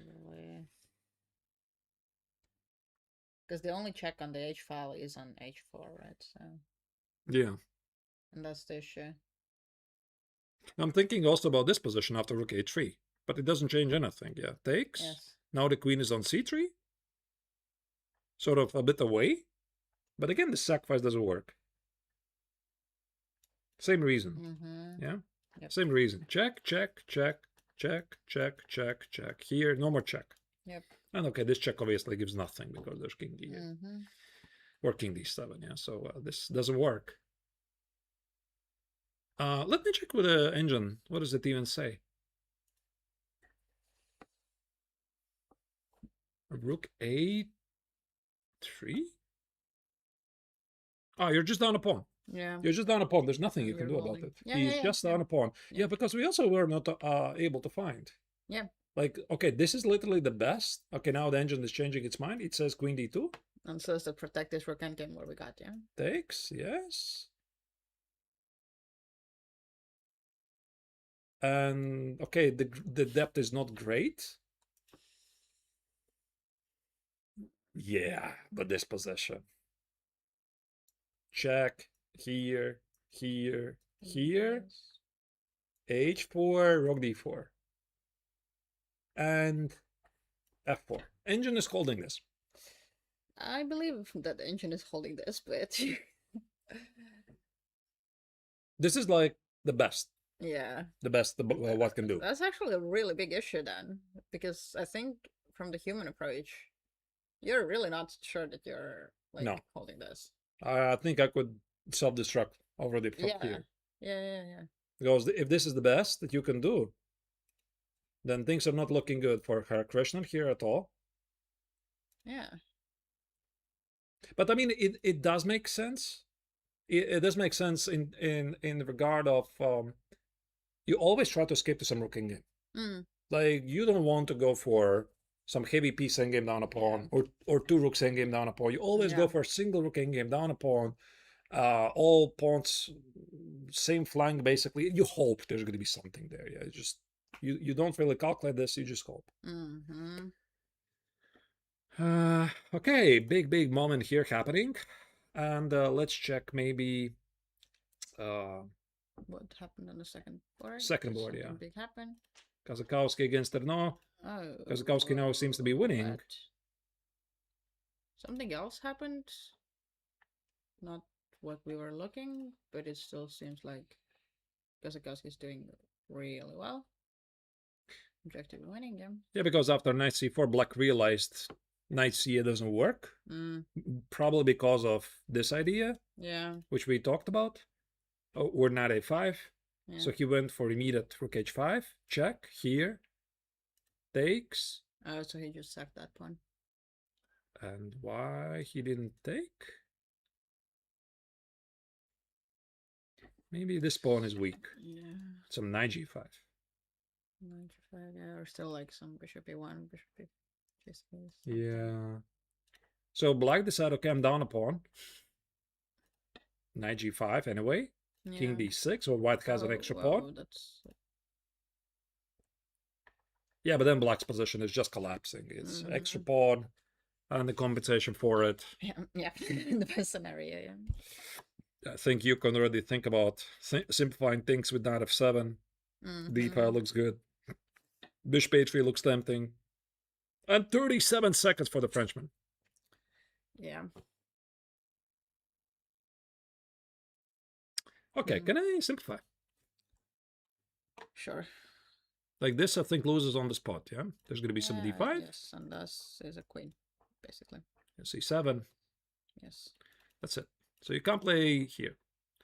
Speaker 2: because the only check on the h file is on h4, right? So
Speaker 1: yeah,
Speaker 2: and that's the issue.
Speaker 1: I'm thinking also about this position after rook a3, but it doesn't change anything. Yeah, takes.
Speaker 2: Yes.
Speaker 1: Now the queen is on c3, sort of a bit away, but again, the sacrifice doesn't work. Same reason. Yeah. Yep. Same reason. Check, check, check. Check, check, check, check. Here, no more check.
Speaker 2: Yep.
Speaker 1: And okay, this check obviously gives nothing because there's king d8. Or king d7, yeah. So this doesn't work. Let me check with the engine. What does it even say? Rook a3? Oh, you're just down a pawn.
Speaker 2: Yeah.
Speaker 1: You're just down a pawn. There's nothing you can do about it. He's just down a pawn. Yeah, because we also were not able to find.
Speaker 2: Yeah.
Speaker 1: Like, okay, this is literally the best. Okay, now the engine is changing its mind. It says queen d2.
Speaker 2: And so as to protect this rook endgame where we got,
Speaker 1: Takes, yes. And okay, the depth is not great. Yeah, but this position. Check here, here, here.
Speaker 2: Yes.
Speaker 1: H4, rook d4. And f4. Engine is holding this.
Speaker 2: I believe that the engine is holding this, but
Speaker 1: This is like the best.
Speaker 2: yeah.
Speaker 1: The best what can do.
Speaker 2: That's actually a really big issue then, because I think from the human approach, you're really not sure that you're like
Speaker 1: No.
Speaker 2: holding this.
Speaker 1: I think I could self-destruct already from
Speaker 2: Yeah.
Speaker 1: here.
Speaker 2: Yeah.
Speaker 1: Because if this is the best that you can do, then things are not looking good for Hare Krishnan here at all.
Speaker 2: Yeah.
Speaker 1: But I mean, it does make sense. It does make sense in regard of you always try to escape to some rook game. Like you don't want to go for some heavy piece endgame down a pawn or two rooks endgame down a pawn. You always go for a single rook endgame down a pawn. All pawns, same flank basically. You hope there's going to be something there. Yeah, just you don't really calculate this. You just hope. Okay, big moment here happening, and let's check maybe.
Speaker 2: What happened on the second board?
Speaker 1: Second board, yeah.
Speaker 2: Big happened.
Speaker 1: Kazakowski against Erno.
Speaker 2: Oh.
Speaker 1: Kazakowski now seems to be winning.
Speaker 2: But something else happened. Not what we were looking, but it still seems like Kazakowski's doing really well. Objective winning game.
Speaker 1: Yeah, because after knight c4, black realized knight c8 doesn't work. Probably because of this idea.
Speaker 2: Yeah.
Speaker 1: Which we talked about. Or knight a5. Yeah. So he went for immediate rook h5. Check. Here. Takes.
Speaker 2: Oh, so he just sacked that one.
Speaker 1: And why he didn't take? Maybe this pawn is weak.
Speaker 2: Yeah.
Speaker 1: Some knight g5.
Speaker 2: Knight g5, yeah, or still like some bishop a1, bishop a6.
Speaker 1: Yeah. So black decided, okay, I'm down a pawn. Knight g5 anyway. Yeah. King d6, or white has an extra pawn.
Speaker 2: That's...
Speaker 1: Yeah, but then black's position is just collapsing. It's extra pawn and the compensation for it.
Speaker 2: Yeah, in the best scenario, yeah.
Speaker 1: I think you can already think about simplifying things with knight f7. D5 looks good. Bishop h3 looks tempting. And 37 seconds for the Frenchman.
Speaker 2: Yeah.
Speaker 1: Okay, can I simplify?
Speaker 2: Sure.
Speaker 1: Like this, I think loses on the spot, yeah? There's going to be some d5.
Speaker 2: Yes, and this is a queen, basically.
Speaker 1: c7.
Speaker 2: Yes.
Speaker 1: That's it. So you can't play here.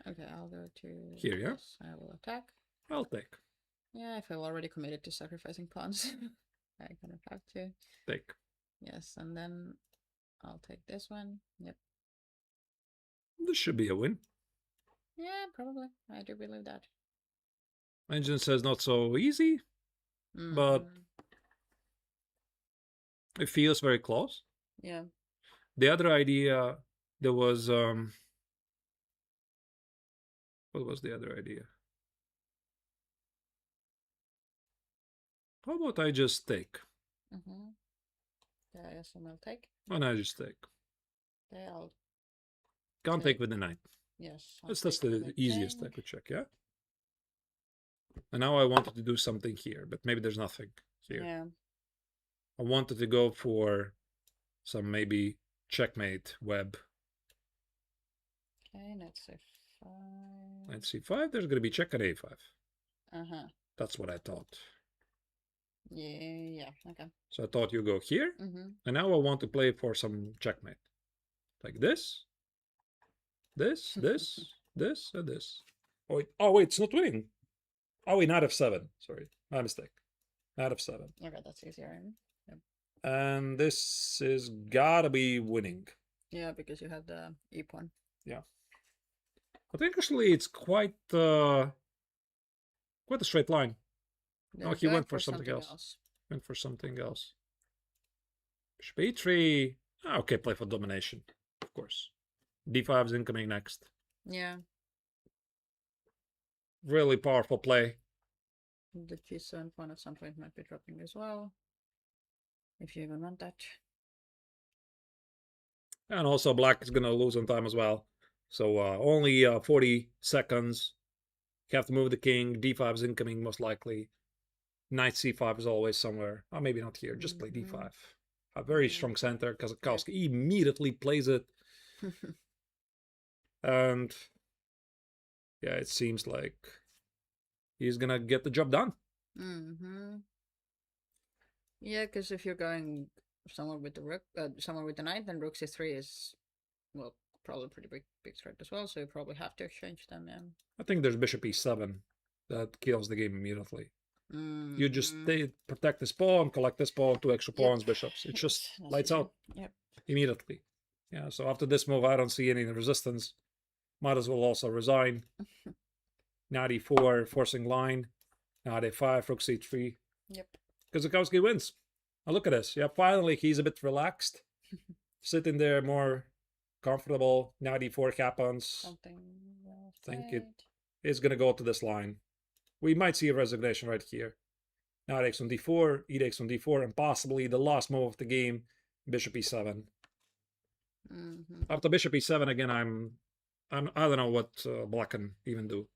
Speaker 2: Okay, I'll go to...
Speaker 1: Here, yeah?
Speaker 2: Yes, I will attack.
Speaker 1: I'll take.
Speaker 2: Yeah, if I've already committed to sacrificing pawns, I kind of have to.
Speaker 1: Take.
Speaker 2: Yes, and then I'll take this one. Yep.
Speaker 1: This should be a win.
Speaker 2: Yeah, probably. I do believe that.
Speaker 1: Engine says not so easy, but it feels very close.
Speaker 2: Yeah.
Speaker 1: The other idea, there was... what was the other idea? How about I just take?
Speaker 2: Yeah, I assume I'll take.
Speaker 1: Oh, no, I just take.
Speaker 2: Okay, I'll...
Speaker 1: Can't take with the knight.
Speaker 2: Yes.
Speaker 1: That's the easiest I could check, yeah? And now I wanted to do something here, but maybe there's nothing here.
Speaker 2: Yeah.
Speaker 1: I wanted to go for some maybe checkmate web.
Speaker 2: Okay, knight c5.
Speaker 1: Knight c5, there's going to be check at a5. That's what I thought.
Speaker 2: Yeah, okay.
Speaker 1: So I thought you go here, and now I want to play for some checkmate. Like this, this, and this. Oh wait, it's not winning. Oh wait, knight f7. Sorry, my mistake. Knight f7.
Speaker 2: Okay, that's easier. Yep.
Speaker 1: And this is gotta be winning.
Speaker 2: Yeah, because you have the e pawn.
Speaker 1: Yeah. I think actually it's quite a straight line. Oh, he went for something else. Went for something else. Bishop e3. Okay, play for domination, of course. d5 is incoming next.
Speaker 2: Yeah.
Speaker 1: Really powerful play.
Speaker 2: The G7 pawn at some point might be dropping as well, if you even want that.
Speaker 1: And also black is gonna lose on time as well. So only 40 seconds. You have to move the king. D5 is incoming most likely. Knight C5 is always somewhere. Or maybe not here. Just play D5. A very strong center. Kazakowski immediately plays it. And yeah, it seems like he's gonna get the job done.
Speaker 2: Yeah, because if you're going somewhere with the rook, somewhere with the knight, then rook C3 is, well, probably pretty big threat as well. So you probably have to exchange them. Yeah.
Speaker 1: I think there's bishop E7 that kills the game immediately. You just protect this pawn, collect this pawn, 2 extra pawns, bishops. It just lights out immediately. Yeah, so after this move, I don't see any resistance. Might as well also resign. Knight E4, forcing line. Knight A5, rook C3.
Speaker 2: Yep.
Speaker 1: Kazakowski wins. Now look at this. Yeah, finally he's a bit relaxed. Sitting there more comfortable. Knight E4 happens.
Speaker 2: Something
Speaker 1: I think it is going to go to this line. We might see a resignation right here. Knight takes on D4, E takes on D4, and possibly the last move of the game, bishop E7. After bishop E7 again, I don't know what black can even do.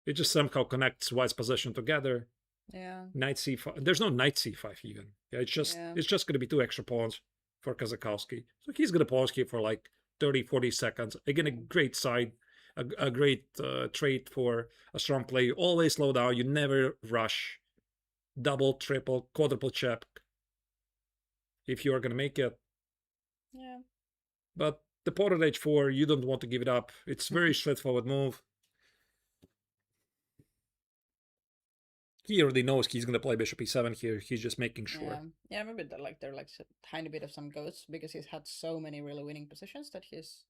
Speaker 1: It just somehow connects white's position together.
Speaker 2: Yeah.
Speaker 1: Knight C5. There's no knight C5 even. Yeah, it's just going to be 2 extra pawns for Kazakowski. So he's going to pause here for like 30, 40 seconds. Again, a great side, a great trait for a strong play. Always slow down. You never rush. Double, triple, quadruple check if you are going to make it.
Speaker 2: Yeah.
Speaker 1: But the pawn at H4, you don't want to give it up. It's very straightforward move. He already knows he's going to play bishop E7 here. He's just making sure.
Speaker 2: Yeah, maybe they're like a tiny bit of some goats because he's had so many really winning positions that he's,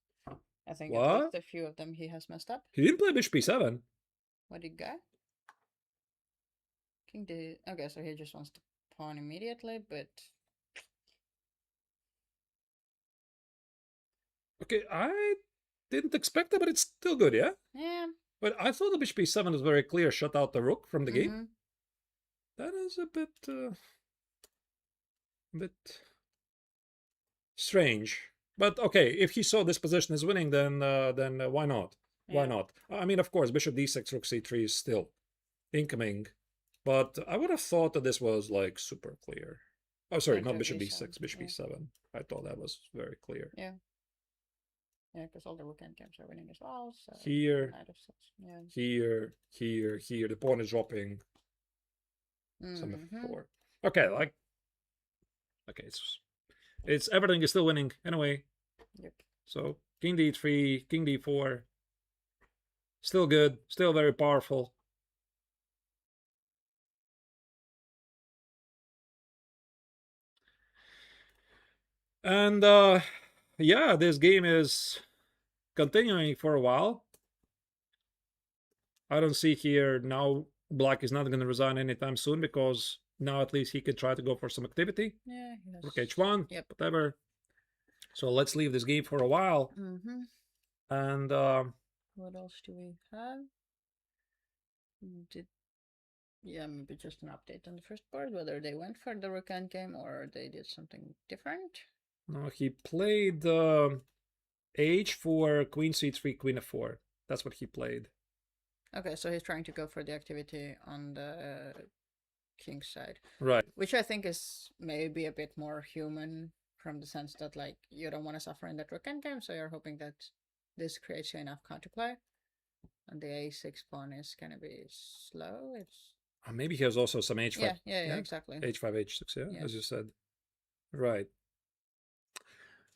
Speaker 2: I think at least a few of them he has messed up.
Speaker 1: He didn't play bishop E7.
Speaker 2: What did he go? King D. Okay, so he just wants to pawn immediately, but
Speaker 1: okay, I didn't expect that, but it's still good, yeah?
Speaker 2: Yeah.
Speaker 1: But I thought the bishop E7 was very clear, shut out the rook from the game. That is a bit strange. But okay, if he saw this position is winning, then why not? Why not? I mean, of course, bishop D6, rook C3 is still incoming. But I would have thought that this was like super clear. Oh, sorry, not bishop D6, bishop E7. I thought that was very clear.
Speaker 2: Yeah. Yeah, because all the rook endgames are winning as well. So
Speaker 1: here,
Speaker 2: yeah.
Speaker 1: here. The pawn is dropping. Some F4. Okay, like, okay, it's everything is still winning anyway.
Speaker 2: Yep.
Speaker 1: So king D3, king D4, still good, still very powerful. And yeah, this game is continuing for a while. I don't see here now black is not going to resign anytime soon because now at least he could try to go for some activity.
Speaker 2: Yeah,
Speaker 1: rook H1, whatever. So let's leave this game for a while. And
Speaker 2: what else do we have? Yeah, maybe just an update on the first board, whether they went for the rook endgame or they did something different.
Speaker 1: No, he played H4, queen C3, queen F4. That's what he played.
Speaker 2: Okay, so he's trying to go for the activity on the king's side.
Speaker 1: Right.
Speaker 2: Which I think is maybe a bit more human from the sense that, like, you don't want to suffer in that rook endgame, so you're hoping that this creates you enough counterplay. And the A6 pawn is going to be slow. It's
Speaker 1: maybe he has also some H5.
Speaker 2: Yeah, exactly.
Speaker 1: H5, H6, as you said. Right.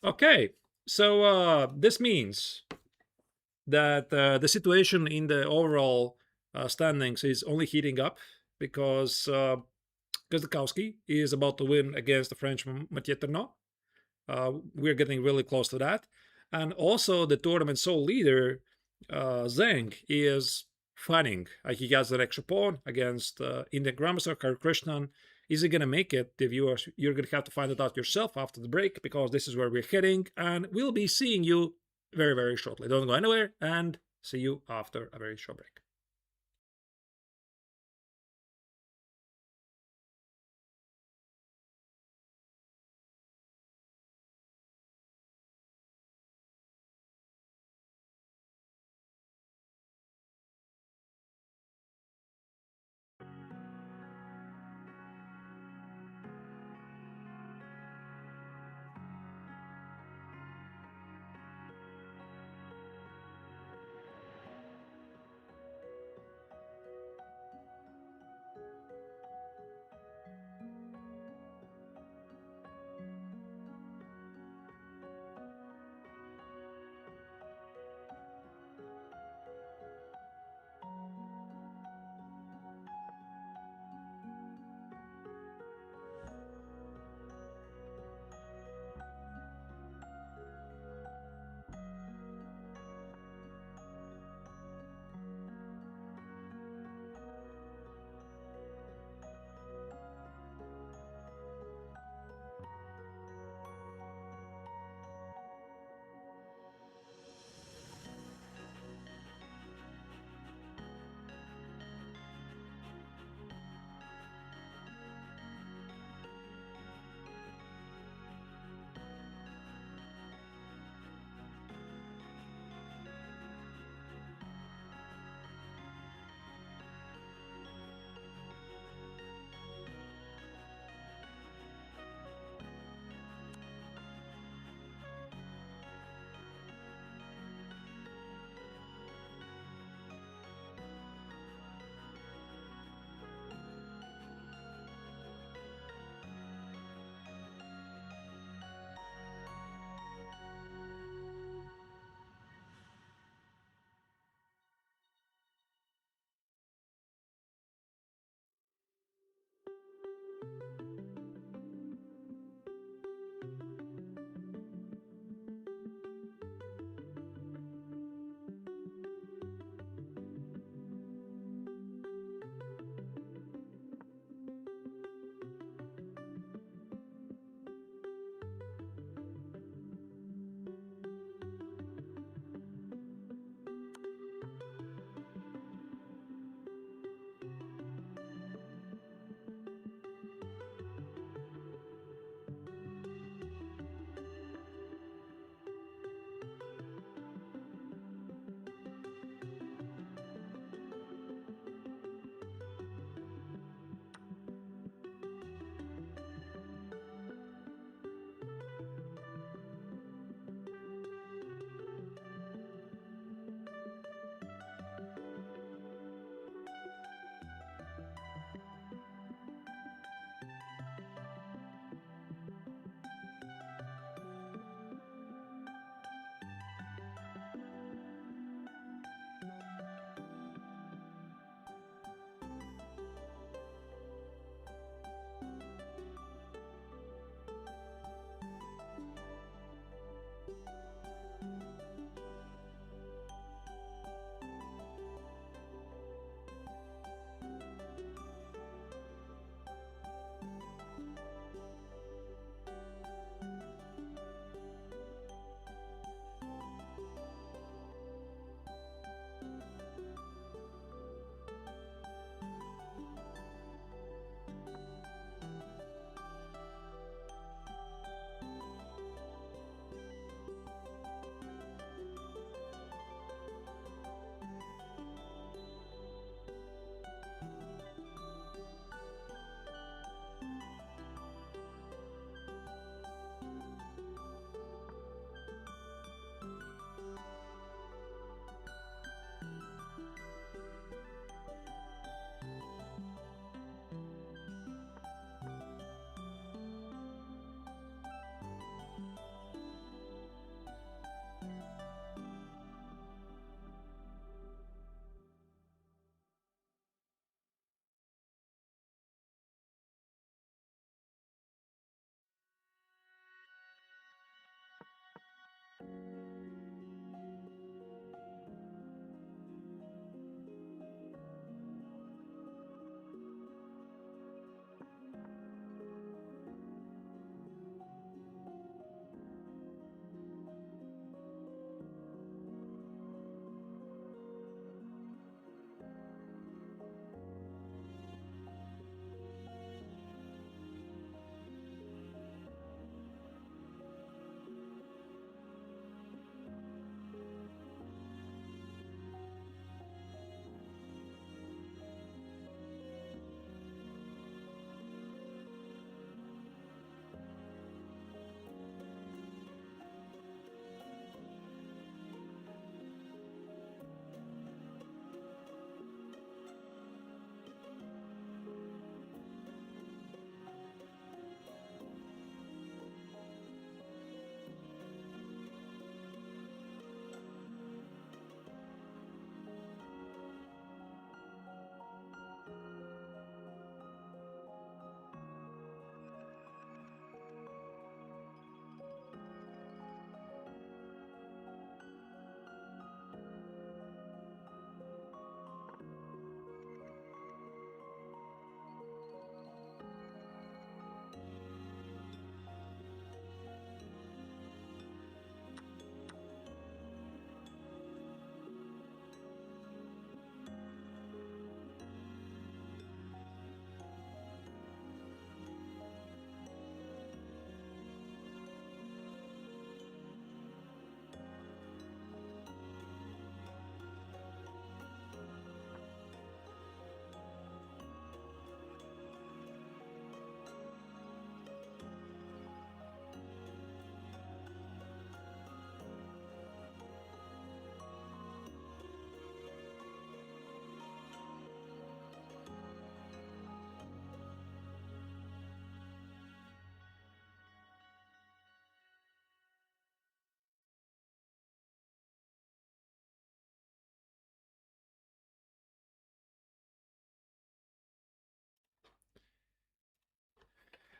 Speaker 1: Okay, so this means that the situation in the overall standings is only heating up because Kazakowski is about to win against the Frenchman Mathieu Ternot. We're getting really close to that. And also the tournament sole leader, Zheng, is fighting. He has an extra pawn against Indian Grandmaster Hare Krishnan. Is he going to make it? The viewers, you're going to have to find it out yourself after the break because this is where we're heading. And we'll be seeing you very, very shortly. Don't go anywhere and see you after a very short break.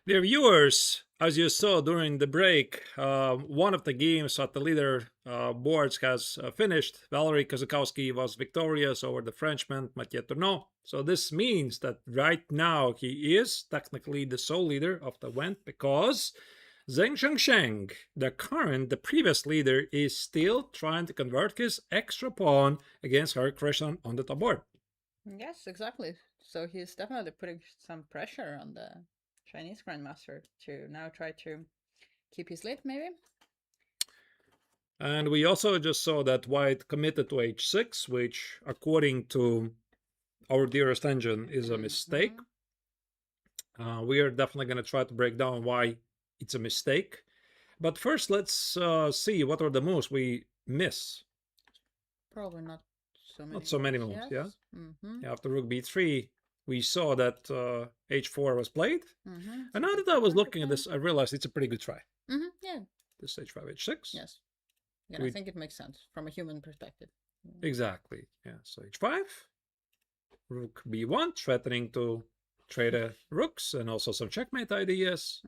Speaker 1: Dear viewers, as you saw during the break, one of the games at the leader boards has finished. Valery Kozakowski was victorious over the Frenchman Mathieu Tourneau. So this means that right now he is technically the sole leader of the event because Zheng Shengsheng, the previous leader, is still trying to convert his extra pawn against Hare Krishnan on the top board.
Speaker 2: Yes, exactly. So he's definitely putting some pressure on the Chinese Grandmaster to now try to keep his lead, maybe.
Speaker 1: And we also just saw that white committed to h6, which, according to our dearest engine, is a mistake. We are definitely going to try to break down why it's a mistake. But first, let's see what are the moves we miss.
Speaker 2: Probably not so many.
Speaker 1: Not so many moves,
Speaker 2: yes.
Speaker 1: yeah. After rook b3, we saw that h4 was played. And now that I was looking at this, I realized it's a pretty good try.
Speaker 2: Yeah.
Speaker 1: This h5, h6.
Speaker 2: Yes. Yeah, I think it makes sense from a human perspective.
Speaker 1: Exactly. Yeah. So h5, rook b1, threatening to trade rooks and also some checkmate ideas.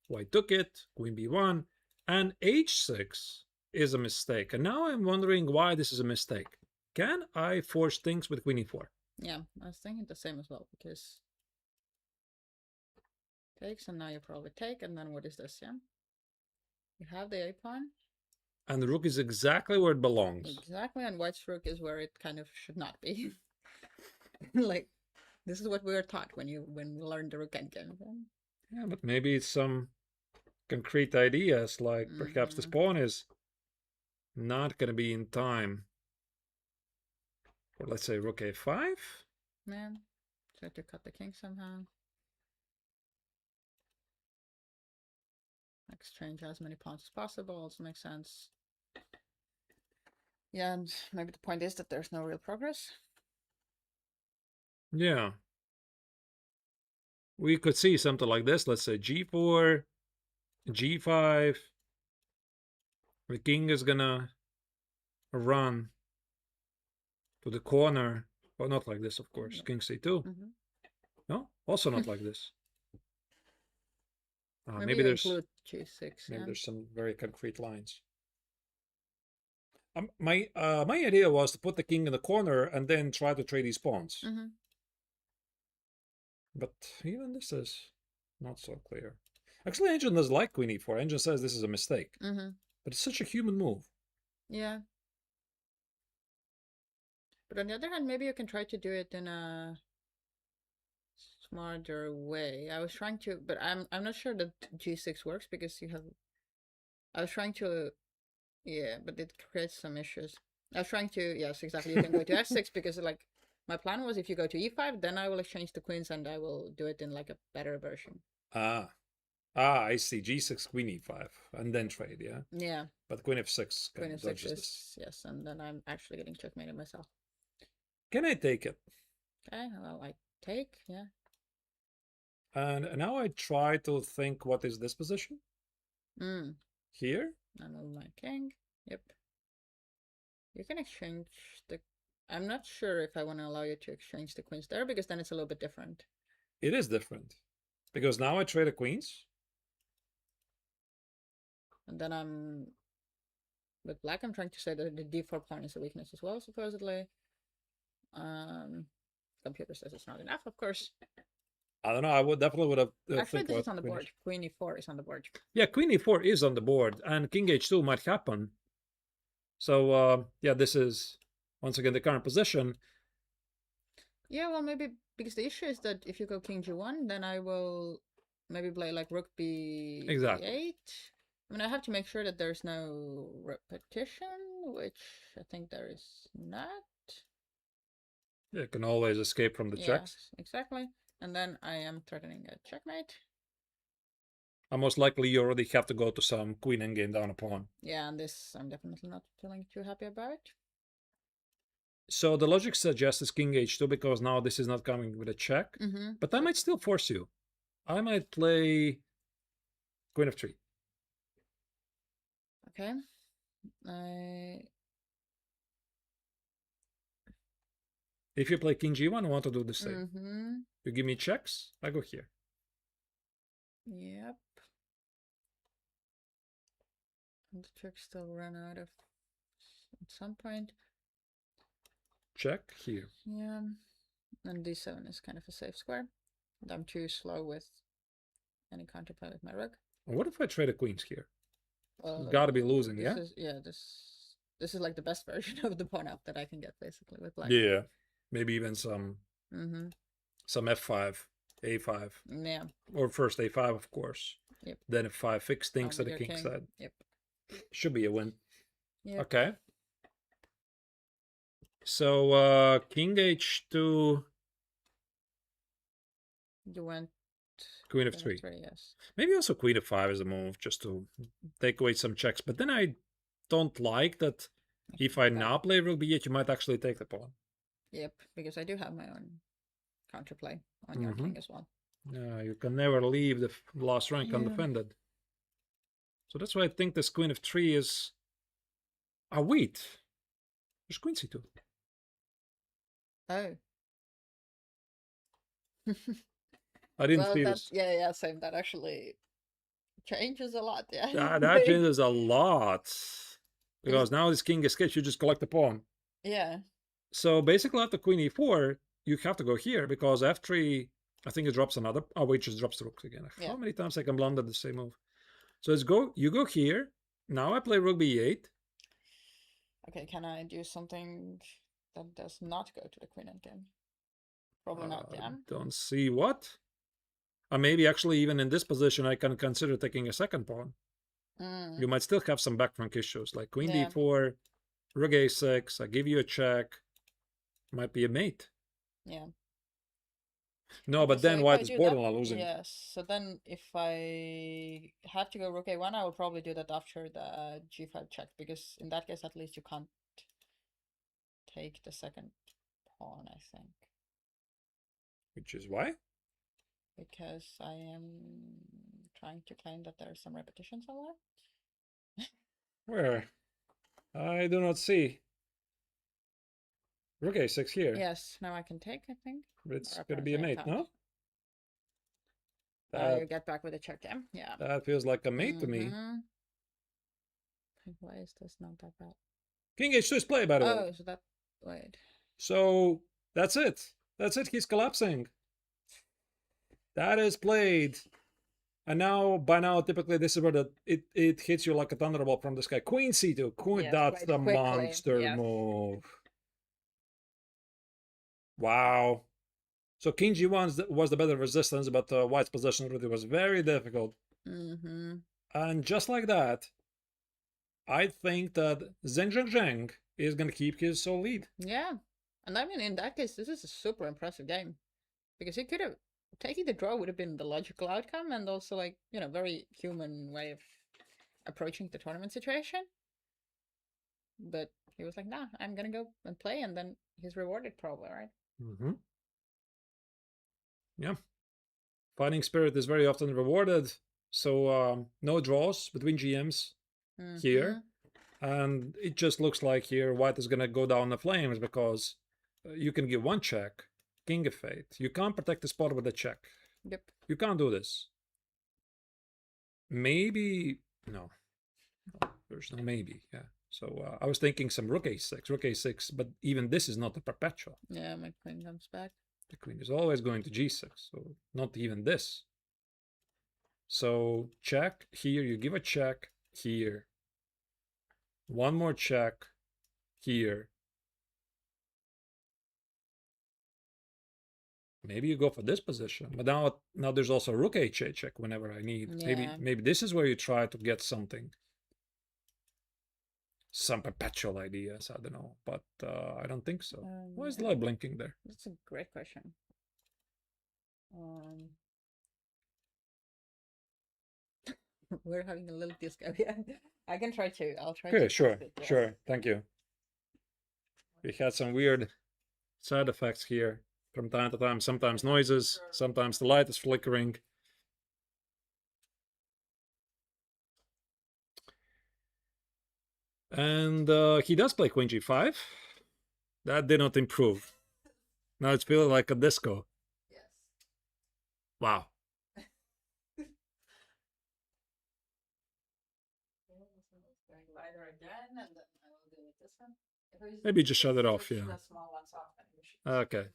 Speaker 1: White took it, queen b1, and h6 is a mistake. And now I'm wondering why this is a mistake. Can I force things with queen e4?
Speaker 2: Yeah, I was thinking the same as well, because takes, and now you probably take, and then what is this, yeah? You have the a-pawn.
Speaker 1: And the rook is exactly where it belongs.
Speaker 2: Exactly, and white's rook is where it kind of should not be. Like, this is what we were taught when we learned the rook endgame.
Speaker 1: Yeah, but maybe it's some concrete ideas, like perhaps this pawn is not going to be in time. Or let's say rook a5.
Speaker 2: Yeah, try to cut the king somehow. Exchange as many pawns as possible also makes sense. Yeah, and maybe the point is that there's no real progress.
Speaker 1: Yeah. We could see something like this. Let's say g4, g5. The king is gonna run to the corner. Well, not like this, of course. King c2. No, also not like this. Maybe there's
Speaker 2: include g6.
Speaker 1: Maybe there's some very concrete lines. My idea was to put the king in the corner and then try to trade these pawns. But even this is not so clear. Actually, Engine does like queen e4. Engine says this is a mistake. But it's such a human move.
Speaker 2: Yeah. But on the other hand, maybe you can try to do it in a smarter way. I was trying to, but I'm not sure that g6 works because you have. I was trying to, yeah, but it creates some issues. I was trying to, yes, exactly. You can go to f6 because like my plan was if you go to e5, then I will exchange the queens and I will do it in like a better version.
Speaker 1: I see. g6, queen e5, and then trade, yeah?
Speaker 2: Yeah.
Speaker 1: But queen f6
Speaker 2: queen f6
Speaker 1: dodges
Speaker 2: is,
Speaker 1: this.
Speaker 2: yes, and then I'm actually getting checkmated myself.
Speaker 1: Can I take it?
Speaker 2: Okay, well, I take, yeah.
Speaker 1: And now I try to think, what is this position? Here?
Speaker 2: I move my king. Yep. You can exchange the... I'm not sure if I want to allow you to exchange the queens there, because then it's a little bit different.
Speaker 1: It is different. Because now I trade the queens.
Speaker 2: And then I'm... With black, I'm trying to say that the d4 pawn is a weakness as well, supposedly. Computer says it's not enough, of course.
Speaker 1: I don't know. I definitely would have.
Speaker 2: Actually, this is on the board. Queen e4 is on the board.
Speaker 1: Yeah, queen e4 is on the board, and king h2 might happen. So yeah, this is once again the current position.
Speaker 2: Yeah, well, maybe because the issue is that if you go king g1, then I will maybe play like rook b8.
Speaker 1: Exactly.
Speaker 2: I mean, I have to make sure that there's no repetition, which I think there is not.
Speaker 1: You can always escape from the checks.
Speaker 2: Yes, exactly. And then I am threatening a checkmate.
Speaker 1: And most likely you already have to go to some queen endgame down a pawn.
Speaker 2: Yeah, and this I'm definitely not feeling too happy about.
Speaker 1: So the logic suggests is king h2 because now this is not coming with a check. But I might still force you. I might play queen f3.
Speaker 2: Okay.
Speaker 1: If you play king g1, I want to do the same. You give me checks, I go here.
Speaker 2: Yep. And the checks still run out of at some point.
Speaker 1: Check here.
Speaker 2: Yeah. And d7 is kind of a safe square. And I'm too slow with any counterplay with my rook.
Speaker 1: What if I trade the queens here?
Speaker 2: Well,
Speaker 1: Got to be losing,
Speaker 2: this
Speaker 1: yeah?
Speaker 2: is this is like the best version of the pawn up that I can get basically with black.
Speaker 1: Yeah. Maybe even some
Speaker 2: Mm-hmm.
Speaker 1: some f5, a5.
Speaker 2: Yeah.
Speaker 1: Or first a5, of course.
Speaker 2: Yep.
Speaker 1: Then f5, fix things to
Speaker 2: With
Speaker 1: the
Speaker 2: your
Speaker 1: king side.
Speaker 2: Yep.
Speaker 1: Should be a win.
Speaker 2: Yep.
Speaker 1: Okay. So king h2,
Speaker 2: You went
Speaker 1: queen of 3.
Speaker 2: yes.
Speaker 1: Maybe also queen of 5 is a move, just to take away some checks. But then I don't like that if I now play rook b8, you might actually take the pawn.
Speaker 2: Yep, because I do have my own counterplay on your king as well.
Speaker 1: Yeah, you can never leave the last rank
Speaker 2: Yeah.
Speaker 1: undefended. So that's why I think this queen of 3 is... Ah, wait. There's queen c2.
Speaker 2: Oh.
Speaker 1: I didn't
Speaker 2: Well,
Speaker 1: see
Speaker 2: that's,
Speaker 1: this.
Speaker 2: yeah, same. That actually changes a lot, yeah.
Speaker 1: That changes a lot. Because now this king escapes, you just collect the pawn.
Speaker 2: Yeah.
Speaker 1: So basically after queen e4, you have to go here because f3, I think it drops another. Oh, wait, just drops the rook again.
Speaker 2: Yeah.
Speaker 1: How many times I can blunder the same move? So let's go. You go here. Now I play rook b8.
Speaker 2: Okay, can I do something that does not go to the queen endgame? Probably not, yeah.
Speaker 1: Don't see what. Maybe actually even in this position, I can consider taking a second pawn. You might still have some back rank issues like queen d4, rook a6. I give you a check. Might be a mate.
Speaker 2: Yeah.
Speaker 1: No,
Speaker 2: Okay,
Speaker 1: but
Speaker 2: so
Speaker 1: then
Speaker 2: if
Speaker 1: white
Speaker 2: I
Speaker 1: is
Speaker 2: do
Speaker 1: borderline losing.
Speaker 2: Yes, so then if I have to go rook a1, I will probably do that after the g5 check, because in that case, at least you can't take the second pawn, I think.
Speaker 1: Which is why?
Speaker 2: Because I am trying to claim that there's some repetition somewhere.
Speaker 1: Where? I do not see. Rook a6 here.
Speaker 2: Yes, now I can take, I think.
Speaker 1: But it's
Speaker 2: Or
Speaker 1: going to be a
Speaker 2: apparently I
Speaker 1: mate,
Speaker 2: can't.
Speaker 1: no?
Speaker 2: You get back with a check, yeah.
Speaker 1: That feels like a mate to me.
Speaker 2: Why is this not that bad?
Speaker 1: King h2 is played, by the way.
Speaker 2: Oh, so that... Wait.
Speaker 1: So, that's it. That's it, he's collapsing. That is played. And now, by now, typically this is where it hits you like a thunderbolt from the sky. Queen c2. Queen,
Speaker 2: Yes,
Speaker 1: that's
Speaker 2: quite
Speaker 1: the
Speaker 2: quickly,
Speaker 1: monster
Speaker 2: yes.
Speaker 1: move. Wow. So king g1 was the better resistance, but white's position really was very difficult. And just like that, I think that Zheng Zheng Zheng is going to keep his sole lead.
Speaker 2: Yeah. And I mean, in that case, this is a super impressive game. Because he could have... Taking the draw would have been the logical outcome, and also, like, you know, very human way of approaching the tournament situation. But he was like, nah, I'm gonna go and play, and then he's rewarded probably, right?
Speaker 1: Yeah. Fighting spirit is very often rewarded. So no draws between GMs here. And it just looks like here white is going to go down the flames because you can give one check, king of fate. You can't protect the spot with a check.
Speaker 2: Yep.
Speaker 1: You can't do this. Maybe... No. There's no maybe, yeah. So I was thinking some rook a6, but even this is not a perpetual.
Speaker 2: Yeah, my queen comes back.
Speaker 1: The queen is always going to g6, so not even this. So check here, you give a check here. One more check here. Maybe you go for this position, but now there's also rook h8 check whenever I need.
Speaker 2: Yeah.
Speaker 1: Maybe this is where you try to get something. Some perpetual ideas, I don't know, but I don't think so. Why is the light blinking there?
Speaker 2: That's a great question. We're having a little disco. Yeah, I can try to. I'll try to.
Speaker 1: Okay, sure,
Speaker 2: it, yes.
Speaker 1: sure. Thank you. We had some weird side effects here from time to time. Sometimes noises, sometimes the light is flickering. And he does play queen g5. That did not improve. Now it's feeling like a disco.
Speaker 2: Yes.
Speaker 1: Wow. Maybe just shut it off,
Speaker 2: Switch
Speaker 1: yeah.
Speaker 2: the small ones off and we should
Speaker 1: Okay.
Speaker 2: be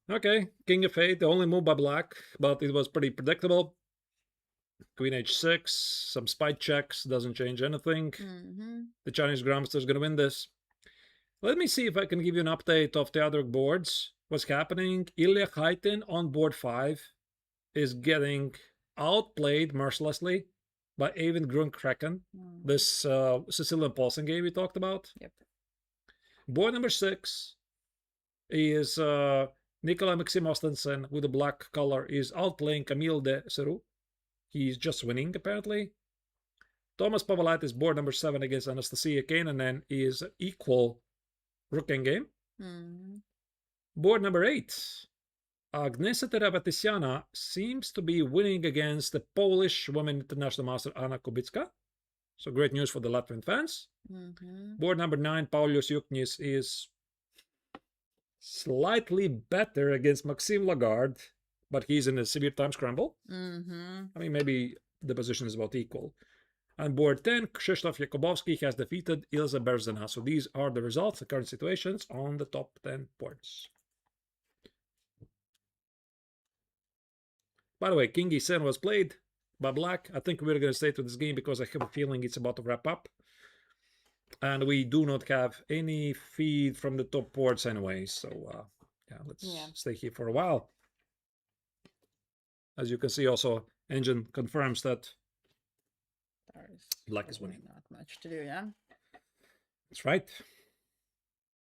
Speaker 2: fine.
Speaker 1: Okay, King of 8, the only move by black, but it was pretty predictable. Queen h6, some spite checks, doesn't change anything. The Chinese Grandmaster is going to win this. Let me see if I can give you an update of the other boards. What's happening? Ilya Khaitin on board 5 is getting outplayed mercilessly by Avin Grunkraken, this Sicilian pulsing game we talked about.
Speaker 2: Yep.
Speaker 1: Board number 6 is Nikolai Maxim Ostensen with the black color is outplaying Camille de Seroux. He's just winning, apparently. Thomas Pavolaitis, board number 7 against Anastasia Kainanen, is equal rook endgame. Board number 8, Agnieszka Teravatysiana seems to be winning against the Polish women international master Anna Kubicka. So great news for the Latvian fans. Board number 9, Paulius Juknis is slightly better against Maxime Lagarde, but he's in a severe time scramble. I mean, maybe the position is about equal. And board 10, Krzysztof Jakubowski has defeated Ilza Berzina. So these are the results, the current situations on the top 10 boards. By the way, King E7 was played by black. I think we're going to stay to this game because I have a feeling it's about to wrap up. And we do not have any feed from the top boards anyway. So yeah, let's stay here for a while. As you can see, also, engine confirms that black is winning.
Speaker 2: Not much to do, yeah?
Speaker 1: That's right.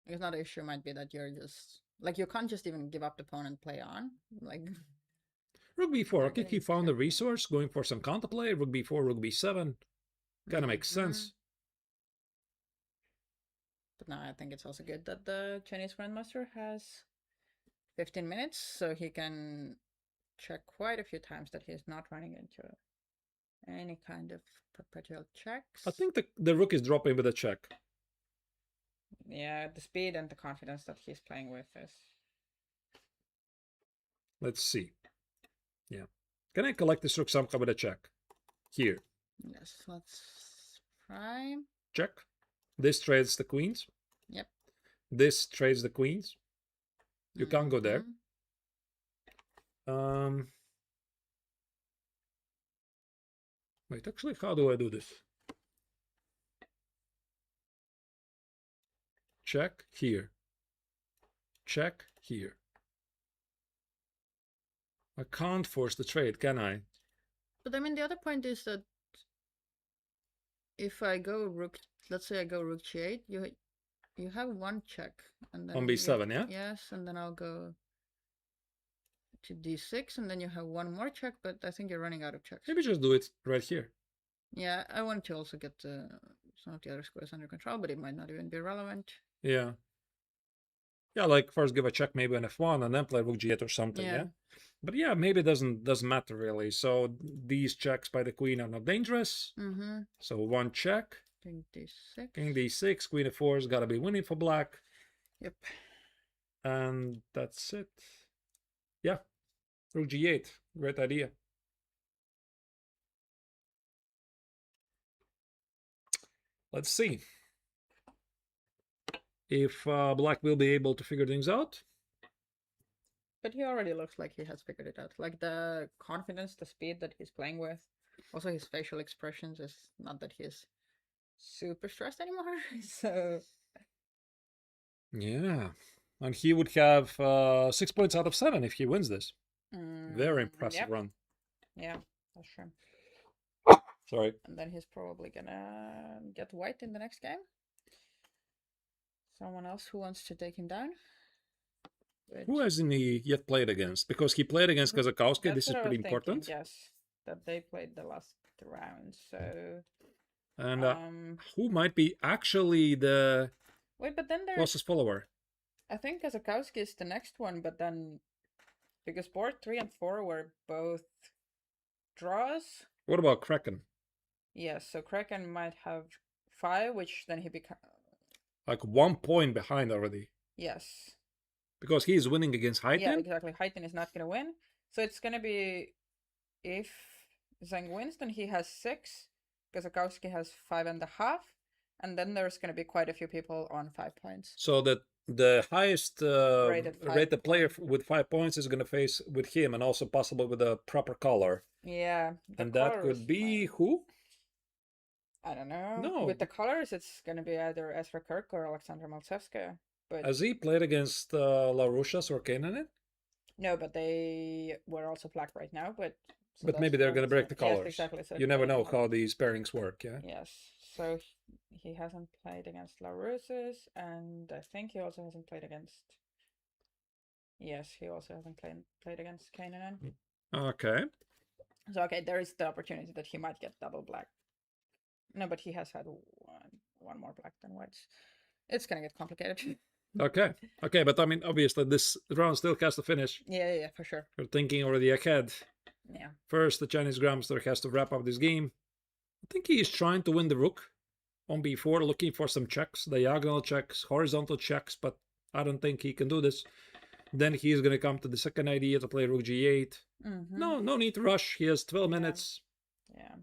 Speaker 2: Another issue might be that you're just... Like, you can't just even give up the pawn and play on. Like...
Speaker 1: Rook b4. Okay, he found a resource, going for some counterplay. Rook b4, rook b7. Kind of makes sense.
Speaker 2: But now I think it's also good that the Chinese Grandmaster has 15 minutes, so he can check quite a few times that he's not running into any kind of perpetual checks.
Speaker 1: I think the rook is dropping with a check.
Speaker 2: Yeah, the speed and the confidence that he's playing with is...
Speaker 1: Let's see. Yeah. Can I collect this rook somehow with a check? Here.
Speaker 2: Yes, let's try.
Speaker 1: Check. This trades the queens.
Speaker 2: Yep.
Speaker 1: This trades the queens. You can't go there. Wait, actually, how do I do this? Check here. Check here. I can't force the trade, can I?
Speaker 2: But I mean, the other point is that if I go rook, let's say I go rook g8, you have one check, and then
Speaker 1: on b7, yeah?
Speaker 2: Yes, and then I'll go to d6, and then you have one more check, but I think you're running out of checks.
Speaker 1: Maybe just do it right here.
Speaker 2: Yeah, I want to also get some of the other squares under control, but it might not even be relevant.
Speaker 1: Yeah. Yeah, like first give a check maybe on f1 and then play rook g8 or something, yeah? But yeah, maybe it doesn't matter really. So these checks by the queen are not dangerous. So one check.
Speaker 2: King d6.
Speaker 1: King d6, queen f4 has got to be winning for black.
Speaker 2: Yep.
Speaker 1: And that's it. Yeah, rook g8, great idea. Let's see if black will be able to figure things out.
Speaker 2: But he already looks like he has figured it out. Like the confidence, the speed that he's playing with. Also his facial expressions is not that he's super stressed anymore. So
Speaker 1: yeah. And he would have 6 points out of 7 if he wins this. Very impressive run.
Speaker 2: Yeah, that's true.
Speaker 1: Sorry.
Speaker 2: And then he's probably gonna get white in the next game. Someone else who wants to take him down.
Speaker 1: Who hasn't he yet played against? Because he played against Kazakowski. This is pretty important.
Speaker 2: Yes, that they played the last round. So,
Speaker 1: and who might be actually the
Speaker 2: but then there's
Speaker 1: closest follower?
Speaker 2: I think Kazakowski is the next one, but then because board 3 and 4 were both draws.
Speaker 1: What about Kraken?
Speaker 2: Yes, so Kraken might have 5, which then he becomes
Speaker 1: like 1 point behind already.
Speaker 2: Yes.
Speaker 1: Because he is winning against Haiten?
Speaker 2: Yeah, exactly. Haiten is not going to win. So it's going to be, if Zhang wins, then he has 6. Kazakowski has 5.5. And then there's going to be quite a few people on 5 points.
Speaker 1: So that the highest rated player with 5 points is going to face with him, and also possible with a proper color.
Speaker 2: Yeah.
Speaker 1: And that could be who?
Speaker 2: I don't know.
Speaker 1: No.
Speaker 2: With the colors, it's going to be either Ezra Kirk or Alexandra Maltsevskaya. But
Speaker 1: Has he played against Larushas or Kainanen?
Speaker 2: no, but they were also black right now. But
Speaker 1: But maybe they're going to break the colors.
Speaker 2: Yes, exactly. So
Speaker 1: you never know how these pairings work, yeah?
Speaker 2: Yes. So he hasn't played against Larushas, and I think he also hasn't played against. Yes, he also hasn't played against Kainanen.
Speaker 1: Okay.
Speaker 2: So okay, there is the opportunity that he might get double black. No, but he has had one more black than whites. It's gonna get complicated.
Speaker 1: Okay. Okay, but I mean, obviously, this round still has to finish.
Speaker 2: Yeah, for sure.
Speaker 1: You're thinking already ahead.
Speaker 2: Yeah.
Speaker 1: First, the Chinese Grandmaster has to wrap up this game. I think he is trying to win the rook on b4, looking for some checks, diagonal checks, horizontal checks, but I don't think he can do this. Then he's going to come to the second idea to play rook g8. No need to rush. He has 12 minutes.
Speaker 2: Yeah.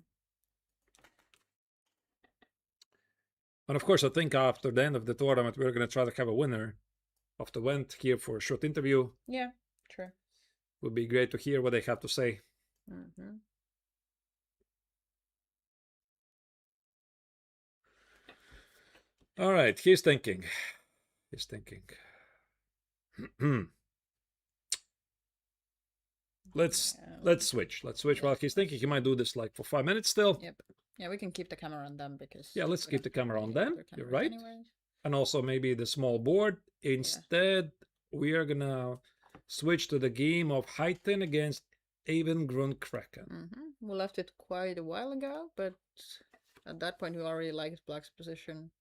Speaker 1: And of course, I think after the end of the tournament, we're going to try to have a winner of the event here for a short interview.
Speaker 2: Yeah, true.
Speaker 1: Would be great to hear what they have to say. All right, he's thinking. He's thinking. Let's switch. Let's switch while he's thinking. He might do this like for 5 minutes still.
Speaker 2: Yep. Yeah, we can keep the camera on them because.
Speaker 1: Yeah, let's keep the camera on them. You're right.
Speaker 2: Anyways.
Speaker 1: And also maybe the small board. Instead, we are gonna switch to the game of Haiten against Avon Kraken.
Speaker 2: We left it quite a while ago, but at that point we already liked Black's position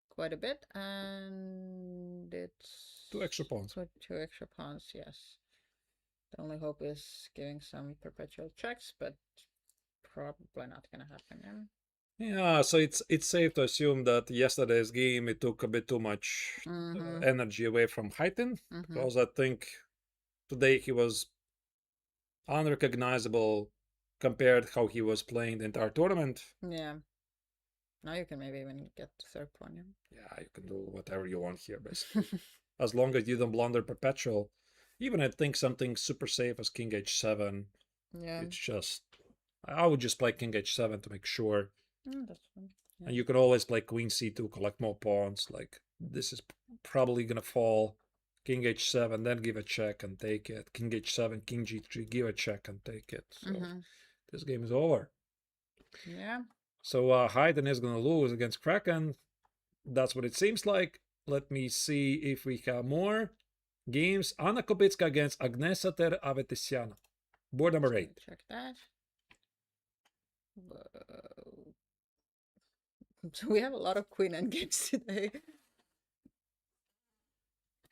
Speaker 2: quite a bit, and it's
Speaker 1: 2 extra pawns.
Speaker 2: 2 extra pawns, yes. The only hope is giving some perpetual checks, but probably not gonna happen.
Speaker 1: Yeah, so it's safe to assume that yesterday's game it took a bit too much energy away from Haiten, because I think today he was unrecognizable compared how he was playing the entire tournament.
Speaker 2: Yeah. Now you can maybe even get the third pawn.
Speaker 1: Yeah, you can do whatever you want here, basically. As long as you don't blunder perpetual. Even I think something super safe as King H7.
Speaker 2: Yeah.
Speaker 1: It's just, I would just play King H7 to make sure.
Speaker 2: That's fine. Yeah.
Speaker 1: And you could always play Queen C2, collect more pawns. Like, this is probably going to fall. King H7, then give a check and take it. King H7, King G3, give a check and take it. So this game is over.
Speaker 2: Yeah.
Speaker 1: So Haydn is going to lose against Kraken. That's what it seems like. Let me see if we have more games. Anna Kopitska against Agnesa Ter Avetisiana. Board number 8.
Speaker 2: Check that. Whoa. So we have a lot of queen endgames today.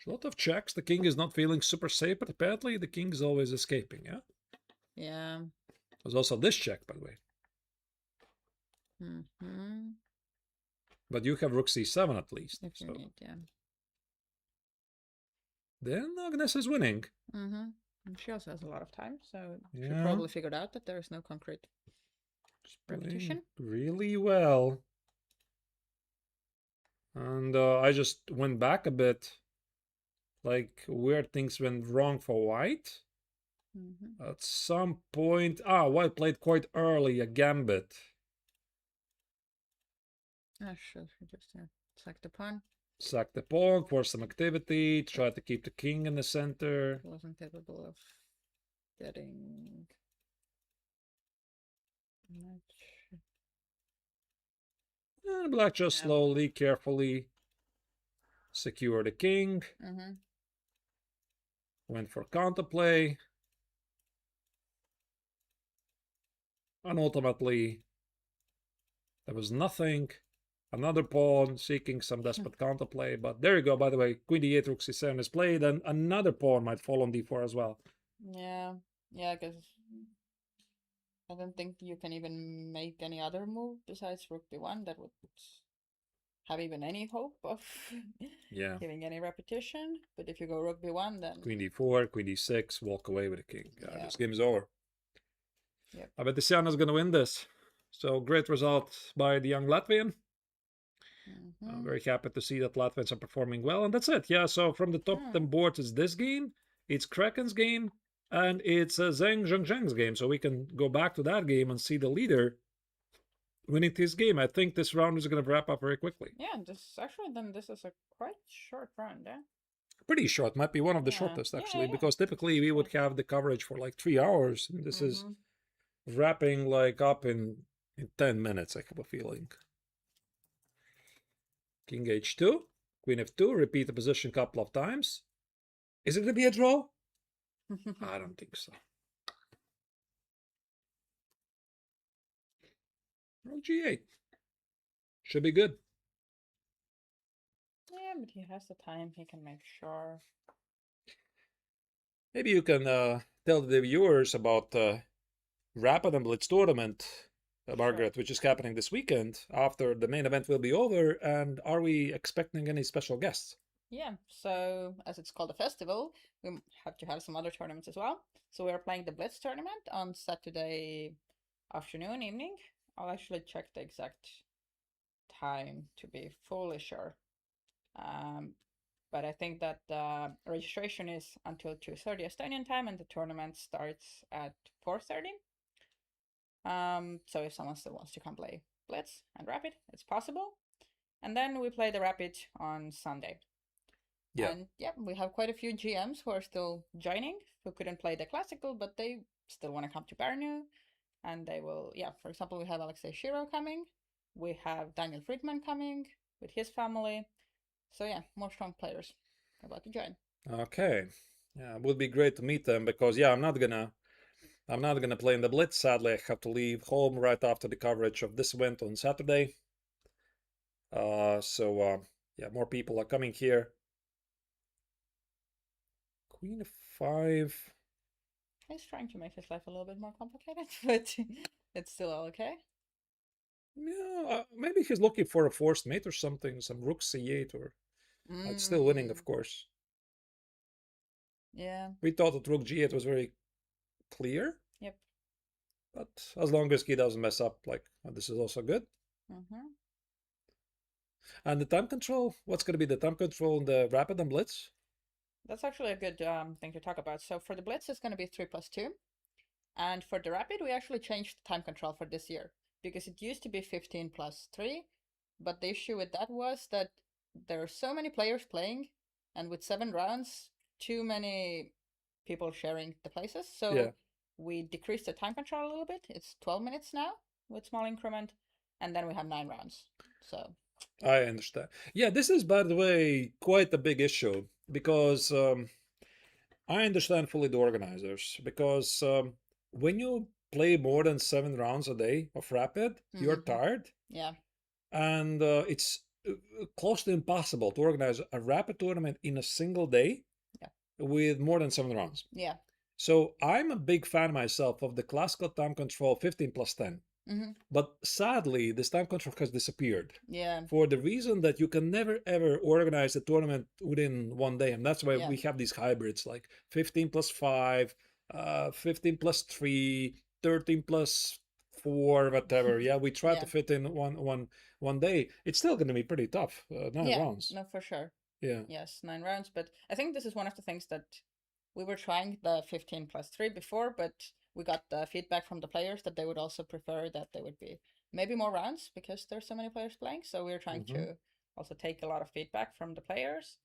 Speaker 1: A lot of checks. The king is not feeling super safe, but apparently the king is always escaping, yeah?
Speaker 2: Yeah.
Speaker 1: There's also this check, by the way. But you have rook c7 at least.
Speaker 2: If you need, yeah.
Speaker 1: Then Agnes is winning.
Speaker 2: And she also has a lot of time, so she probably figured out that there is no concrete repetition.
Speaker 1: Really well. And I just went back a bit. Like, where things went wrong for white. At some point... white played quite early a gambit.
Speaker 2: Sure, just sack the pawn.
Speaker 1: Sack the pawn for some activity. Try to keep the king in the center.
Speaker 2: Wasn't capable of getting much.
Speaker 1: And black just slowly, carefully secure the king. Went for counterplay. And ultimately, there was nothing. Another pawn seeking some desperate counterplay. But there you go, by the way. Queen d8, rook c7 is played. And another pawn might fall on d4 as well.
Speaker 2: Yeah, because I don't think you can even make any other move besides rook b1 that would have even any hope of giving any repetition. But if you go rook b1, then...
Speaker 1: Queen d4, queen d6, walk away with the king. This game is over. I bet Avetisiana is going to win this. So great result by the young Latvian.
Speaker 2: Mm-hmm.
Speaker 1: Very happy to see that Latvians are performing well. And that's it. Yeah, so from the top 10 boards, it's this game, it's Kraken's game, and it's Zheng Zheng's game. So we can go back to that game and see the leader winning this game. I think this round is going to wrap up very quickly.
Speaker 2: Yeah, this is a quite short round, yeah.
Speaker 1: Pretty short, might be one of the shortest actually, because typically we would have the coverage for like 3 hours. And this is wrapping like up in 10 minutes, I have a feeling. King h2, queen f2, repeat the position a couple of times. Is it going to be a draw? I don't think so. Rook g8. Should be good.
Speaker 2: Yeah, but he has the time, he can make sure.
Speaker 1: Maybe you can tell the viewers about Rapid and Blitz tournament, Margaret, which is happening this weekend after the main event will be over. And are we expecting any special guests?
Speaker 2: Yeah, so as it's called a festival, we have to have some other tournaments as well. So we are playing the Blitz tournament on Saturday afternoon, evening. I'll actually check the exact time to be fully sure. But I think that the registration is until 2:30 Estonian time, and the tournament starts at 4:30. So if someone still wants to come play Blitz and Rapid, it's possible. And then we play the Rapid on Sunday.
Speaker 1: Yeah.
Speaker 2: And yeah, we have quite a few GMs who are still joining, who couldn't play the classical, but they still want to come to Parnu. And they will, yeah, for example, we have Alexei Shiro coming. We have Daniel Friedman coming with his family. So yeah, more strong players about to join.
Speaker 1: Okay. Yeah, it would be great to meet them because yeah, I'm not gonna play in the Blitz. Sadly, I have to leave home right after the coverage of this event on Saturday. Yeah, more people are coming here. Queen f5.
Speaker 2: He's trying to make his life a little bit more complicated, but it's still all okay.
Speaker 1: Yeah, maybe he's looking for a forced mate or something, some rook c8 or it's still winning, of course.
Speaker 2: Yeah.
Speaker 1: We thought that rook g8 was very clear.
Speaker 2: Yep.
Speaker 1: But as long as he doesn't mess up, like this is also good. And the time control, what's going to be the time control in the Rapid and Blitz?
Speaker 2: That's actually a good thing to talk about. So for the Blitz, it's going to be 3+2. And for the Rapid, we actually changed the time control for this year because it used to be 15+3. But the issue with that was that there are so many players playing, and with 7 rounds, too many people sharing the places. So we decreased the time control a little bit. It's 12 minutes now with small increment, and then we have 9 rounds. So
Speaker 1: I understand. Yeah, this is, by the way, quite a big issue because I understand fully the organizers because when you play more than 7 rounds a day of Rapid, you're tired.
Speaker 2: Yeah.
Speaker 1: And it's close to impossible to organize a Rapid tournament in a single day with more than 7 rounds.
Speaker 2: Yeah.
Speaker 1: So I'm a big fan myself of the classical time control 15+10. But sadly, this time control has disappeared.
Speaker 2: Yeah.
Speaker 1: For the reason that you can never ever organize a tournament within one day. And that's why we have these hybrids like 15+5, 15+3, 13+4, whatever. Yeah, we try to fit in one day. It's still going to be pretty tough. 9 rounds.
Speaker 2: No, for sure.
Speaker 1: Yeah.
Speaker 2: Yes, 9 rounds. But I think this is one of the things that we were trying the 15+3 before, but we got the feedback from the players that they would also prefer that there would be maybe more rounds because there's so many players playing. So we're trying to also take a lot of feedback from the players.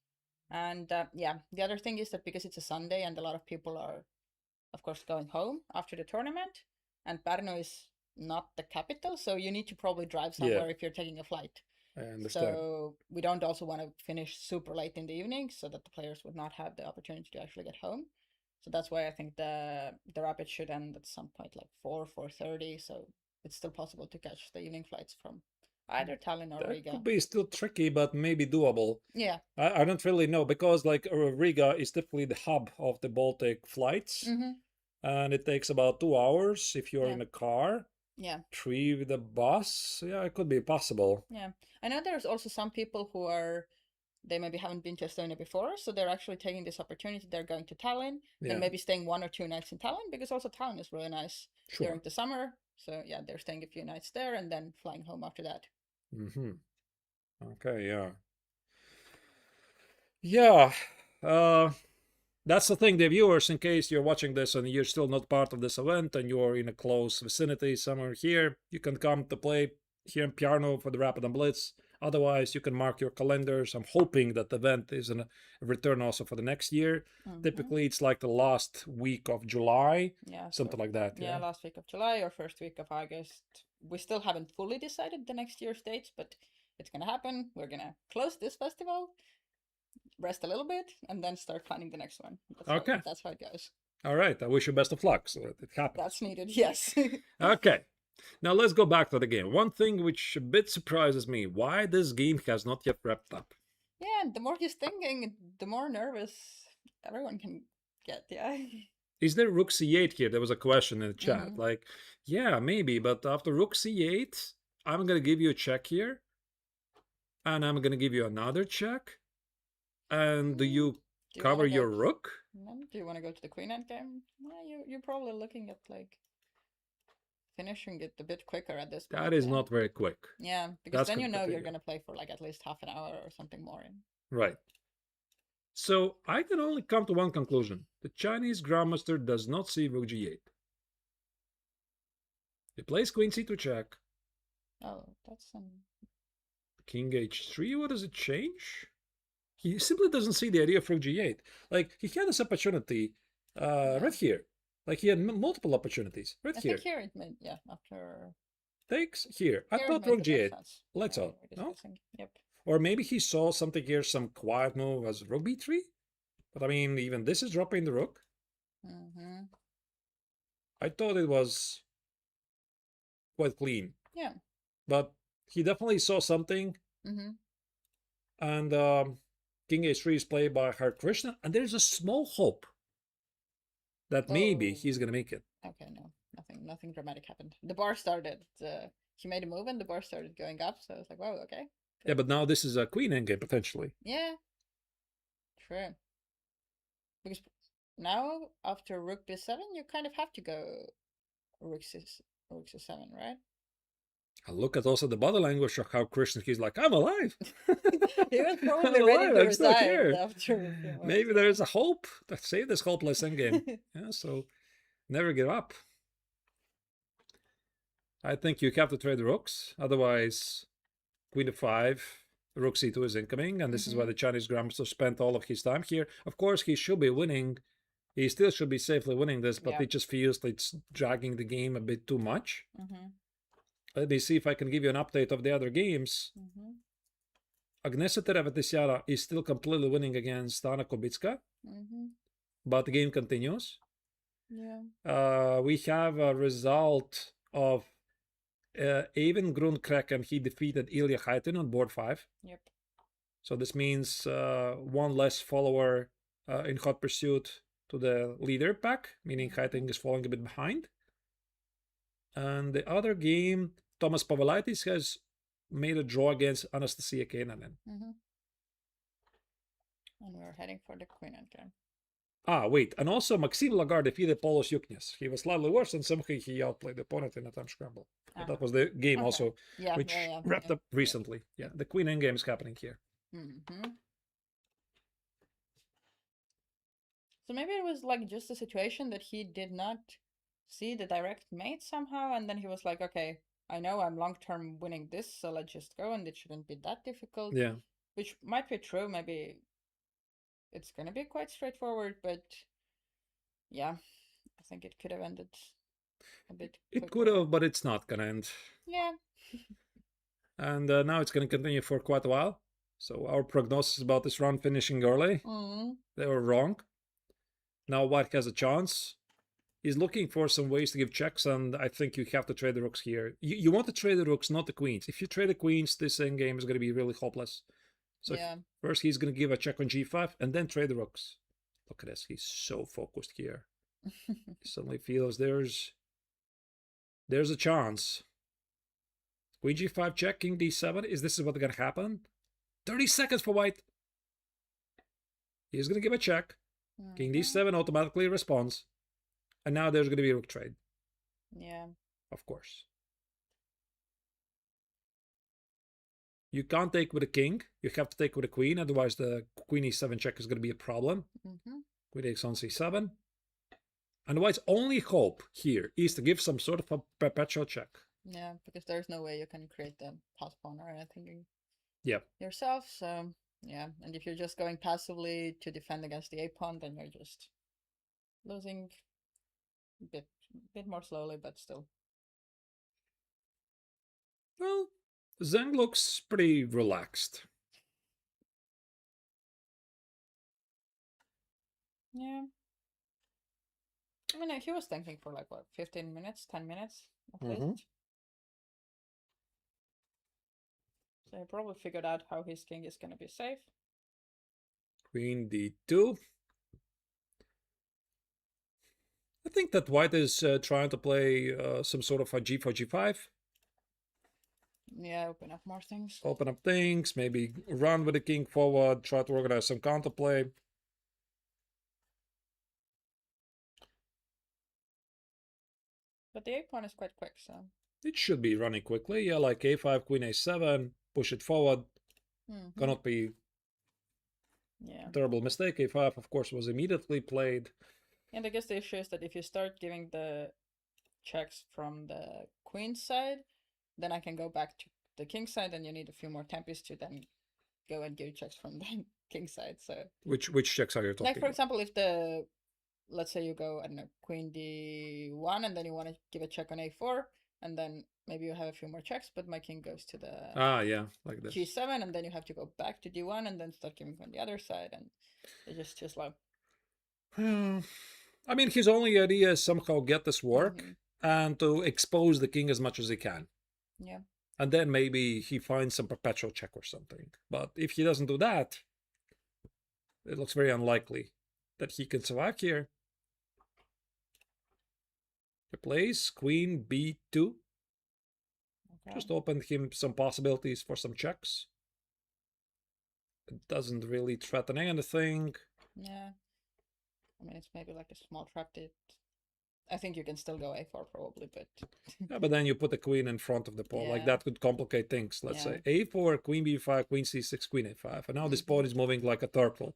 Speaker 2: And yeah, the other thing is that because it's a Sunday and a lot of people are, of course, going home after the tournament, and Parnu is not the capital, so you need to probably drive somewhere if you're taking a flight.
Speaker 1: I understand.
Speaker 2: So we don't also want to finish super late in the evening so that the players would not have the opportunity to actually get home. So that's why I think the Rapid should end at some point like 4:30. So it's still possible to catch the evening flights from either Tallinn or Riga.
Speaker 1: That could be still tricky, but maybe doable.
Speaker 2: Yeah.
Speaker 1: I don't really know because like Riga is typically the hub of the Baltic flights. And it takes about 2 hours if you're in a car.
Speaker 2: Yeah.
Speaker 1: 3 with a bus. Yeah, it could be possible.
Speaker 2: Yeah. I know there's also some people who they maybe haven't been to Estonia before, so they're actually taking this opportunity. They're going to Tallinn, then maybe staying 1 or 2 nights in Tallinn, because also Tallinn is really nice during the summer. So yeah, they're staying a few nights there and then flying home after that.
Speaker 1: Okay, yeah. Yeah. Uh, that's the thing, the viewers, in case you're watching this and you're still not part of this event and you're in a close vicinity somewhere here, you can come to play here in Parnu for the Rapid and Blitz. Otherwise, you can mark your calendars. I'm hoping that the event is in a return also for the next year. Typically, it's like the last week of July,
Speaker 2: Yeah,
Speaker 1: something
Speaker 2: so,
Speaker 1: like that.
Speaker 2: yeah, last week of July or first week of August. We still haven't fully decided the next year's dates, but it's gonna happen. We're gonna close this festival, rest a little bit, and then start planning the next one.
Speaker 1: Okay.
Speaker 2: That's how it goes.
Speaker 1: All right. I wish you best of luck so that it happens.
Speaker 2: That's needed, yes.
Speaker 1: Okay. Now let's go back to the game. One thing which a bit surprises me, why this game has not yet wrapped up.
Speaker 2: Yeah, and the more he's thinking, the more nervous everyone can get, yeah.
Speaker 1: Is there rook c8 here? There was a question in the chat. Like, yeah, maybe, but after rook c8, I'm going to give you a check here. And I'm going to give you another check. And do you cover your rook?
Speaker 2: Do you want to go to the queen endgame? Yeah, you're probably looking at like finishing it a bit quicker at this point.
Speaker 1: That is not very quick.
Speaker 2: Yeah, because then you know you're going to play for like at least half an hour or something more.
Speaker 1: Right. So I can only come to one conclusion. The Chinese Grandmaster does not see rook g8. He plays queen c2 check.
Speaker 2: Oh, that's
Speaker 1: King h3, what does it change? He simply doesn't see the idea of rook g8. Like, he had this opportunity right here. Like, he had multiple opportunities right here.
Speaker 2: I think here it made, yeah, after...
Speaker 1: Takes here. I thought rook g8. Let's out. No?
Speaker 2: Yep.
Speaker 1: Or maybe he saw something here, some quiet move as rook b3. But I mean, even this is dropping the rook. I thought it was quite clean.
Speaker 2: Yeah.
Speaker 1: But he definitely saw something. And King h3 is played by Hare Krishna. And there's a small hope that maybe he's going to make it.
Speaker 2: Okay, no. Nothing dramatic happened. The bar started. He made a move and the bar started going up. So I was like, whoa, okay.
Speaker 1: Yeah, but now this is a queen endgame, potentially.
Speaker 2: Yeah. True. Because now, after rook b7, you kind of have to go rook c7, right?
Speaker 1: And look at also the body language of how Krishna, he's like, I'm alive.
Speaker 2: He was probably ready to retire after.
Speaker 1: Maybe there's a hope to save this hopeless endgame. Yeah, so never give up. I think you have to trade the rooks. Otherwise, queen f5, rook c2 is incoming. And this is why the Chinese Grandmaster spent all of his time here. Of course, he should be winning. He still should be safely winning this, but it just feels like it's dragging the game a bit too much. Let me see if I can give you an update of the other games. Agnieszka Terevetisyara is still completely winning against Anna Kubitska. But the game continues.
Speaker 2: Yeah.
Speaker 1: We have a result of Even Grundkrekken. He defeated Ilya Haitin on board 5.
Speaker 2: Yep.
Speaker 1: So this means one less follower in hot pursuit to the leader pack, meaning Haitin is falling a bit behind. And the other game, Thomas Pavelaitis has made a draw against Anastasia Kenanen.
Speaker 2: And we're heading for the queen endgame.
Speaker 1: Ah, wait. And also Maxim Lagarde defeated Polos Yuknius. He was slightly worse, and somehow he outplayed the opponent in a time scramble. That was the game also, which wrapped up recently. Yeah, the queen endgame is happening here.
Speaker 2: So maybe it was like just a situation that he did not see the direct mate somehow, and then he was like, okay, I know I'm long-term winning this, so let's just go, and it shouldn't be that difficult.
Speaker 1: Yeah.
Speaker 2: Which might be true. Maybe it's going to be quite straightforward, but yeah, I think it could have ended a bit quicker.
Speaker 1: It could have, but it's not going to end.
Speaker 2: Yeah.
Speaker 1: And now it's going to continue for quite a while. So our prognosis about this round finishing early, they were wrong. Now White has a chance. He's looking for some ways to give checks, and I think you have to trade the rooks here. You want to trade the rooks, not the queens. If you trade the queens, this endgame is going to be really hopeless. So first he's going to give a check on g5, and then trade the rooks. Look at this. He's so focused here. He suddenly feels there's a chance. Queen g5 check, king d7. Is this what's going to happen? 30 seconds for White. He's going to give a check. King d7 automatically responds. And now there's going to be a rook trade.
Speaker 2: Yeah.
Speaker 1: Of course. You can't take with a king. You have to take with a queen, otherwise the queen e7 check is going to be a problem. Queen takes on c7. Otherwise, only hope here is to give some sort of a perpetual check.
Speaker 2: Yeah, because there's no way you can create the pass pawn or anything
Speaker 1: Yeah.
Speaker 2: yourself. So yeah, and if you're just going passively to defend against the a pawn, then you're just losing a bit more slowly, but still.
Speaker 1: Well, Zheng looks pretty relaxed.
Speaker 2: Yeah. I mean, he was thinking for like, what, 15 minutes, 10 minutes at least. So he probably figured out how his king is going to be safe.
Speaker 1: Queen d2. I think that white is trying to play some sort of a g4, g5.
Speaker 2: Yeah, open up more things.
Speaker 1: Open up things, maybe run with the king forward, try to organize some counterplay.
Speaker 2: But the a pawn is quite quick, so.
Speaker 1: It should be running quickly. Yeah, like a5, queen a7, push it forward. Cannot be
Speaker 2: yeah.
Speaker 1: terrible mistake. A5, of course, was immediately played.
Speaker 2: And I guess the issue is that if you start giving the checks from the queen side, then I can go back to the king side, and you need a few more tempis to then go and give checks from the king side. So
Speaker 1: Which checks are you talking
Speaker 2: like, for
Speaker 1: about?
Speaker 2: example, if the, let's say you go, I don't know, queen d1, and then you want to give a check on a4, and then maybe you have a few more checks, but my king goes to the
Speaker 1: Yeah, like this.
Speaker 2: g7, and then you have to go back to d1 and then start giving on the other side, and it's just too slow.
Speaker 1: I mean, his only idea is somehow get this work and to expose the king as much as he can.
Speaker 2: Yeah.
Speaker 1: And then maybe he finds some perpetual check or something. But if he doesn't do that, it looks very unlikely that he can survive here. He plays queen b2. Okay. Just opened him some possibilities for some checks. It doesn't really threaten anything.
Speaker 2: Yeah. I mean, it's maybe like a small trap that I think you can still go a4 probably, but
Speaker 1: yeah, but then you put the queen in front of the pawn. Like that could complicate things. Let's say a4, queen b5, queen c6, queen a5, and now this pawn is moving like a turtle.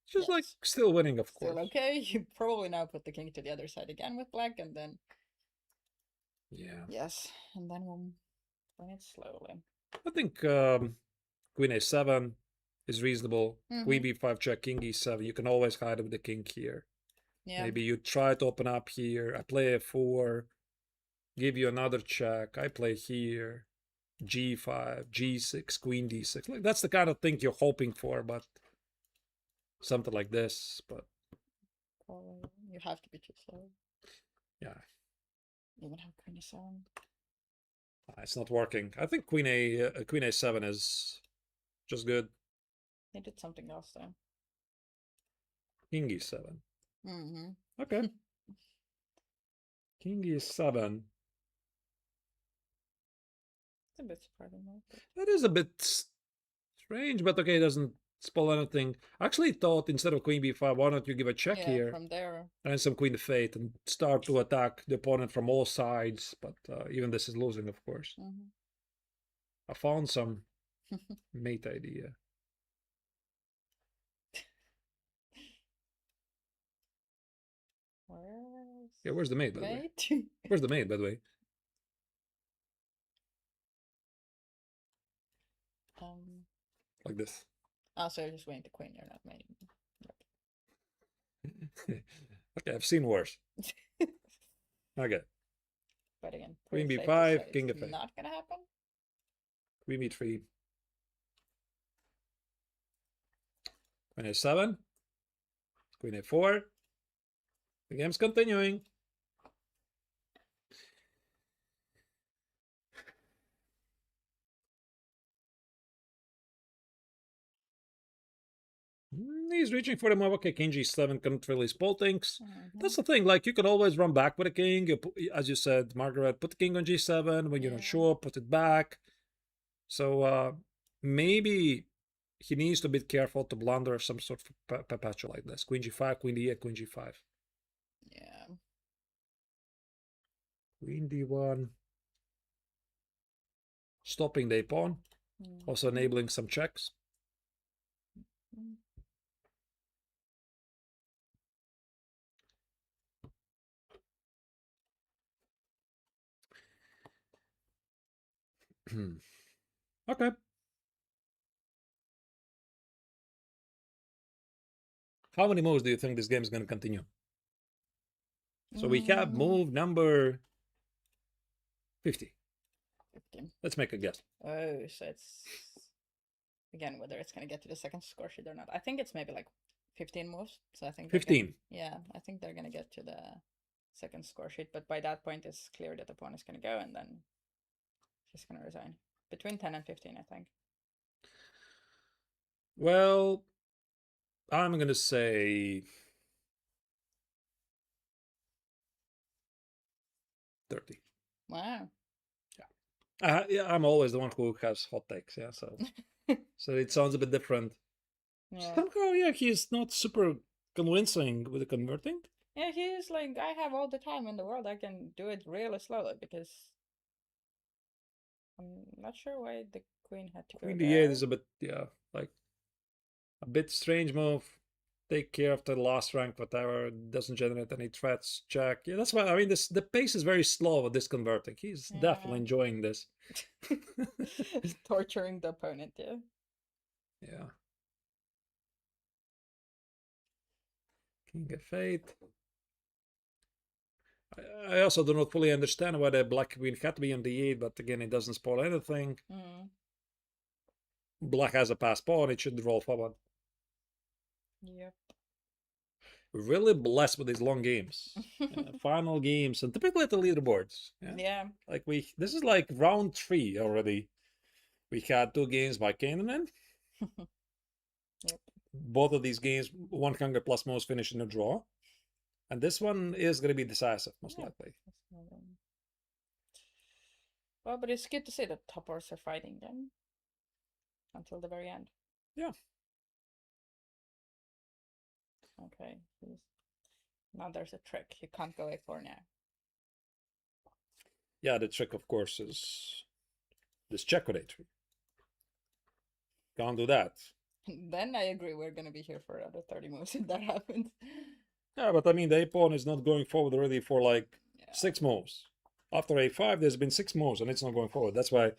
Speaker 1: It's just like still winning, of course.
Speaker 2: Still okay. You probably now put the king to the other side again with black, and then yes, and then we'll win it slowly.
Speaker 1: I think queen a7 is reasonable. Queen b5 check, king e7. You can always hide with the king here. Yeah. Maybe you try to open up here. I play a4, give you another check. I play here, g5, g6, queen d6. Like that's the kind of thing you're hoping for, but something like this. But
Speaker 2: you have to be too slow.
Speaker 1: Yeah.
Speaker 2: Even have queen e7.
Speaker 1: It's not working. I think queen a7 is just good.
Speaker 2: They did something else though.
Speaker 1: King e7. Okay. King e7.
Speaker 2: It's a bit surprising though.
Speaker 1: That is a bit strange, but okay, it doesn't spoil anything. I actually thought instead of queen b5, why don't you give a check here?
Speaker 2: From there.
Speaker 1: And some queen to fate and start to attack the opponent from all sides. But even this is losing, of course. I found some mate idea. Where's the mate, by the way? Where's the mate, by the way? Like this.
Speaker 2: Oh, so you're just waiting the queen, you're not mating.
Speaker 1: Okay, I've seen worse. Okay.
Speaker 2: But again,
Speaker 1: queen b5, king
Speaker 2: of
Speaker 1: f8.
Speaker 2: Not gonna happen.
Speaker 1: Queen b3. Queen a7. Queen a4. The game's continuing. He's reaching for the move. Okay, king g7 can't really spoil things. That's the thing. Like, you can always run back with a king. As you said, Margaret, put the king on g7. When you're not sure, put it back. So maybe he needs to be careful to blunder some sort of perpetual like this. Queen g5, queen d8, queen g5.
Speaker 2: Yeah.
Speaker 1: Queen d1. Stopping the pawn. Also enabling some checks. Okay. How many moves do you think this game is going to continue? So we have move number 50.
Speaker 2: 15.
Speaker 1: Let's make a guess.
Speaker 2: Oh, so it's again whether it's gonna get to the second score sheet or not. I think it's maybe like 15 moves. So I think
Speaker 1: 15.
Speaker 2: Yeah, I think they're gonna get to the second score sheet, but by that point it's clear that the pawn is gonna go and then she's gonna resign. Between 10 and 15, I think.
Speaker 1: Well, I'm going to say 30.
Speaker 2: Wow.
Speaker 1: Yeah, I'm always the one who has hot takes. Yeah, so so it sounds a bit different.
Speaker 2: Yeah.
Speaker 1: Somehow, yeah, he's not super convincing with the converting.
Speaker 2: Yeah, he's like, I have all the time in the world. I can do it really slowly because I'm not sure why the queen had to
Speaker 1: Queen
Speaker 2: go
Speaker 1: d8
Speaker 2: there.
Speaker 1: is a bit, yeah, like a bit strange move. Take care of the last rank, whatever. Doesn't generate any threats. Check. Yeah, that's why. I mean, the pace is very slow with this converting. He's definitely enjoying this.
Speaker 2: Torturing the opponent, yeah.
Speaker 1: Yeah. King of Fate. I also do not fully understand why the black queen had to be on d8, but again, it doesn't spoil anything. Black has a pass pawn, it should roll forward.
Speaker 2: Yep.
Speaker 1: Really blessed with these long games. Final games, and typically at the leaderboards.
Speaker 2: Yeah.
Speaker 1: Like this is like round 3 already. We had 2 games by Canaan.
Speaker 2: Yep.
Speaker 1: Both of these games, 100 plus most finish in a draw. And this one is going to be decisive, most likely.
Speaker 2: Well, but it's good to see that toppers are fighting them until the very end.
Speaker 1: Yeah.
Speaker 2: Okay. Now there's a trick. You can't go a4 now.
Speaker 1: Yeah, the trick, of course, is this check with a3. Can't do that.
Speaker 2: Then I agree we're going to be here for another 30 moves if that happens.
Speaker 1: Yeah, but I mean, the a-pawn is not going forward already for like 6 moves. After a5, there's been 6 moves, and it's not going forward. That's why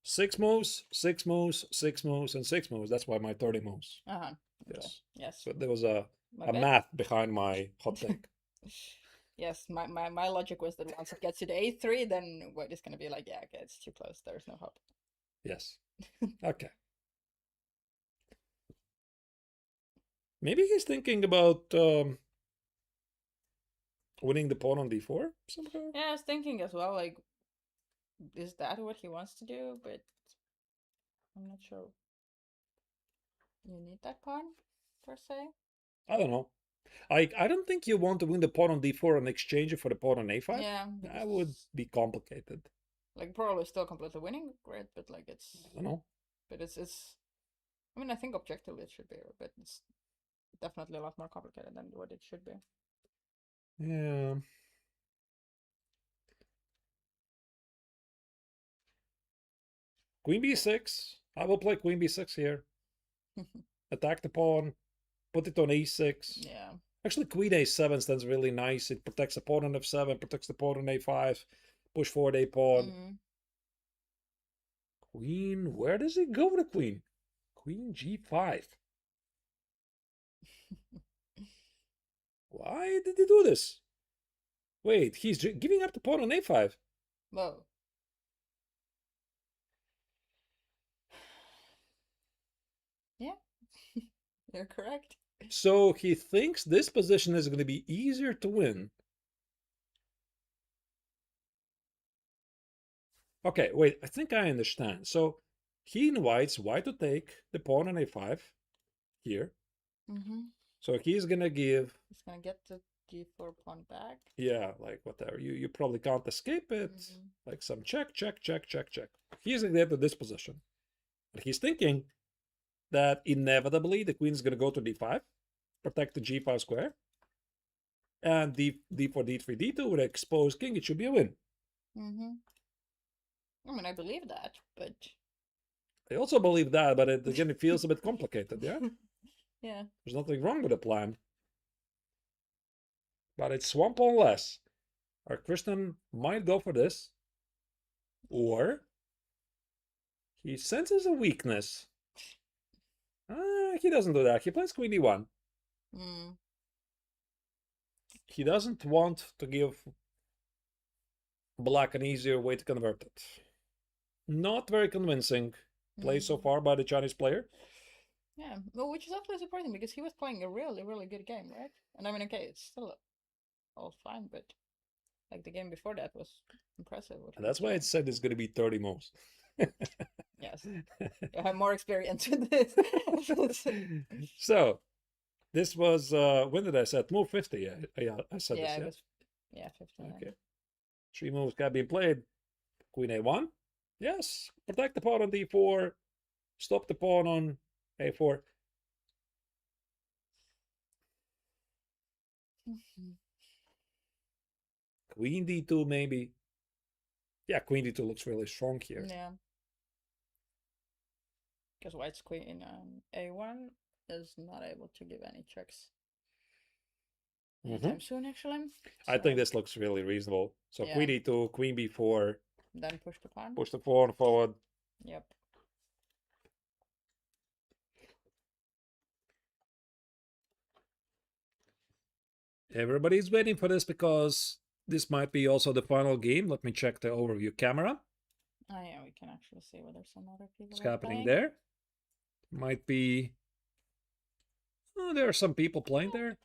Speaker 1: 6 moves, 6 moves, 6 moves, and 6 moves. That's why my 30 moves.
Speaker 2: Uh-huh. Okay.
Speaker 1: Yes.
Speaker 2: Yes.
Speaker 1: So there was a math behind my hot take.
Speaker 2: Yes, my logic was that once it gets to the a3, then what is going to be like, yeah, okay, it's too close. There's no hope.
Speaker 1: Yes. Okay. Maybe he's thinking about winning the pawn on d4 somehow.
Speaker 2: Yeah, I was thinking as well, like, is that what he wants to do? But I'm not sure. You need that pawn, per se?
Speaker 1: I don't know. I don't think you want to win the pawn on d4 and exchange it for the pawn on a5.
Speaker 2: Yeah.
Speaker 1: That would be complicated.
Speaker 2: Like, probably still completely winning, right? But, like, it's...
Speaker 1: I don't know.
Speaker 2: But it's... I mean, I think objectively it should be, but it's definitely a lot more complicated than what it should be.
Speaker 1: Yeah. Queen b6. I will play queen b6 here. Attack the pawn. Put it on a6.
Speaker 2: Yeah.
Speaker 1: Actually, queen a7 stands really nice. It protects the pawn on f7, protects the pawn on a5. Push forward a pawn. Queen, where does he go with the queen? Queen g5. Why did he do this? Wait, he's giving up the pawn on a5.
Speaker 2: Whoa. Yeah, you're correct.
Speaker 1: So he thinks this position is going to be easier to win. Okay, wait, I think I understand. So he invites white to take the pawn on a5 here. So he's going to give...
Speaker 2: He's going to get the g4 pawn back.
Speaker 1: Yeah, like whatever. You probably can't escape it. Like some check, check, check, check, check. He's going to get to this position. And he's thinking that inevitably the queen is going to go to d5, protect the g5 square, and d4, d3, d2 with an exposed king. It should be a win.
Speaker 2: I mean, I believe that, but
Speaker 1: I also believe that, but again, it feels a bit complicated, yeah?
Speaker 2: Yeah.
Speaker 1: There's nothing wrong with the plan. But it's one pawn less. Our Christian might go for this. Or he senses a weakness. He doesn't do that. He plays queen e1.
Speaker 2: Mm.
Speaker 1: He doesn't want to give black an easier way to convert it. Not very convincing play so far by the Chinese player.
Speaker 2: Yeah, well, which is actually surprising because he was playing a really, really good game, right? And I mean, okay, it's still all fine, but like the game before that was impressive.
Speaker 1: And that's why it said it's going to be 30 moves.
Speaker 2: Yes, you have more experience with this.
Speaker 1: So, this was, when did I set? Move 50. Yeah, I said
Speaker 2: Yeah,
Speaker 1: this,
Speaker 2: it
Speaker 1: yeah?
Speaker 2: was, yeah, 15.
Speaker 1: Okay. 3 moves got being played. Queen a1. Yes. Protect the pawn on d4. Stop the pawn on a4. Queen d2 maybe. Yeah, queen d2 looks really strong here.
Speaker 2: Yeah. Because white's queen a1 is not able to give any checks anytime soon, actually.
Speaker 1: I think
Speaker 2: So
Speaker 1: this looks really reasonable. So
Speaker 2: Yeah.
Speaker 1: queen e2, queen b4,
Speaker 2: then push the pawn.
Speaker 1: push the pawn forward.
Speaker 2: Yep.
Speaker 1: Everybody's waiting for this because this might be also the final game. Let me check the overview camera.
Speaker 2: Oh yeah, we can actually see whether some other people
Speaker 1: What's
Speaker 2: are
Speaker 1: happening
Speaker 2: playing.
Speaker 1: there? Might be... Oh, there are some people playing there.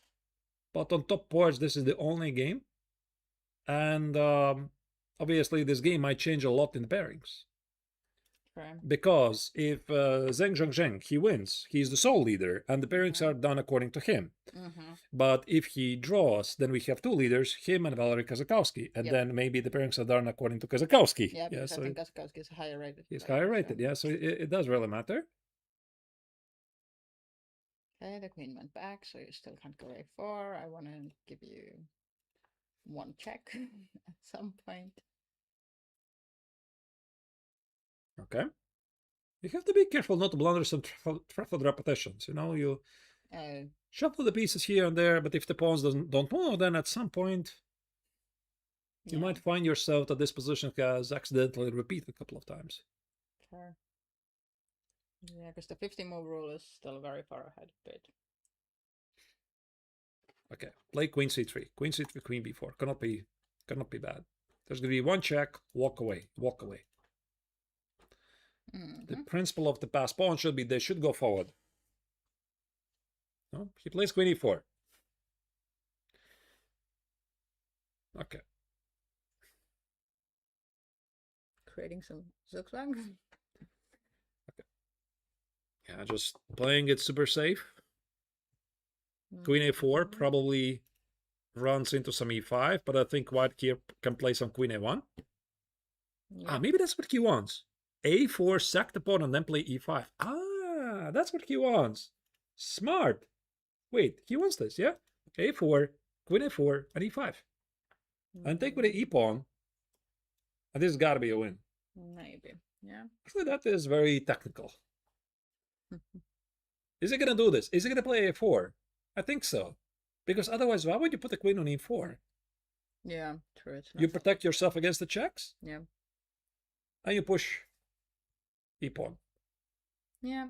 Speaker 1: But on top boards, this is the only game. And obviously, this game might change a lot in the pairings.
Speaker 2: Sure.
Speaker 1: Because if Zheng Zheng, he wins, he's the sole leader, and the pairings
Speaker 2: Mhm.
Speaker 1: are done according to him.
Speaker 2: Mm-hmm.
Speaker 1: But if he draws, then we have two leaders, him and Valery Kazakowski, and
Speaker 2: Yep.
Speaker 1: then maybe the pairings are done according to Kazakowski.
Speaker 2: Yeah, because
Speaker 1: so
Speaker 2: I think Kaskowski is higher rated.
Speaker 1: he's
Speaker 2: player,
Speaker 1: higher rated,
Speaker 2: so-
Speaker 1: yeah, so it does really matter.
Speaker 2: Okay, the queen went back, so you still can't go a4. I want to give you one check at some point.
Speaker 1: Okay. You have to be careful not to blunder some truffled repetitions, you know, you shuffle the pieces here and there, but if the pawns don't move, then at some point you
Speaker 2: yeah,
Speaker 1: might find yourself that this position has accidentally repeated a couple of times.
Speaker 2: sure. Yeah, because the 50 move rule is still very far ahead, but
Speaker 1: Okay, play queen c3, queen c3, queen b4. Cannot be bad. There's gonna be one check, walk away, walk away. The principle of the pass pawn should be they should go forward. No, he plays queen e4. Okay.
Speaker 2: creating some zugzwang.
Speaker 1: Yeah, just playing it super safe. Queen a4 probably runs into some e5, but I think white here can play some queen a1.
Speaker 2: Yeah.
Speaker 1: Maybe that's what he wants. a4, sack the pawn, and then play e5. That's what he wants. Smart. Wait, he wants this, yeah? a4, queen a4, and e5. And take with the e-pawn. And this has got to be a win.
Speaker 2: Maybe, yeah.
Speaker 1: Actually, that is very technical. Is he going to do this? Is he going to play a4? I think so. Because otherwise, why would you put the queen on e4?
Speaker 2: Yeah, true. It's
Speaker 1: You
Speaker 2: not-
Speaker 1: protect yourself against the checks,
Speaker 2: Yeah.
Speaker 1: and you push e-pawn.
Speaker 2: Yeah.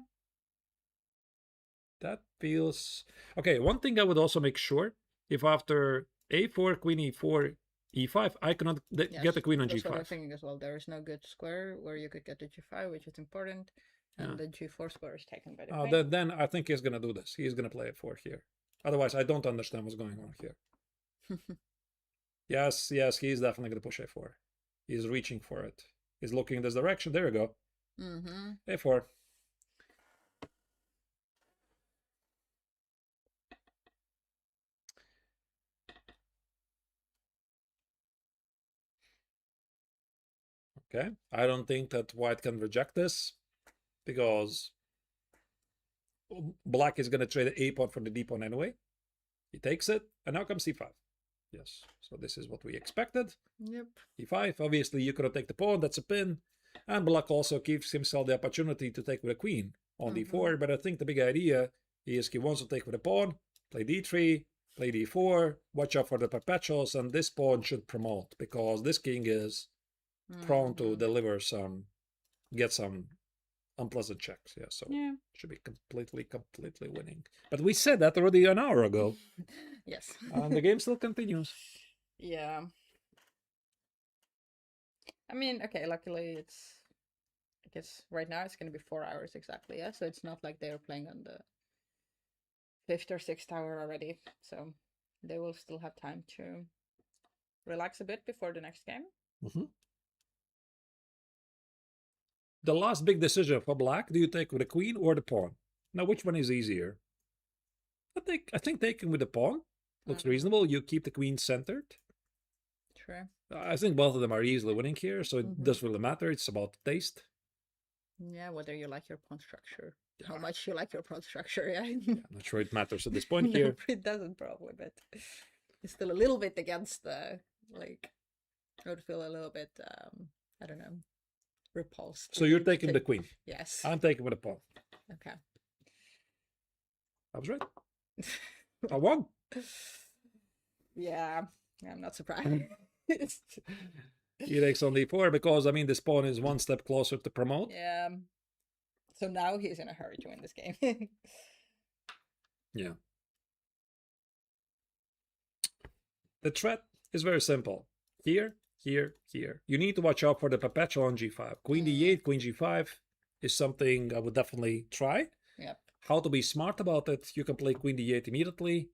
Speaker 1: That feels... Okay, one thing I would also make sure, if after a4, queen e4, e5, I cannot get the queen on
Speaker 2: that's what I'm
Speaker 1: g5.
Speaker 2: thinking as well. There is no good square where you could get the g5, which is important, and the g4 square is taken by the queen.
Speaker 1: Then I think he's going to do this. He's going to play a4 here. Otherwise, I don't understand what's going on here. Yes, he's definitely going to push a4. He's reaching for it. He's looking in this direction. There you go. a4. Okay, I don't think that white can reject this because black is going to trade the a-pawn for the d-pawn anyway. He takes it, and now comes c5. Yes, so this is what we expected.
Speaker 2: Yep.
Speaker 1: e5, obviously you could take the pawn, that's a pin. And black also gives himself the opportunity to take with a queen on d4, but I think the big idea is he wants to take with a pawn, play d3, play d4, watch out for the perpetuals, and this pawn should promote, because this king is prone to deliver get some unpleasant checks. Yeah, so should be completely winning. But we said that already an hour ago.
Speaker 2: Yes.
Speaker 1: And the game still continues.
Speaker 2: Yeah. I mean, okay, luckily I guess right now it's going to be 4 hours exactly, yeah? So it's not like they're playing on the 5th or 6th hour already. So they will still have time to relax a bit before the next game.
Speaker 1: The last big decision for black, do you take with the queen or the pawn? Now, which one is easier? I think taking with the pawn looks reasonable. You keep the queen centered.
Speaker 2: True.
Speaker 1: I think both of them are easily winning here, so it doesn't really matter. It's about taste.
Speaker 2: Yeah, whether you like your pawn structure. How much you like your pawn structure, yeah.
Speaker 1: I'm not sure it matters at this point here.
Speaker 2: No, it doesn't probably, but it's still a little bit against the, like, I would feel a little bit, I don't know, repulsed.
Speaker 1: So you're taking the queen.
Speaker 2: Yes.
Speaker 1: I'm taking with the pawn.
Speaker 2: Okay.
Speaker 1: I was right. I won.
Speaker 2: Yeah, I'm not surprised.
Speaker 1: He takes on d4 because, I mean, this pawn is one step closer to promote.
Speaker 2: Yeah. So now he's in a hurry to win this game.
Speaker 1: Yeah. The threat is very simple. Here, here, here. You need to watch out for the perpetual on g5. Queen d8, queen g5 is something I would definitely try.
Speaker 2: Yep.
Speaker 1: How to be smart about it. You can play queen d8 immediately.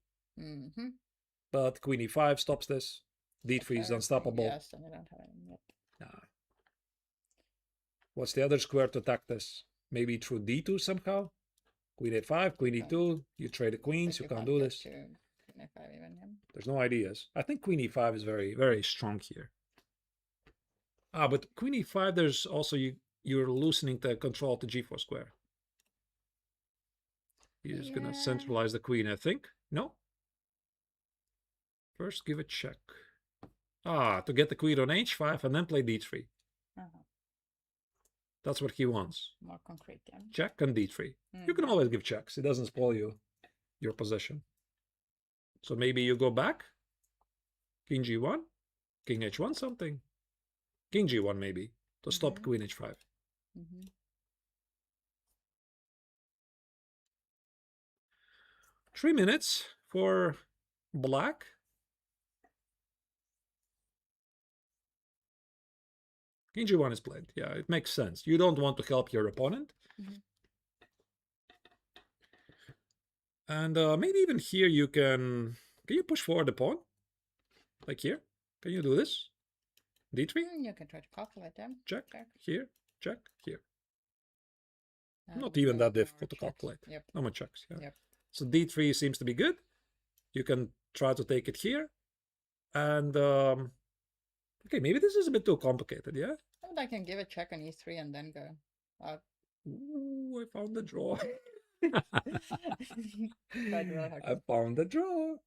Speaker 1: But queen e5 stops this. d3 is unstoppable.
Speaker 2: Yes, and we don't have any yet.
Speaker 1: Nah. What's the other square to attack this? Maybe through d2 somehow? Queen a5, queen e2. You trade the queens. You can't do this.
Speaker 2: Queen a5 even, yeah.
Speaker 1: There's no ideas. I think queen e5 is very, very strong here. But queen e5, there's also you're loosening the control to g4 square. You're just gonna centralize the queen, I think. No? First, give a check. To get the queen on h5 and then play d3. That's what he wants.
Speaker 2: More concrete, yeah.
Speaker 1: Check and d3. You can always give checks. It doesn't spoil your position. So maybe you go back. King g1. King h1 something. King g1 maybe. To stop queen h5. 3 minutes for black. King g1 is played. Yeah, it makes sense. You don't want to help your opponent. And maybe even here you can you push forward the pawn? Like here? Can you do this? d3?
Speaker 2: You can try to calculate them.
Speaker 1: Check. Here. Check. Here.
Speaker 2: And
Speaker 1: Not even that
Speaker 2: no
Speaker 1: difficult to
Speaker 2: checks.
Speaker 1: calculate.
Speaker 2: Yep.
Speaker 1: No more checks. Yeah.
Speaker 2: Yep.
Speaker 1: So d3 seems to be good. You can try to take it here. And okay, maybe this is a bit too complicated, yeah?
Speaker 2: And I can give a check on e3 and then go.
Speaker 1: Ooh, I found the draw.
Speaker 2: Tried really hard.
Speaker 1: I found the draw.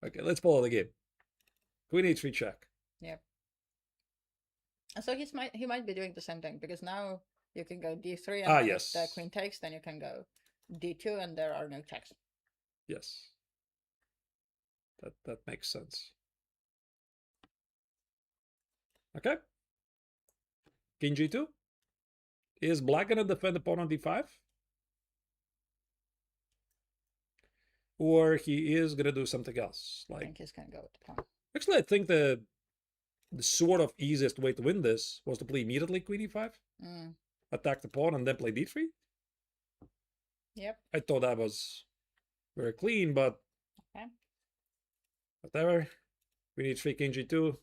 Speaker 1: Okay, let's follow the game. Queen e3 check.
Speaker 2: Yep. And so he might be doing the same thing, because now you can go d3 and then
Speaker 1: yes.
Speaker 2: if the queen takes, then you can go d2 and there are no checks.
Speaker 1: Yes. That makes sense. Okay. King g2. Is black gonna defend the pawn on d5? Or he is gonna do something else?
Speaker 2: I
Speaker 1: Like,
Speaker 2: think he's gonna go with the pawn.
Speaker 1: actually, I think the sort of easiest way to win this was to play immediately queen e5, attack the pawn, and then play d3.
Speaker 2: Yep.
Speaker 1: I thought that was very clean, but
Speaker 2: Okay.
Speaker 1: whatever. Queen e3, king g2.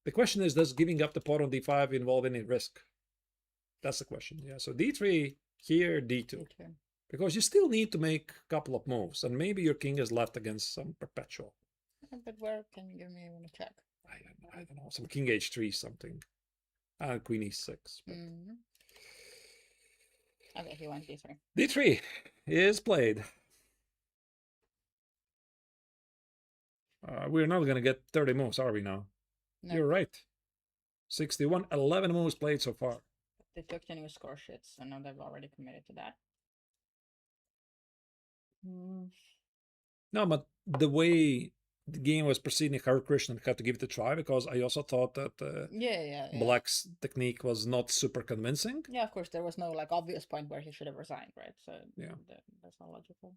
Speaker 1: The question is, does giving up the pawn on d5 involve any risk? That's the question. Yeah, so d3, here, d2.
Speaker 2: d2.
Speaker 1: Because you still need to make a couple of moves, and maybe your king is left against some perpetual.
Speaker 2: But where can you give me even a check?
Speaker 1: I don't know, some king h3 something. And queen e6. But...
Speaker 2: Okay, he went d3.
Speaker 1: d3 is played. We're not going to get 30 moves, are we now?
Speaker 2: No.
Speaker 1: You're right. 61, 11 moves played so far.
Speaker 2: They took the new score sheets, so now they've already committed to that.
Speaker 1: No, but the way the game was proceeding, Hare Krishna had to give it a try because I also thought that
Speaker 2: Yeah.
Speaker 1: Black's technique was not super convincing.
Speaker 2: Yeah, of course, there was no like obvious point where he should have resigned, right? So
Speaker 1: Yeah.
Speaker 2: that's not logical.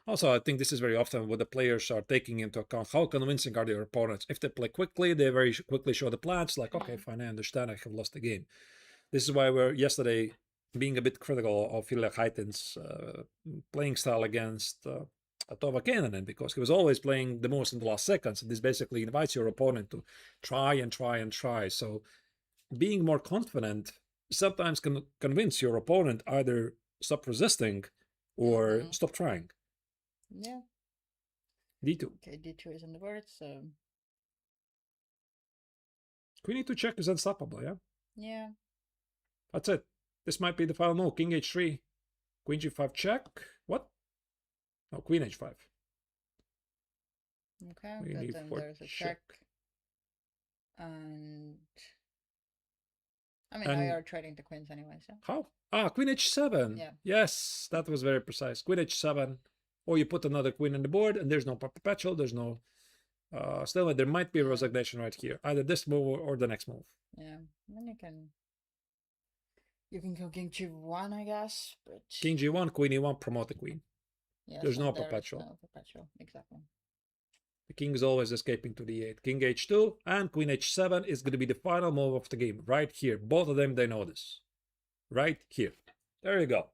Speaker 1: Also, I think this is very often what the players are taking into account. How convincing are their opponents? If they play quickly, they very quickly show the plans, like, okay, fine, I understand, I have lost the game. This is why we're yesterday being a bit critical of Ville Heitin's playing style against Tova Kenanen, because he was always playing the most in the last seconds. And this basically invites your opponent to try and try and try. So being more confident sometimes can convince your opponent either stop resisting or stop trying.
Speaker 2: Yeah.
Speaker 1: D2.
Speaker 2: Okay, D2 is on the board, so.
Speaker 1: Queen E2 check is unstoppable, yeah?
Speaker 2: Yeah.
Speaker 1: That's it. This might be the final move. King H3. Queen G5 check. What? No, Queen H5.
Speaker 2: Okay,
Speaker 1: Queen
Speaker 2: but then
Speaker 1: E4
Speaker 2: there's a check. And I mean,
Speaker 1: And-
Speaker 2: now you're trading the queens anyway, so.
Speaker 1: How? Ah, Queen H7.
Speaker 2: Yeah.
Speaker 1: Yes, that was very precise. Queen H7. Or you put another queen on the board and there's no perpetual, there's no still there might be a resignation right here. Either this move or the next move.
Speaker 2: Yeah. Then you can go King G1, I guess, but
Speaker 1: King G1, Queen E1, promote the queen.
Speaker 2: yeah,
Speaker 1: there's
Speaker 2: so
Speaker 1: no
Speaker 2: there is
Speaker 1: perpetual.
Speaker 2: no perpetual, exactly.
Speaker 1: The king is always escaping to the 8. King H2 and Queen H7 is going to be the final move of the game. Right here. Both of them, they know this. Right here. There you go.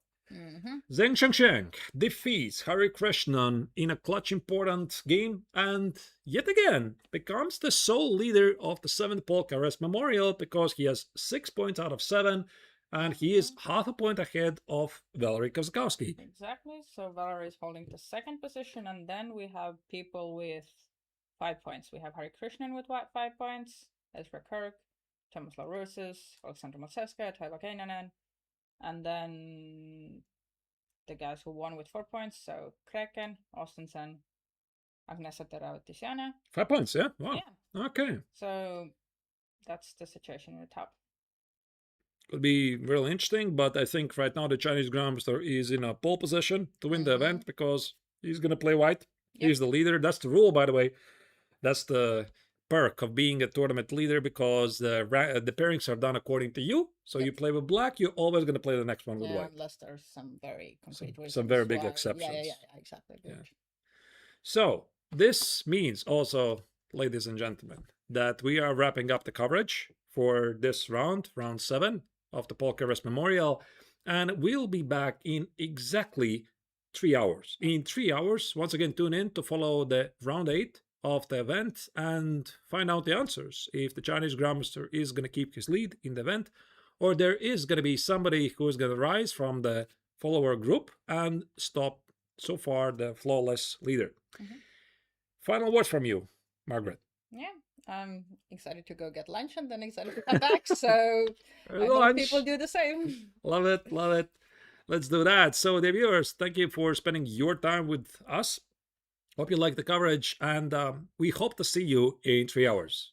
Speaker 1: Zheng Shengsheng defeats Hare Krishnan in a clutch important game and yet again becomes the sole leader of the 7th Paul Keres Memorial because he has 6 points out of 7 and he is half a point ahead of Valery Kozakowski.
Speaker 2: Exactly. So Valery is holding the 2nd position, and then we have people with 5 points. We have Hare Krishnan with 5 points, Ezra Kirk, Thomas Laroussis, Alexander Moseska, Tyler Kainanen, and then the guys who won with 4 points. So Kreken, Austensen, Agnesa Terautisiana.
Speaker 1: 5 points, yeah? Wow.
Speaker 2: Yeah.
Speaker 1: Okay.
Speaker 2: So that's the situation in the top.
Speaker 1: Could be really interesting, but I think right now the Chinese Grandmaster is in a pole position to win the event because he's going to play white. Yep. He's the leader. That's the rule, by the way. That's the perk of being a tournament leader because the pairings are done according to you. So you play with black, you're always going to play the next one with white.
Speaker 2: Unless there's some very concrete reasons.
Speaker 1: Some very big exceptions.
Speaker 2: Yeah, exactly.
Speaker 1: Yeah. So this means also, ladies and gentlemen, that we are wrapping up the coverage for this round 7 of the Paul Keres Memorial, and we'll be back in exactly 3 hours. In 3 hours, once again, tune in to follow the round 8 of the event and find out the answers. If the Chinese Grandmaster is going to keep his lead in the event, or there is going to be somebody who is going to rise from the follower group and stop, so far, the flawless leader. Final words from you, Margaret.
Speaker 2: Yeah. I'm excited to go get lunch and then excited to come back. So I hope people do the same.
Speaker 1: Love it. Love it. Let's do that. So, the viewers, thank you for spending your time with us. Hope you like the coverage, and we hope to see you in 3 hours.